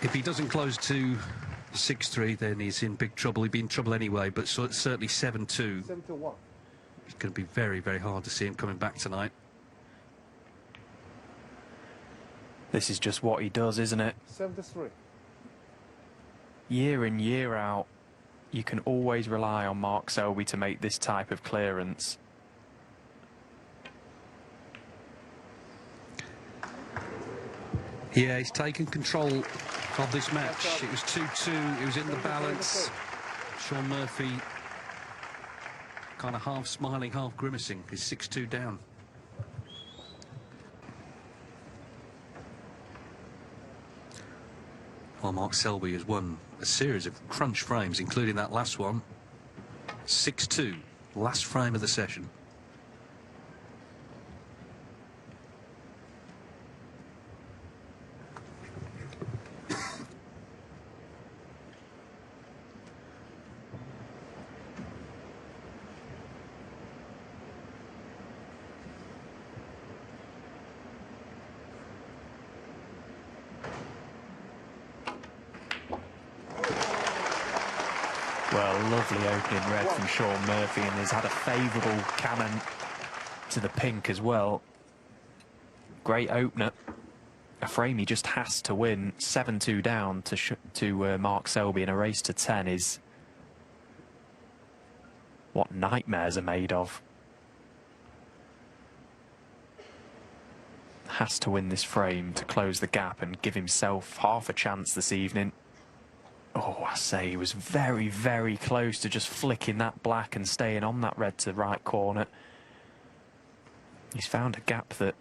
If he doesn't close to 6-3, then he's in big trouble. He'd be in trouble anyway, but certainly 7-2. 7-1. It's going to be very, very hard to see him coming back tonight. This is just what he does, isn't it? 7-3. Year in, year out, you can always rely on Mark Selby to make this type of clearance. Yeah, he's taken control of this match. It was 2-2. It was in the balance. Shaun Murphy kind of half smiling, half grimacing. He's 6-2 down. While Mark Selby has won a series of crunch frames, including that last one. 6-2, last frame of the session. Well, lovely opening red from Shaun Murphy, and he's had a favourable cannon to the pink as well. Great opener. A frame he just has to win. 7-2 down to Mark Selby in a race to 10 is what nightmares are made of. Has to win this frame to close the gap and give himself half a chance this evening. Oh, I say he was very, very close to just flicking that black and staying on that red to right corner. He's found a gap that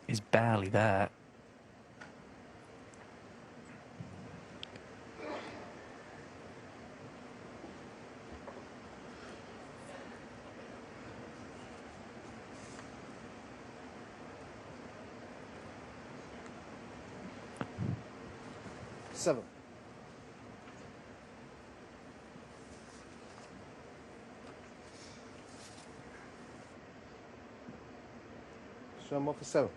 is barely there. Seven. Show him off for 7.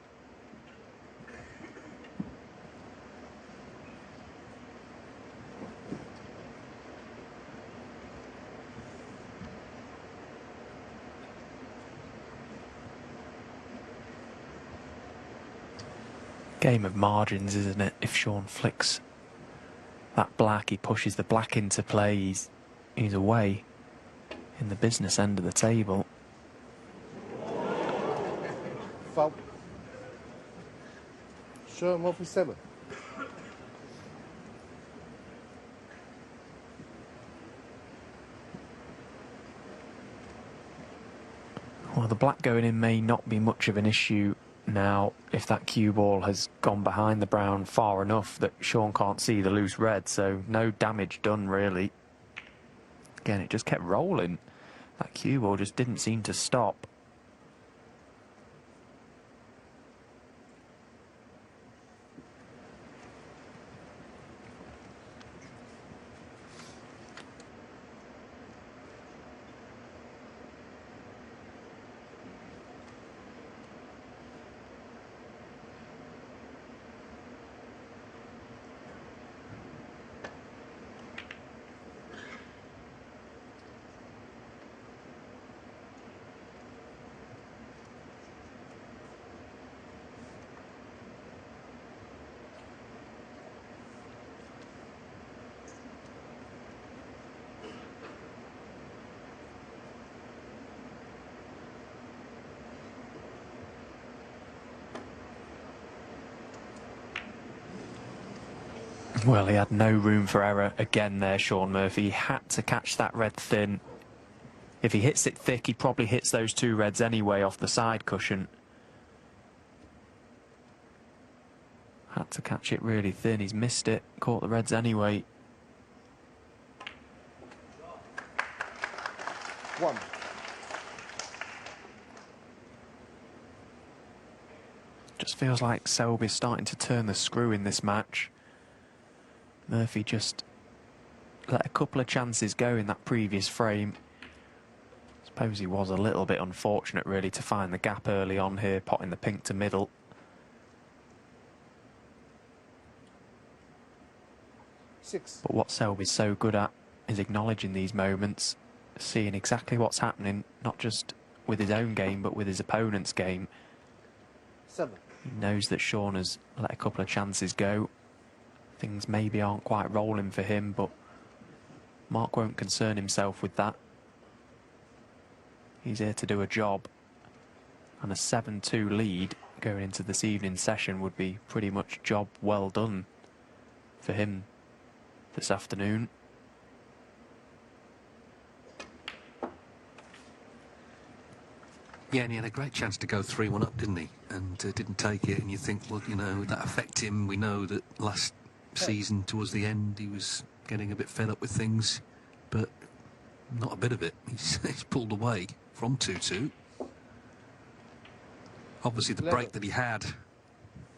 Game of margins, isn't it? If Shaun flicks that black, he pushes the black into play, he's away in the business end of the table. Foul. Show him off for 7. Well, the black going in may not be much of an issue now if that cue ball has gone behind the brown far enough that Shaun can't see the loose red, so no damage done really. Again, it just kept rolling. That cue ball just didn't seem to stop. Well, he had no room for error again there, Shaun Murphy. He had to catch that red thin. If he hits it thick, he probably hits those two reds anyway off the side cushion. Had to catch it really thin. He's missed it, caught the reds anyway. 1. feels like Selby's starting to turn the screw in this match. Murphy just let a couple of chances go in that previous frame. Suppose he was a little bit unfortunate really to find the gap early on here, potting the pink to middle. But what Selby's so good at is acknowledging these moments, seeing exactly what's happening, not just with his own game, but with his opponent's game. 7. He knows that Shaun has let a couple of chances go. Things maybe aren't quite rolling for him, but Mark won't concern himself with that. He's here to do a job. And a 7-2 lead going into this evening's session would be pretty much job well done for him this afternoon. Yeah, and he had a great chance to go 3-1 up, didn't he? And didn't take it. And you think, well, you know, that affect him. We know that last season, towards the end, he was getting a bit fed up with things. But not a bit of it. He's pulled away from 2-2. Obviously, the break that he had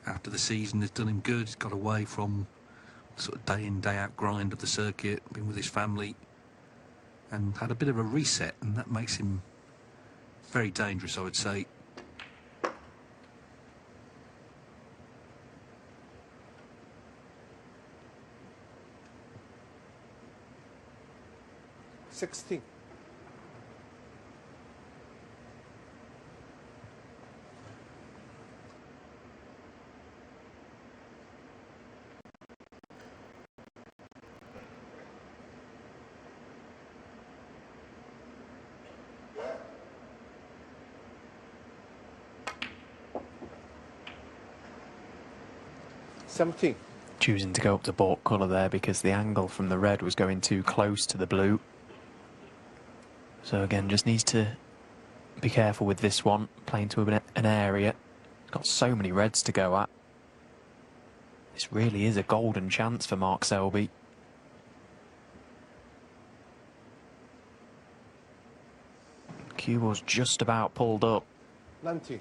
after the season has done him good. He's got away from sort of day in, day out grind of the circuit, been with his family, and had a bit of a reset, and that makes him very dangerous, I would say. $16. $17. Choosing to go up to baulk colour there because the angle from the red was going too close to the blue. So again, just needs to be careful with this one, playing to an area. Got so many reds to go at. This really is a golden chance for Mark Selby. Cue ball's just about pulled up. 19.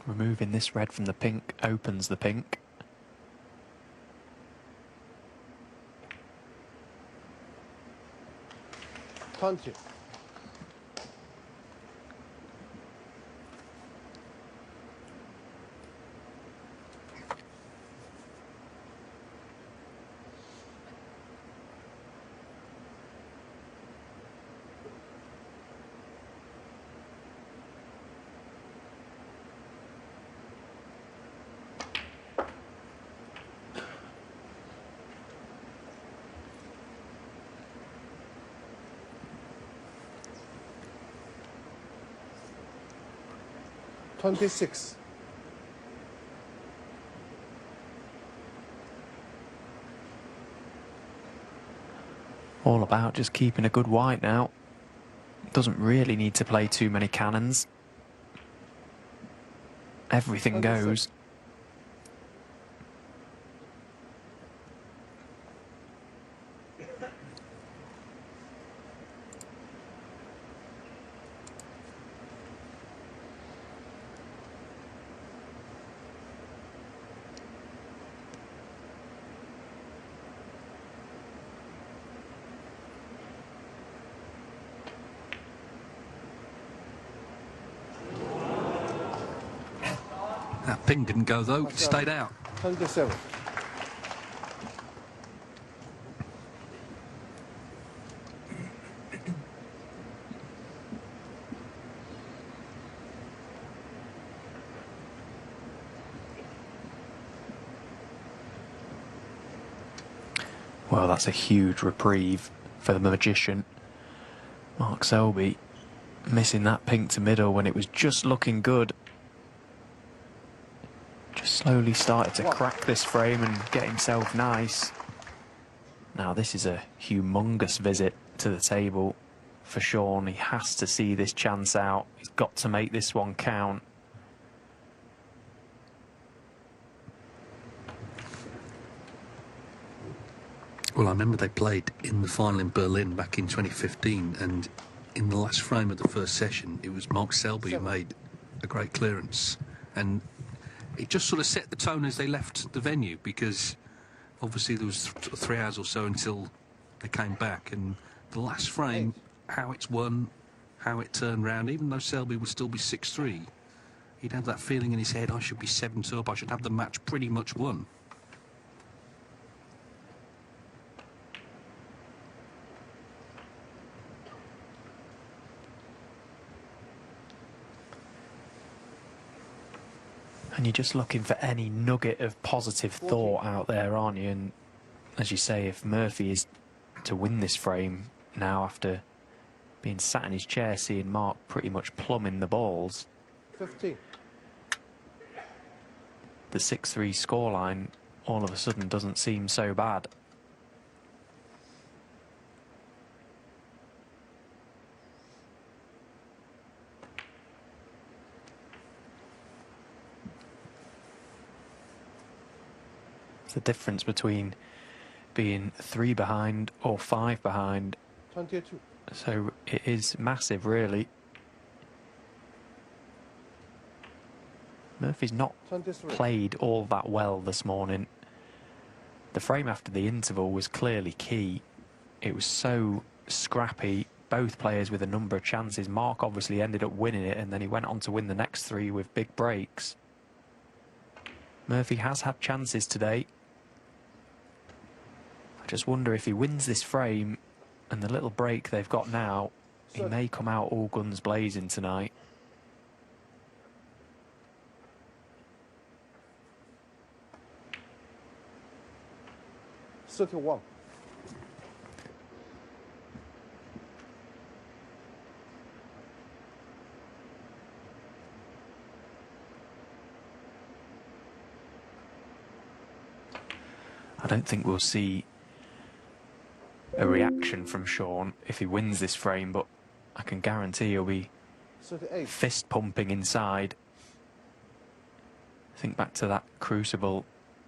Removing this red from the pink opens the pink. 20. $26. All about just keeping a good white now. Doesn't really need to play too many cannons. Everything goes. That ping didn't go, though. It stayed out. 27. Well, that's a huge reprieve for the magician. Mark Selby missing that pink to middle when it was just looking good. Just slowly started to crack this frame and get himself nice. Now this is a humongous visit to the table for Shaun. He has to see this chance out. He's got to make this one count. Well, I remember they played in the final in Berlin back in 2015, and in the last frame of the first session, it was Mark Selby who made a great clearance, and it just sort of set the tone as they left the venue, because obviously there was 3 hours or so until they came back, and the last frame, how it's won, how it turned round, even though Selby would still be 6-3, he'd have that feeling in his head, I should be 7-2 up, I should have the match pretty much won. And you're just looking for any nugget of positive thought out there, aren't you? And as you say, if Murphy is to win this frame now after being sat in his chair seeing Mark pretty much plumbing the balls, 15. the 6-3 scoreline all of a sudden doesn't seem so bad. It's the difference between being 3 behind or 5 behind. 22. So it is massive, really. Murphy's not 23. played all that well this morning. The frame after the interval was clearly key. It was so scrappy, both players with a number of chances. Mark obviously ended up winning it, and then he went on to win the next 3 with big breaks. Murphy has had chances today. I just wonder if he wins this frame and the little break they've got now, he may come out all guns blazing tonight. One. I don't think we'll see a reaction from Shaun if he wins this frame, but I can guarantee he'll be 38. fist pumping inside. Think back to that crucible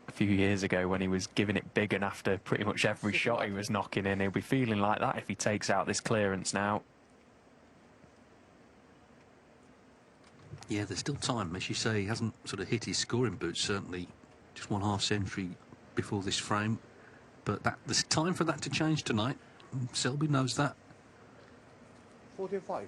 a few years ago when he was giving it big, and after pretty much every shot he was knocking in, he'll be feeling like that if he takes out this clearance now. Yeah, there's still time. As you say, he hasn't sort of hit his scoring boots, certainly just 1/2 century before this frame. But there's time for that to change tonight. Selby knows that. 45.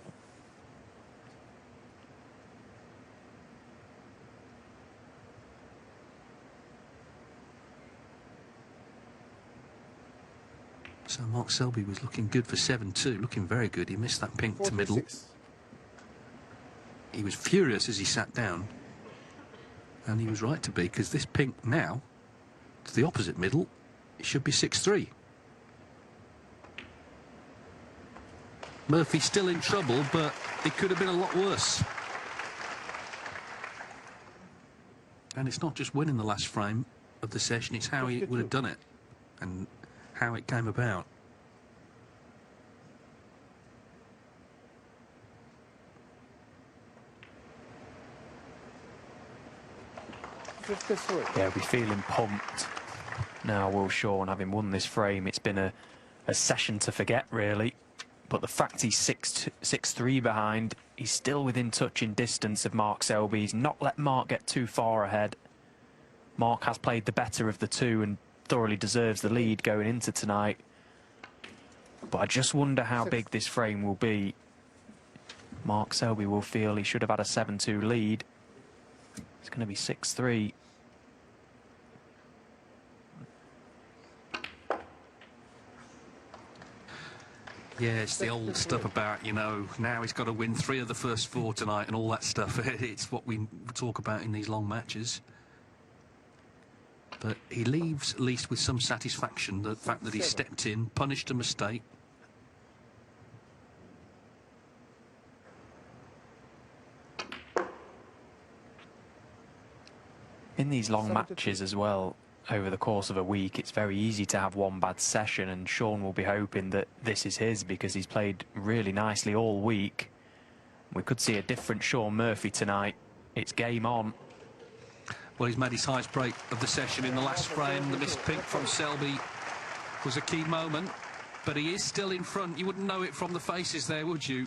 So Mark Selby was looking good for 7-2, looking very good. He missed that pink 46. to middle. He was furious as he sat down. And he was right to be, because this pink now, to the opposite middle, it should be 6-3. Murphy's still in trouble, but it could have been a lot worse. And it's not just winning the last frame of the session, it's how he would have done it and how it came about. Yeah, we're feeling pumped now, will Shaun, having won this frame. It's been a session to forget, really. But the fact he's 6-3 behind, he's still within touching distance of Mark Selby. He's not let Mark get too far ahead. Mark has played the better of the two and thoroughly deserves the lead going into tonight. But I just wonder how big this frame will be. Mark Selby will feel he should have had a 7-2 lead. It's going to be 6-3. Yeah, it's the old stuff about, you know, now he's got to win 3 of the first 4 tonight and all that stuff. It's what we talk about in these long matches. But he leaves at least with some satisfaction, the fact that he stepped in, punished a mistake. In these long matches as well, over the course of a week, it's very easy to have one bad session, and Shaun will be hoping that this is his because he's played really nicely all week. We could see a different Shaun Murphy tonight. It's game on. Well, he's made his highest break of the session in the last frame. The missed pink from Selby was a key moment, but he is still in front. You wouldn't know it from the faces there, would you?